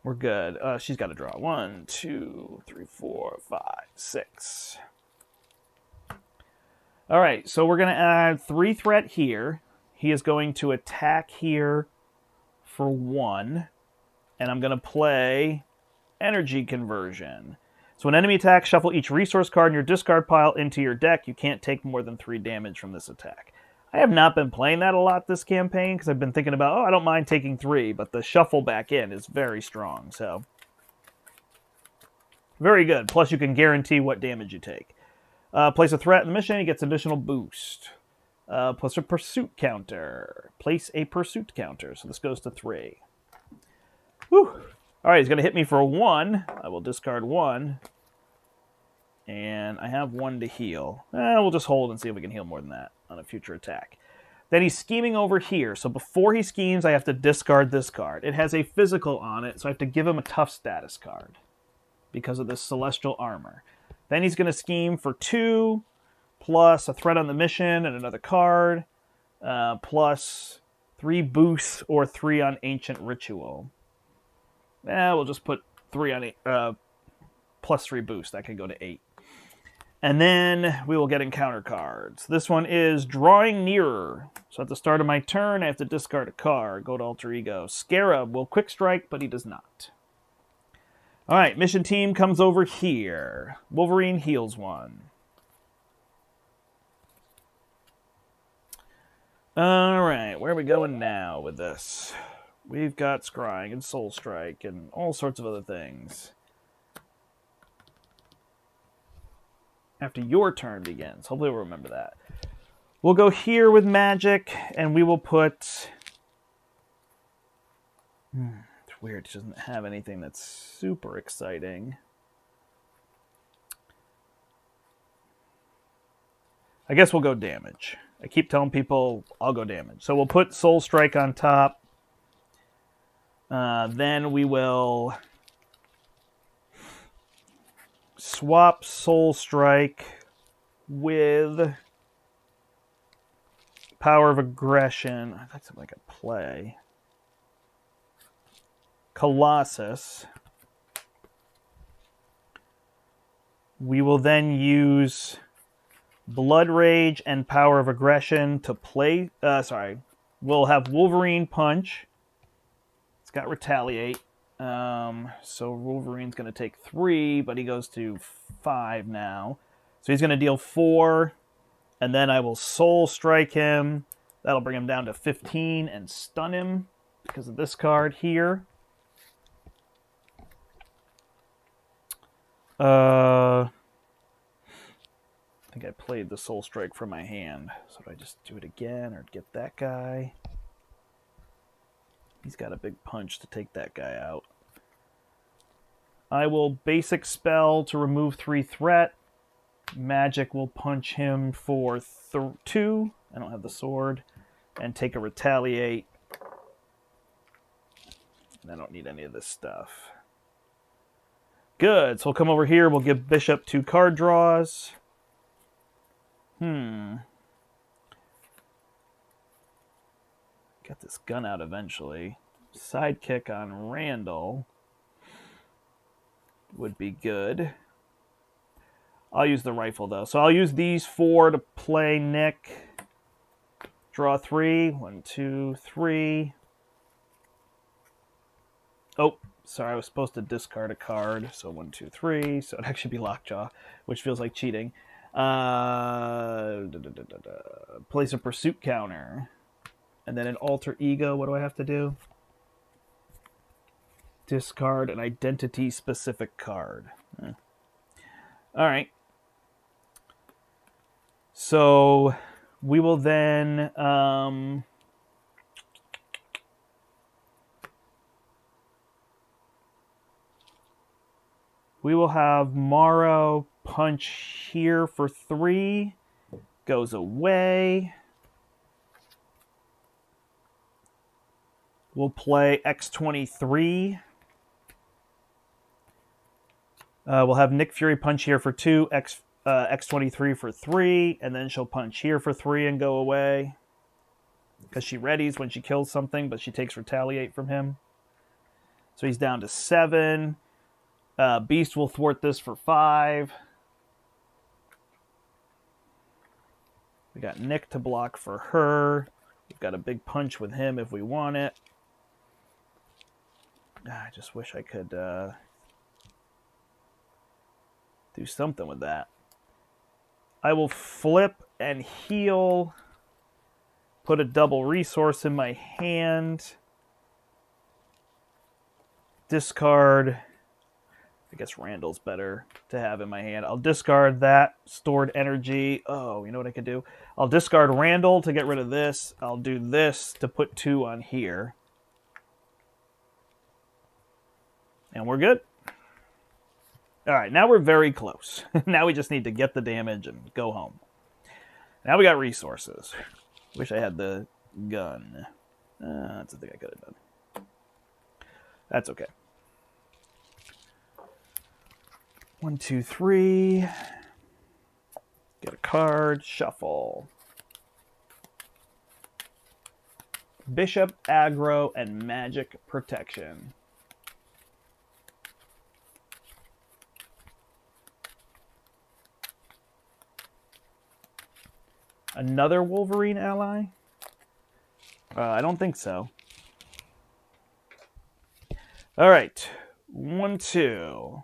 We're good. She's got to draw. 1, 2, 3, 4, 5, 6. All right, so we're going to add 3 threat here. He is going to attack here for 1. And I'm going to play energy conversion. So when enemy attacks, shuffle each resource card in your discard pile into your deck. You can't take more than 3 damage from this attack. I have not been playing that a lot this campaign because I've been thinking about, I don't mind taking 3, but the shuffle back in is very strong. So very good. Plus you can guarantee what damage you take. Place a threat in the mission, he gets additional boost. Plus a pursuit counter. Place a pursuit counter. So this goes to 3. Whew. All right, he's going to hit me for a 1. I will discard 1. And I have 1 to heal. We'll just hold and see if we can heal more than that on a future attack. Then he's scheming over here. So before he schemes, I have to discard this card. It has a physical on it, so I have to give him a tough status card because of this celestial armor. Then he's going to scheme for 2, plus a threat on the mission and another card, plus 3 boosts or 3 on ancient ritual. We'll just put 3 on plus 3 boost. That can go to 8. And then we will get encounter cards. This one is Drawing Nearer. So at the start of my turn, I have to discard a card. Go to Alter Ego. Scarab will quick strike, but he does not. All right, mission team comes over here. Wolverine heals 1. All right, where are we going now with this? We've got Scrying and Soul Strike and all sorts of other things. After your turn begins. Hopefully we'll remember that. We'll go here with Magik, and we will put... It's weird, it doesn't have anything that's super exciting. I guess we'll go damage. I keep telling people I'll go damage. So we'll put Soul Strike on top. Then we will swap Soul Strike with Power of Aggression. I'd like something I could play. Colossus. We will then use Blood Rage and Power of Aggression to play. We'll have Wolverine Punch. It's got Retaliate. So Wolverine's going to take 3, but he goes to 5 now. So he's going to deal 4, and then I will Soul Strike him. That'll bring him down to 15 and stun him because of this card here. I think I played the Soul Strike from my hand. So do I just do it again or get that guy? He's got a big punch to take that guy out. I will basic spell to remove 3 threat. Magik will punch him for 2. I don't have the sword. And take a retaliate. And I don't need any of this stuff. Good. So we'll come over here. We'll give Bishop 2 card draws. Get this gun out eventually. Sidekick on Randall would be good. I'll use the rifle though. So I'll use these 4 to play Nick. Draw 3. 1, 2, 3. Oh, sorry. I was supposed to discard a card. So 1, 2, 3. So it'd actually be Lockjaw, which feels like cheating. Place a pursuit counter. And then an Alter Ego. What do I have to do? Discard an identity-specific card. All right. So we will then... we will have Morrow punch here for 3. Goes away. We'll play X-23. We'll have Nick Fury punch here for 2, X-23 for 3, and then she'll punch here for 3 and go away. Because she readies when she kills something, but she takes retaliate from him. So he's down to 7. Beast will thwart this for 5. We got Nick to block for her. We've got a big punch with him if we want it. I just wish I could do something with that. I will flip and heal. Put a double resource in my hand. Discard. I guess Randall's better to have in my hand. I'll discard that stored energy. Oh, you know what I could do? I'll discard Randall to get rid of this. I'll do this to put 2 on here. And we're good. All right, now we're very close. Now we just need to get the damage and go home. Now we got resources. Wish I had the gun. That's the thing I could have done. That's okay. 1, 2, 3. Get a card. Shuffle. Bishop, aggro, and magic protection. Another Wolverine ally? I don't think so. All right. 1, 2.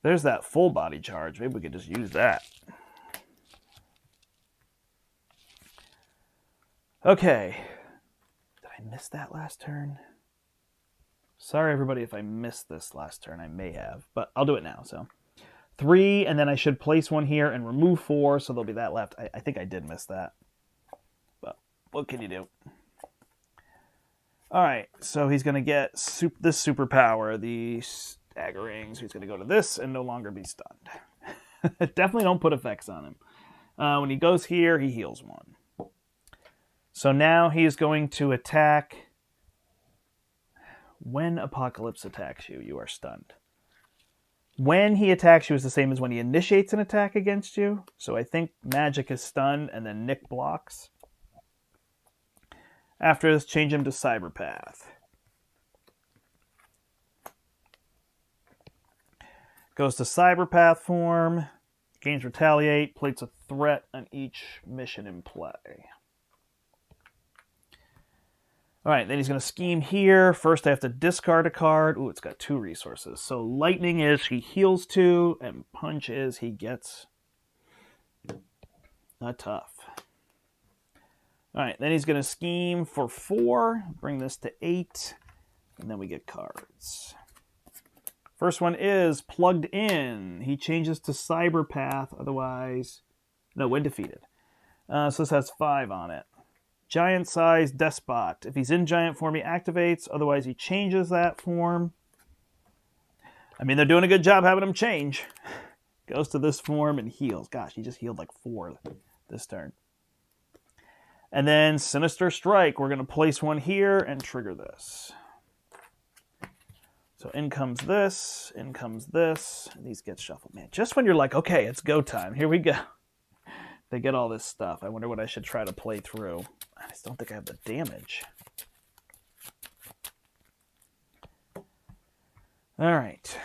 There's that full body charge. Maybe we could just use that. Okay. Did I miss that last turn? Sorry, everybody, if I missed this last turn. I may have, but I'll do it now. So 3, and then I should place 1 here and remove 4, so there'll be that left. I think I did miss that. But what can you do? All right, so he's going to get this superpower, the staggering. So he's going to go to this and no longer be stunned. Definitely don't put effects on him. When he goes here, he heals 1. So now he is going to attack. When Apocalypse attacks you, you are stunned. When he attacks you is the same as when he initiates an attack against you. So I think Magik is stunned and then Nick blocks. After this, change him to Cyberpath. Goes to Cyberpath form. Gains Retaliate. Plates a threat on each mission in play. Alright, then he's going to scheme here. First I have to discard a card. Ooh, it's got 2 resources. So Lightning is he heals 2, and Punch is he gets a tough. Alright, then he's going to scheme for 4. Bring this to 8. And then we get cards. First one is Plugged In. He changes to Cyberpath, otherwise... No, when defeated. So this has 5 on it. Giant Size Despot. If he's in giant form, he activates. Otherwise, he changes that form. I mean, they're doing a good job having him change. Goes to this form and heals. Gosh, he just healed like 4 this turn. And then Sinister Strike. We're going to place 1 here and trigger this. So in comes this. In comes this. And these get shuffled. Man, just when you're like, okay, it's go time. Here we go. They get all this stuff. I wonder what I should try to play through. I just don't think I have the damage. All right.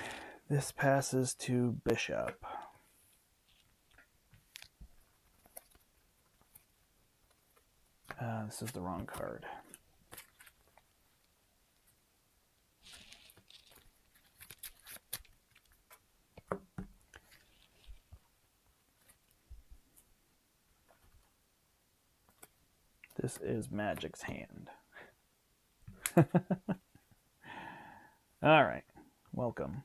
This passes to Bishop. This is the wrong card. This is Magik's hand. All right. Welcome.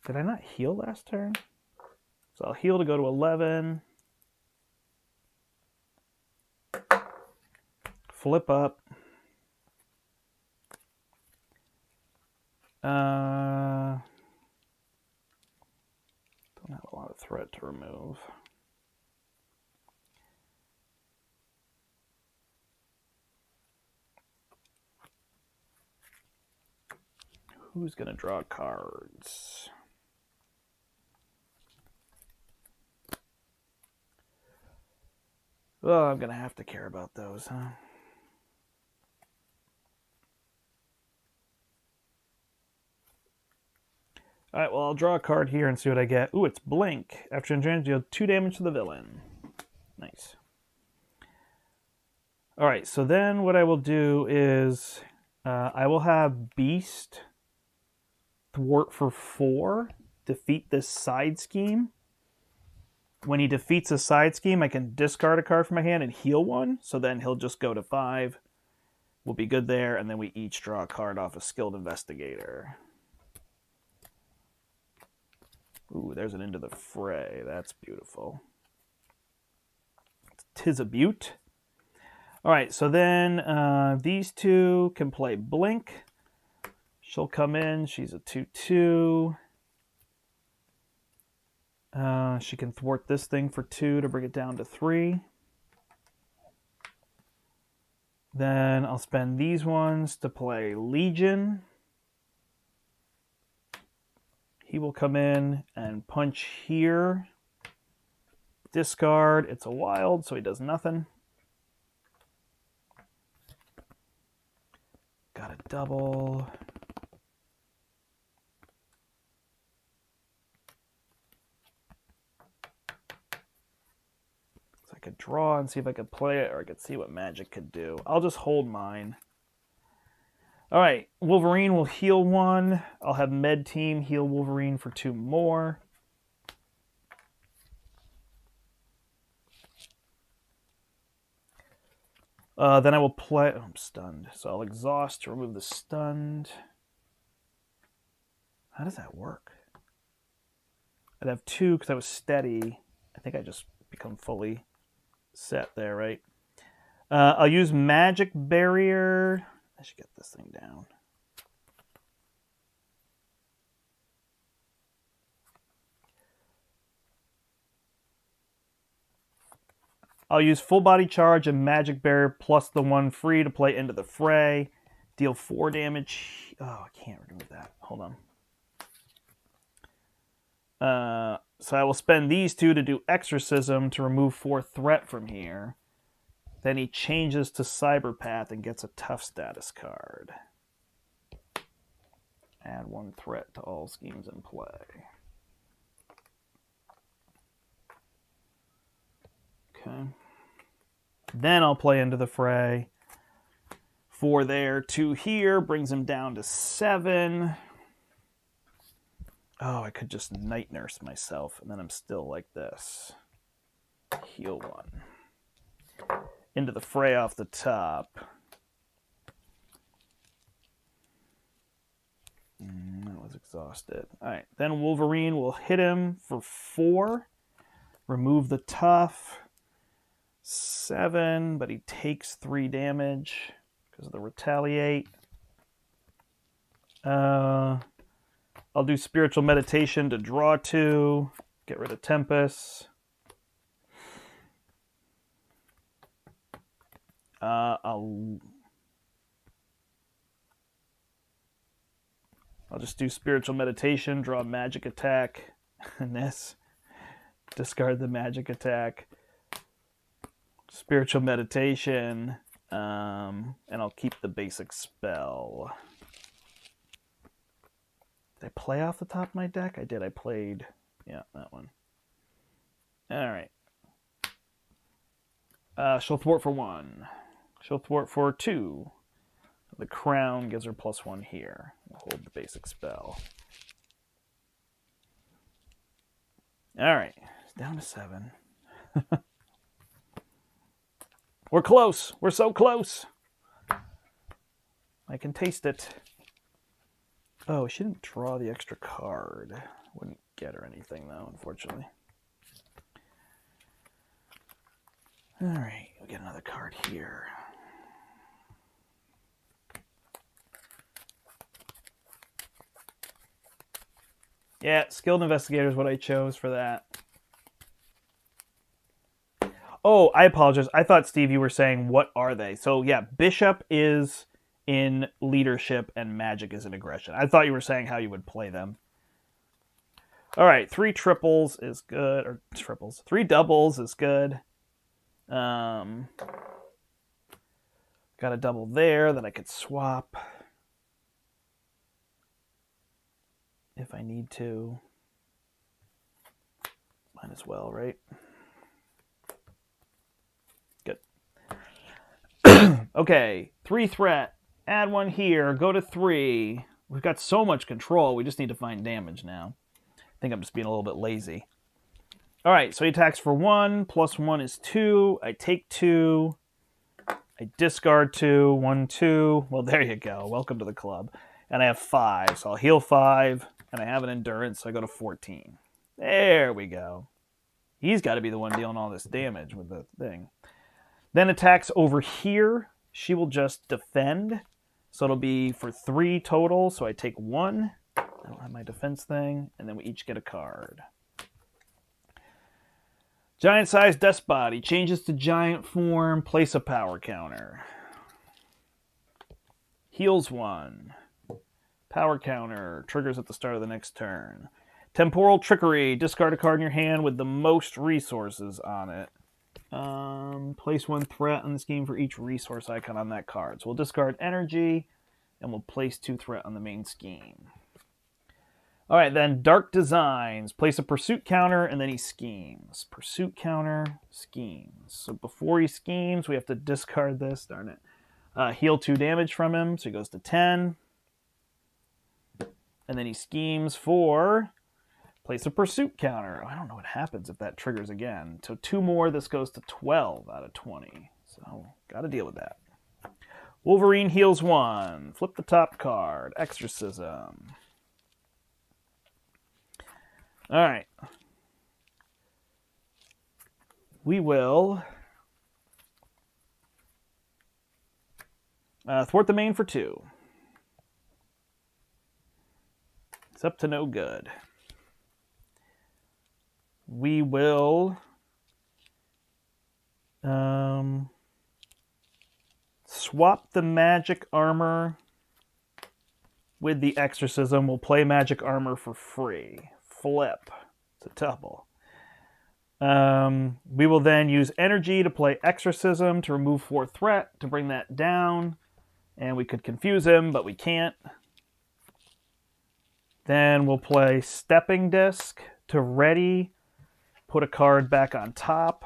Did I not heal last turn? So I'll heal to go to 11. Flip up. Don't have a lot of threat to remove. Who's going to draw cards? Well, I'm going to have to care about those, huh? All right, well, I'll draw a card here and see what I get. Ooh, it's Blink. After enchantment, deal 2 damage to the villain. Nice. All right, so then what I will do is I will have Beast thwart for 4, defeat this side scheme. When he defeats a side scheme, I can discard a card from my hand and heal 1, so then he'll just go to 5. We'll be good there, and then we each draw a card off a Skilled Investigator. Ooh, there's an Into the Fray. That's beautiful. 'Tis a Beaut. All right, so then these two can play Blink. She'll come in. She's a 2/2. She can thwart this thing for 2 to bring it down to 3. Then I'll spend these ones to play Legion. He will come in and punch here. Discard. It's a wild, so he does nothing. Got a double. So I could draw and see if I could play it, or I could see what Magik could do. I'll just hold mine. All right, Wolverine will heal 1. I'll have Med Team heal Wolverine for 2 more. Then I will play... Oh, I'm stunned. So I'll exhaust to remove the stunned. How does that work? I'd have 2 because I was steady. I think I just become fully set there, right? I'll use Magic Barrier. I should get this thing down. I'll use Full Body Charge and Magic Barrier plus the 1 free to play Into the Fray. Deal 4 damage. Oh, I can't remove that. Hold on. So I will spend these 2 to do Exorcism to remove 4 threat from here. Then he changes to Cyberpath and gets a tough status card. Add 1 threat to all schemes in play. Okay. Then I'll play Into the Fray. 4 there, 2 here, brings him down to 7. Oh, I could just Night Nurse myself, and then I'm still like this. Heal 1. Into the Fray off the top. That was exhausted. All right, then Wolverine will hit him for 4. Remove the tough. 7, but he takes 3 damage because of the retaliate. I'll do Spiritual Meditation to draw 2. Get rid of Tempest. I'll just do Spiritual Meditation, draw Magic Attack, and this. Discard the Magic Attack. Spiritual Meditation, and I'll keep the basic spell. Did I play off the top of my deck? I did. I played, yeah, that one. All right. She'll thwart for 1. She'll thwart for 2. The crown gives her +1 here. We'll hold the basic spell. All right. It's down to 7. We're close. We're so close. I can taste it. Oh, she didn't draw the extra card. Wouldn't get her anything, though, unfortunately. All right, we'll get another card here. Yeah, Skilled Investigator is what I chose for that. Oh, I apologize. I thought, Steve, you were saying, what are they? So, yeah, Bishop is in leadership and Magik is in aggression. I thought you were saying how you would play them. All right, 3 triples is good. Or triples. 3 doubles is good. Got a double there that I could swap. if I need to. Might as well, right? Good. Okay, 3 threat. Add 1 here. Go to 3. We've got so much control. We just need to find damage now. I think I'm just being a little bit lazy. All right, so he attacks for 1. Plus 1 is 2. I take 2. I discard 2. 1, 2. Well, there you go. Welcome to the club. And I have 5, so I'll heal 5. And I have an endurance, so I go to 14. There we go. He's got to be the one dealing all this damage with the thing. Then attacks over here. She will just defend. So it'll be for 3 total. So I take 1. I don't have my defense thing. And then we each get a card. Giant-sized despot. He changes to giant form. Place a power counter. Heals 1. Power counter. Triggers at the start of the next turn. Temporal Trickery. Discard a card in your hand with the most resources on it. Place 1 threat on the scheme for each resource icon on that card. So we'll discard energy, and we'll place 2 threat on the main scheme. All right, then Dark Designs. Place a pursuit counter, and then he schemes. Pursuit counter, schemes. So before he schemes, we have to discard this. Darn it. Heal 2 damage from him, so he goes to 10. And then he schemes for... Place a pursuit counter. I don't know what happens if that triggers again. So 2 more, this goes to 12 out of 20. So, got to deal with that. Wolverine heals 1. Flip the top card. Exorcism. All right. We will thwart the main for 2. It's up to no good. We will swap the magic armor with the exorcism. We'll play magic armor for free. Flip. It's a double. We will then use energy to play exorcism to remove 4 threat to bring that down. And we could confuse him, but we can't. Then we'll play stepping disc to ready. Put a card back on top.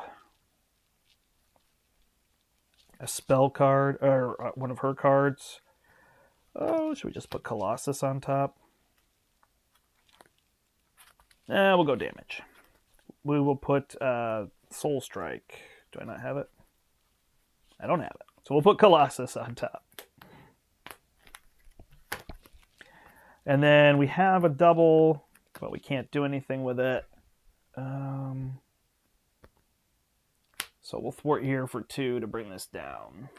A spell card, or one of her cards. Oh, should we just put Colossus on top? We'll go damage. We will put Soul Strike. Do I not have it? I don't have it. So we'll put Colossus on top. And then we have a double, but we can't do anything with it. So we'll thwart here for 2 to bring this down.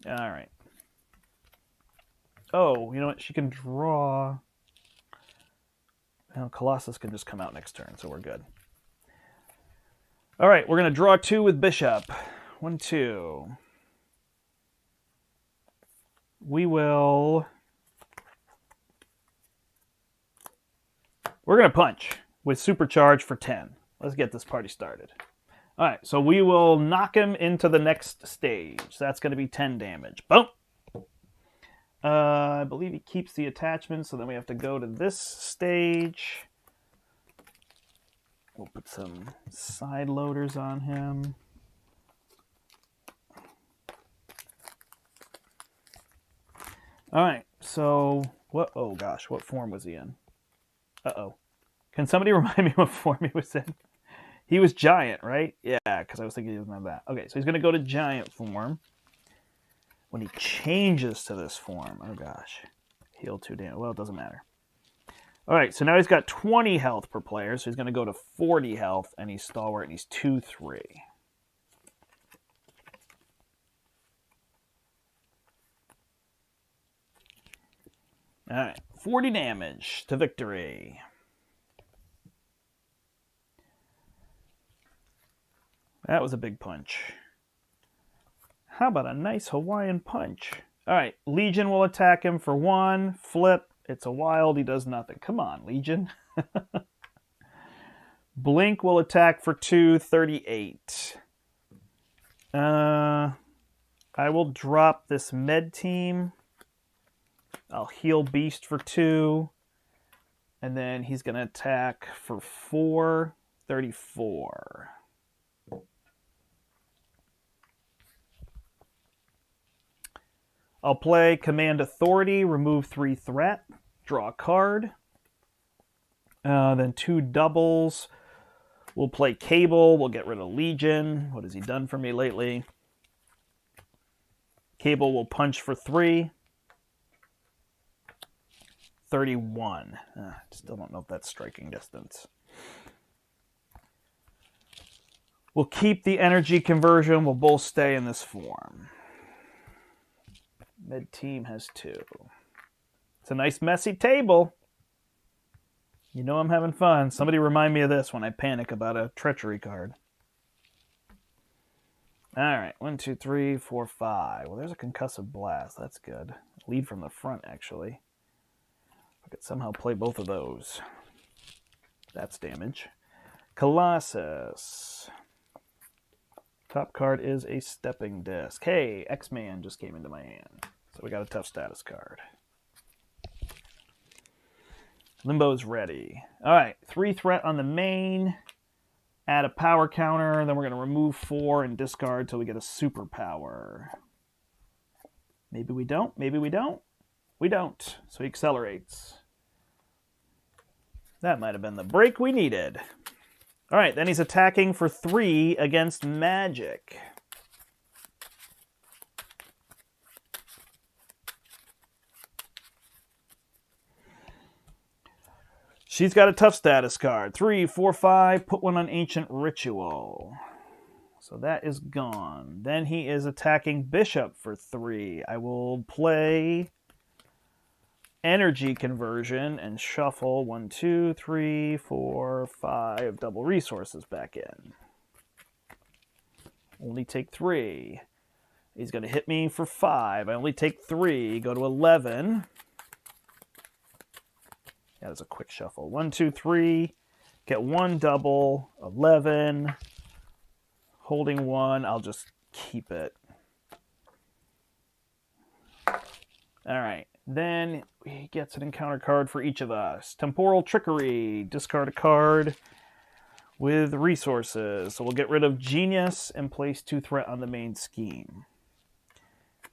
All right. Oh, you know what? She can draw. Well, Colossus can just come out next turn, so we're good. All right, we're going to draw 2 with Bishop. 1, 2. We will... We're going to punch with Supercharge for 10. Let's get this party started. All right, so we will knock him into the next stage. So that's going to be 10 damage. Boom! I believe he keeps the attachment, so then we have to go to this stage. We'll put some side loaders on him. All right, so what? Oh gosh, what form was he in? Uh-oh. Can somebody remind me what form he was in? He was giant, right? Yeah, because I was thinking he doesn't have that. Okay, so he's going to go to giant form. When he changes to this form, oh gosh, heal 2 damage. Well, it doesn't matter. All right, so now he's got 20 health per player, so he's going to go to 40 health, and he's stalwart, and he's 2-3. All right, 40 damage to victory. That was a big punch. How about a nice Hawaiian punch? All right, Legion will attack him for 1. Flip. It's a wild. He does nothing. Come on, Legion. Blink will attack for 2, 38. I will drop this med team. I'll heal Beast for 2. And then he's going to attack for 4, 34. I'll play Command Authority, remove 3 threat, draw a card. Then 2 doubles. We'll play Cable, we'll get rid of Legion. What has he done for me lately? Cable will punch for 3. 31. Still don't know if that's striking distance. We'll keep the energy conversion. We'll both stay in this form. Mid team has 2. It's a nice messy table. You know I'm having fun. Somebody remind me of this when I panic about a treachery card. All right, 1, 2, 3, 4, 5. Well, there's a concussive blast. That's good. Lead from the front, actually. I could somehow play both of those. That's damage. Colossus. Top card is a stepping disc. Hey, X-Man just came into my hand. So we got a tough status card. Limbo's ready. All right, 3 threat on the main. Add a power counter. Then we're going to remove 4 and discard till we get a superpower. Maybe we don't. Maybe we don't. We don't. So he accelerates. That might have been the break we needed. All right, then he's attacking for 3 against Magik. She's got a tough status card. 3, 4, 5. Put 1 on Ancient Ritual. So that is gone. Then he is attacking Bishop for 3. I will play Energy Conversion and shuffle 1, 2, 3, 4, 5 double resources back in. Only take 3. He's going to hit me for 5. I only take 3. Go to 11. That is a quick shuffle. 1, 2, 3. Get 1 double. 11. Holding 1. I'll just keep it. All right. Then he gets an encounter card for each of us. Temporal Trickery. Discard a card with resources. So we'll get rid of Genius and place 2 threat on the main scheme.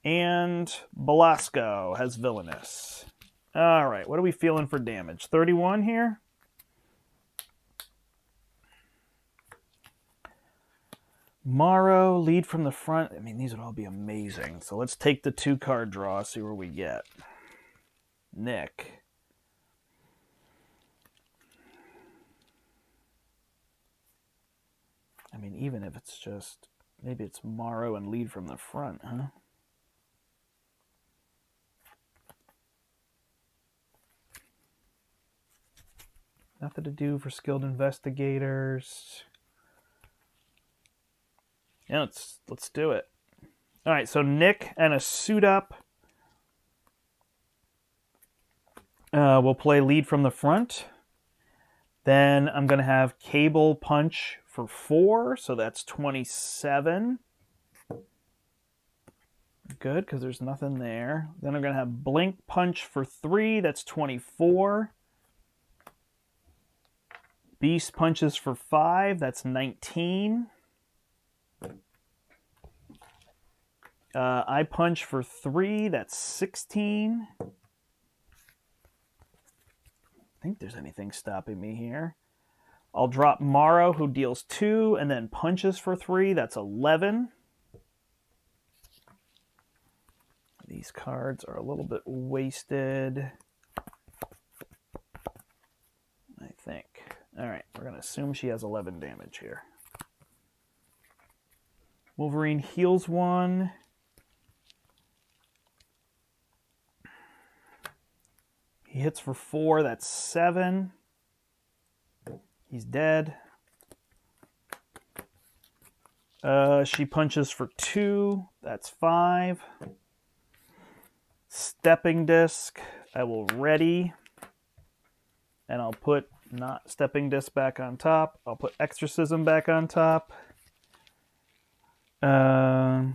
And Belasco has Villainous. All right, what are we feeling for damage? 31 here? Morrow, lead from the front. I mean, these would all be amazing. So let's take the 2 card draw, see where we get. Nick. I mean, even if it's just, maybe it's Morrow and lead from the front, huh? Nothing to do for skilled investigators. Yeah, let's do it. All right, so Nick and a suit up. We'll play lead from the front. Then I'm going to have Cable punch for 4, so that's 27. Good, because there's nothing there. Then I'm going to have Blink punch for 3, that's 24. Beast punches for 5, that's 19. I punch for 3, that's 16. I think there's anything stopping me here. I'll drop Morrow, who deals 2, and then punches for 3, that's 11. These cards are a little bit wasted, I think. All right, we're going to assume she has 11 damage here. Wolverine heals 1. He hits for 4, that's 7. He's dead. She punches for 2, that's 5. Stepping disc, I will ready. And I'll put not stepping disc back on top. I'll put exorcism back on top. I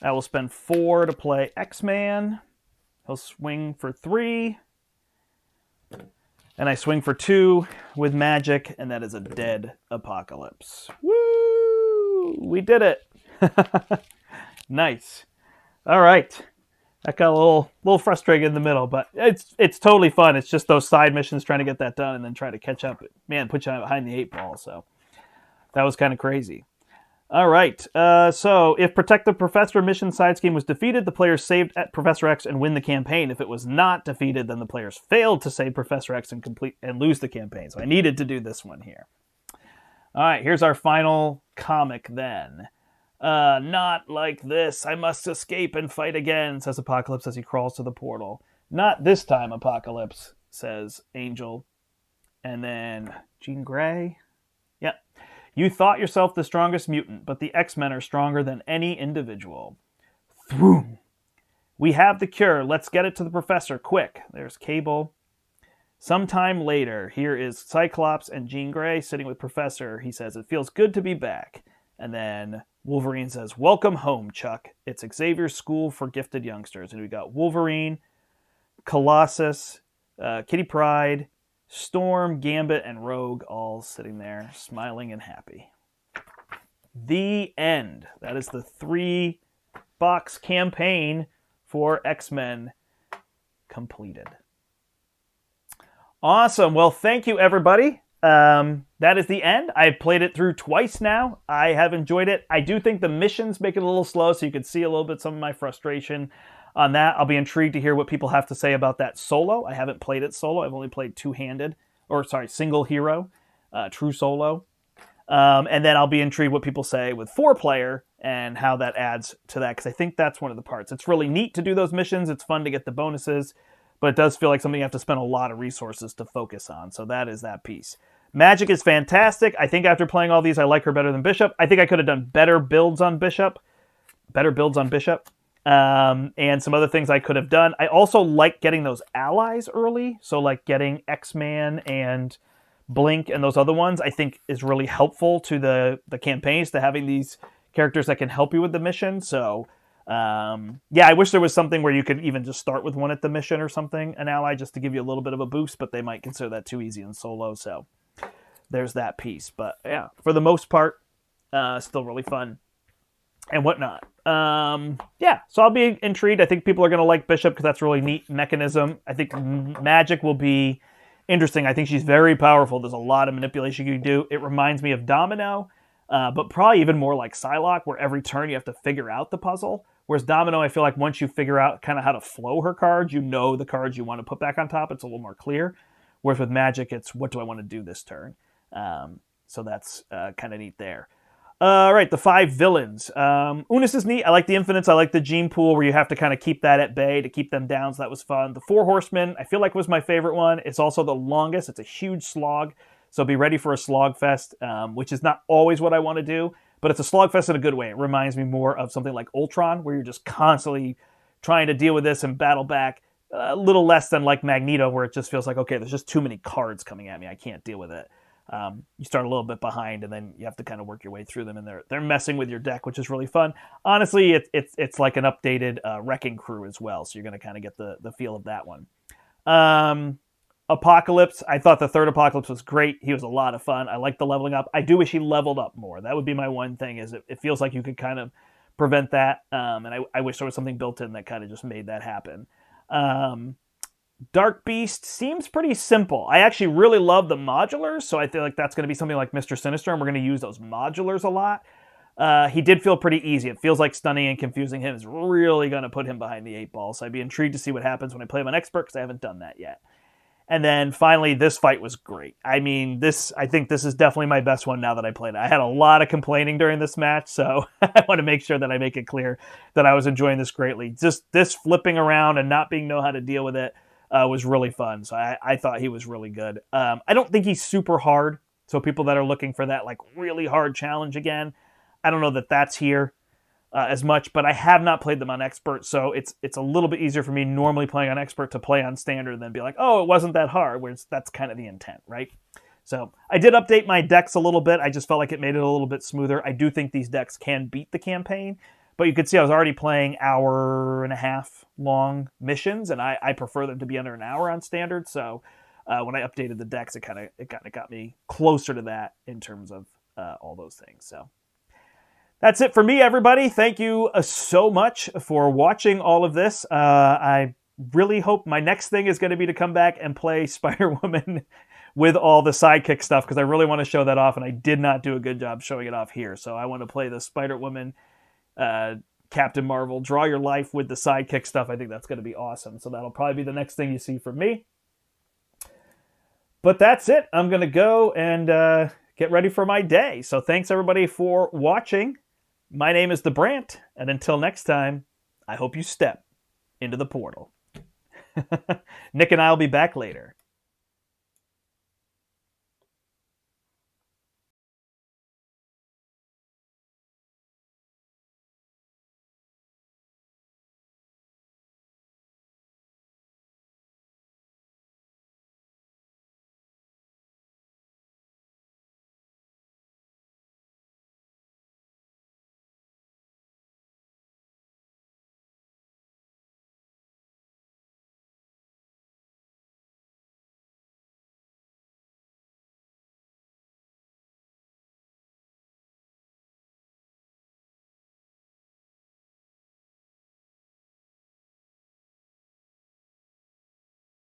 will spend 4 to play X-Man. He'll swing for 3. And I swing for 2 with Magik, and that is a dead Apocalypse. Woo! We did it! Nice. All right. That got a little frustrating in the middle, but it's totally fun. It's just those side missions trying to get that done and then try to catch up. Man, put you behind the 8 ball, so that was kind of crazy. All right, so if Protect the Professor mission side scheme was defeated, the players saved at Professor X and win the campaign. If it was not defeated, then the players failed to save Professor X and lose the campaign. So I needed to do this one here. All right, here's our final comic then. Not like this. I must escape and fight again, says Apocalypse as he crawls to the portal. Not this time, Apocalypse, says Angel. And then Jean Grey. Yep. You thought yourself the strongest mutant, but the X-Men are stronger than any individual. Throom. We have the cure. Let's get it to the professor, quick. There's Cable. Sometime later, here is Cyclops and Jean Grey sitting with Professor. He says, it feels good to be back. And then Wolverine says, welcome home, Chuck. It's Xavier's School for Gifted Youngsters. And we got Wolverine, Colossus, Kitty Pryde, Storm, Gambit, and Rogue all sitting there, smiling and happy. The end. That is the 3-box campaign for X-Men completed. Awesome. Well, thank you, everybody. That is the end. I've played it through twice now. I have enjoyed it. I do think the missions make it a little slow, so you can see a little bit some of my frustration on that. I'll be intrigued to hear what people have to say about that solo. I haven't played it solo. I've only played single hero, true solo. And then I'll be intrigued what people say with 4-player and how that adds to that, because I think that's one of the parts. It's really neat to do those missions. It's fun to get the bonuses, but it does feel like something you have to spend a lot of resources to focus on. So that is that piece. Magik is fantastic. I think after playing all these, I like her better than Bishop. I think I could have done better builds on Bishop. And some other things I could have done. I also like getting those allies early. So like getting X-Man and Blink and those other ones, I think is really helpful to the campaigns, to having these characters that can help you with the mission. So yeah, I wish there was something where you could even just start with one at the mission or something, an ally, just to give you a little bit of a boost, but they might consider that too easy in solo. So there's that piece. But yeah, for the most part, still really fun and whatnot. Yeah, so I'll be intrigued. I think people are going to like Bishop because that's a really neat mechanism. I think Magik will be interesting. I think she's very powerful. There's a lot of manipulation you can do. It reminds me of Domino, but probably even more like Psylocke, where every turn you have to figure out the puzzle. Whereas Domino, I feel like once you figure out kind of how to flow her cards, you know the cards you want to put back on top. It's a little more clear. Whereas with Magik, it's what do I want to do this turn? So that's kind of neat there. All right, the 5 villains. Unus is neat. I like the Infinites. I like the gene pool where you have to kind of keep that at bay to keep them down, so that was fun. The 4 Horsemen, I feel like was my favorite one. It's also the longest. It's a huge slog, so be ready for a slog fest, which is not always what I want to do, but it's a slog fest in a good way. It reminds me more of something like Ultron, where you're just constantly trying to deal with this and battle back. A little less than like Magneto, where it just feels like, okay, there's just too many cards coming at me. I can't deal with it. You start a little bit behind, and then you have to kind of work your way through them, and they're messing with your deck, which is really fun. Honestly, it's like an updated Wrecking Crew as well, so you're going to kind of get the feel of that one. Apocalypse, I thought the 3rd Apocalypse was great. He was a lot of fun. I like the leveling up. I do wish he leveled up more. That would be my one thing, is it feels like you could kind of prevent that, and I wish there was something built in that kind of just made that happen. Dark Beast seems pretty simple. I actually really love the modulars, so I feel like that's going to be something like Mr. Sinister, and we're going to use those modulars a lot. He did feel pretty easy. It feels like stunning and confusing him is really going to put him behind the 8 ball, so I'd be intrigued to see what happens when I play him on Expert, because I haven't done that yet. And then finally, this fight was great. I mean, I think this is definitely my best one now that I played it. I had a lot of complaining during this match, so I want to make sure that I make it clear that I was enjoying this greatly. Just this flipping around and not being know how to deal with it was really fun. So I thought he was really good. I don't think he's super hard. So people that are looking for that like really hard challenge again, I don't know that that's here as much, but I have not played them on Expert, so it's a little bit easier for me normally playing on Expert to play on Standard than be like, oh, it wasn't that hard, whereas that's kind of the intent, right? So I did update my decks a little bit. I just felt like it made it a little bit smoother. I do think these decks can beat the campaign, but you could see I was already playing 1.5 hour long missions, and I prefer them to be under an hour on standard. So when I updated the decks, it kind of got me closer to that in terms of all those things. So that's it for me, everybody. Thank you so much for watching all of this. I really hope my next thing is going to be to come back and play Spider-Woman with all the sidekick stuff, because I really want to show that off, and I did not do a good job showing it off here. So I want to play the Spider-Woman, Captain Marvel, Draw Your Life with the sidekick stuff. I think that's going to be awesome. So that'll probably be the next thing you see from me. But that's it. I'm going to go and get ready for my day. So thanks, everybody, for watching. My name is The Brant, and until next time, I hope you step into the portal. Nick and I will be back later.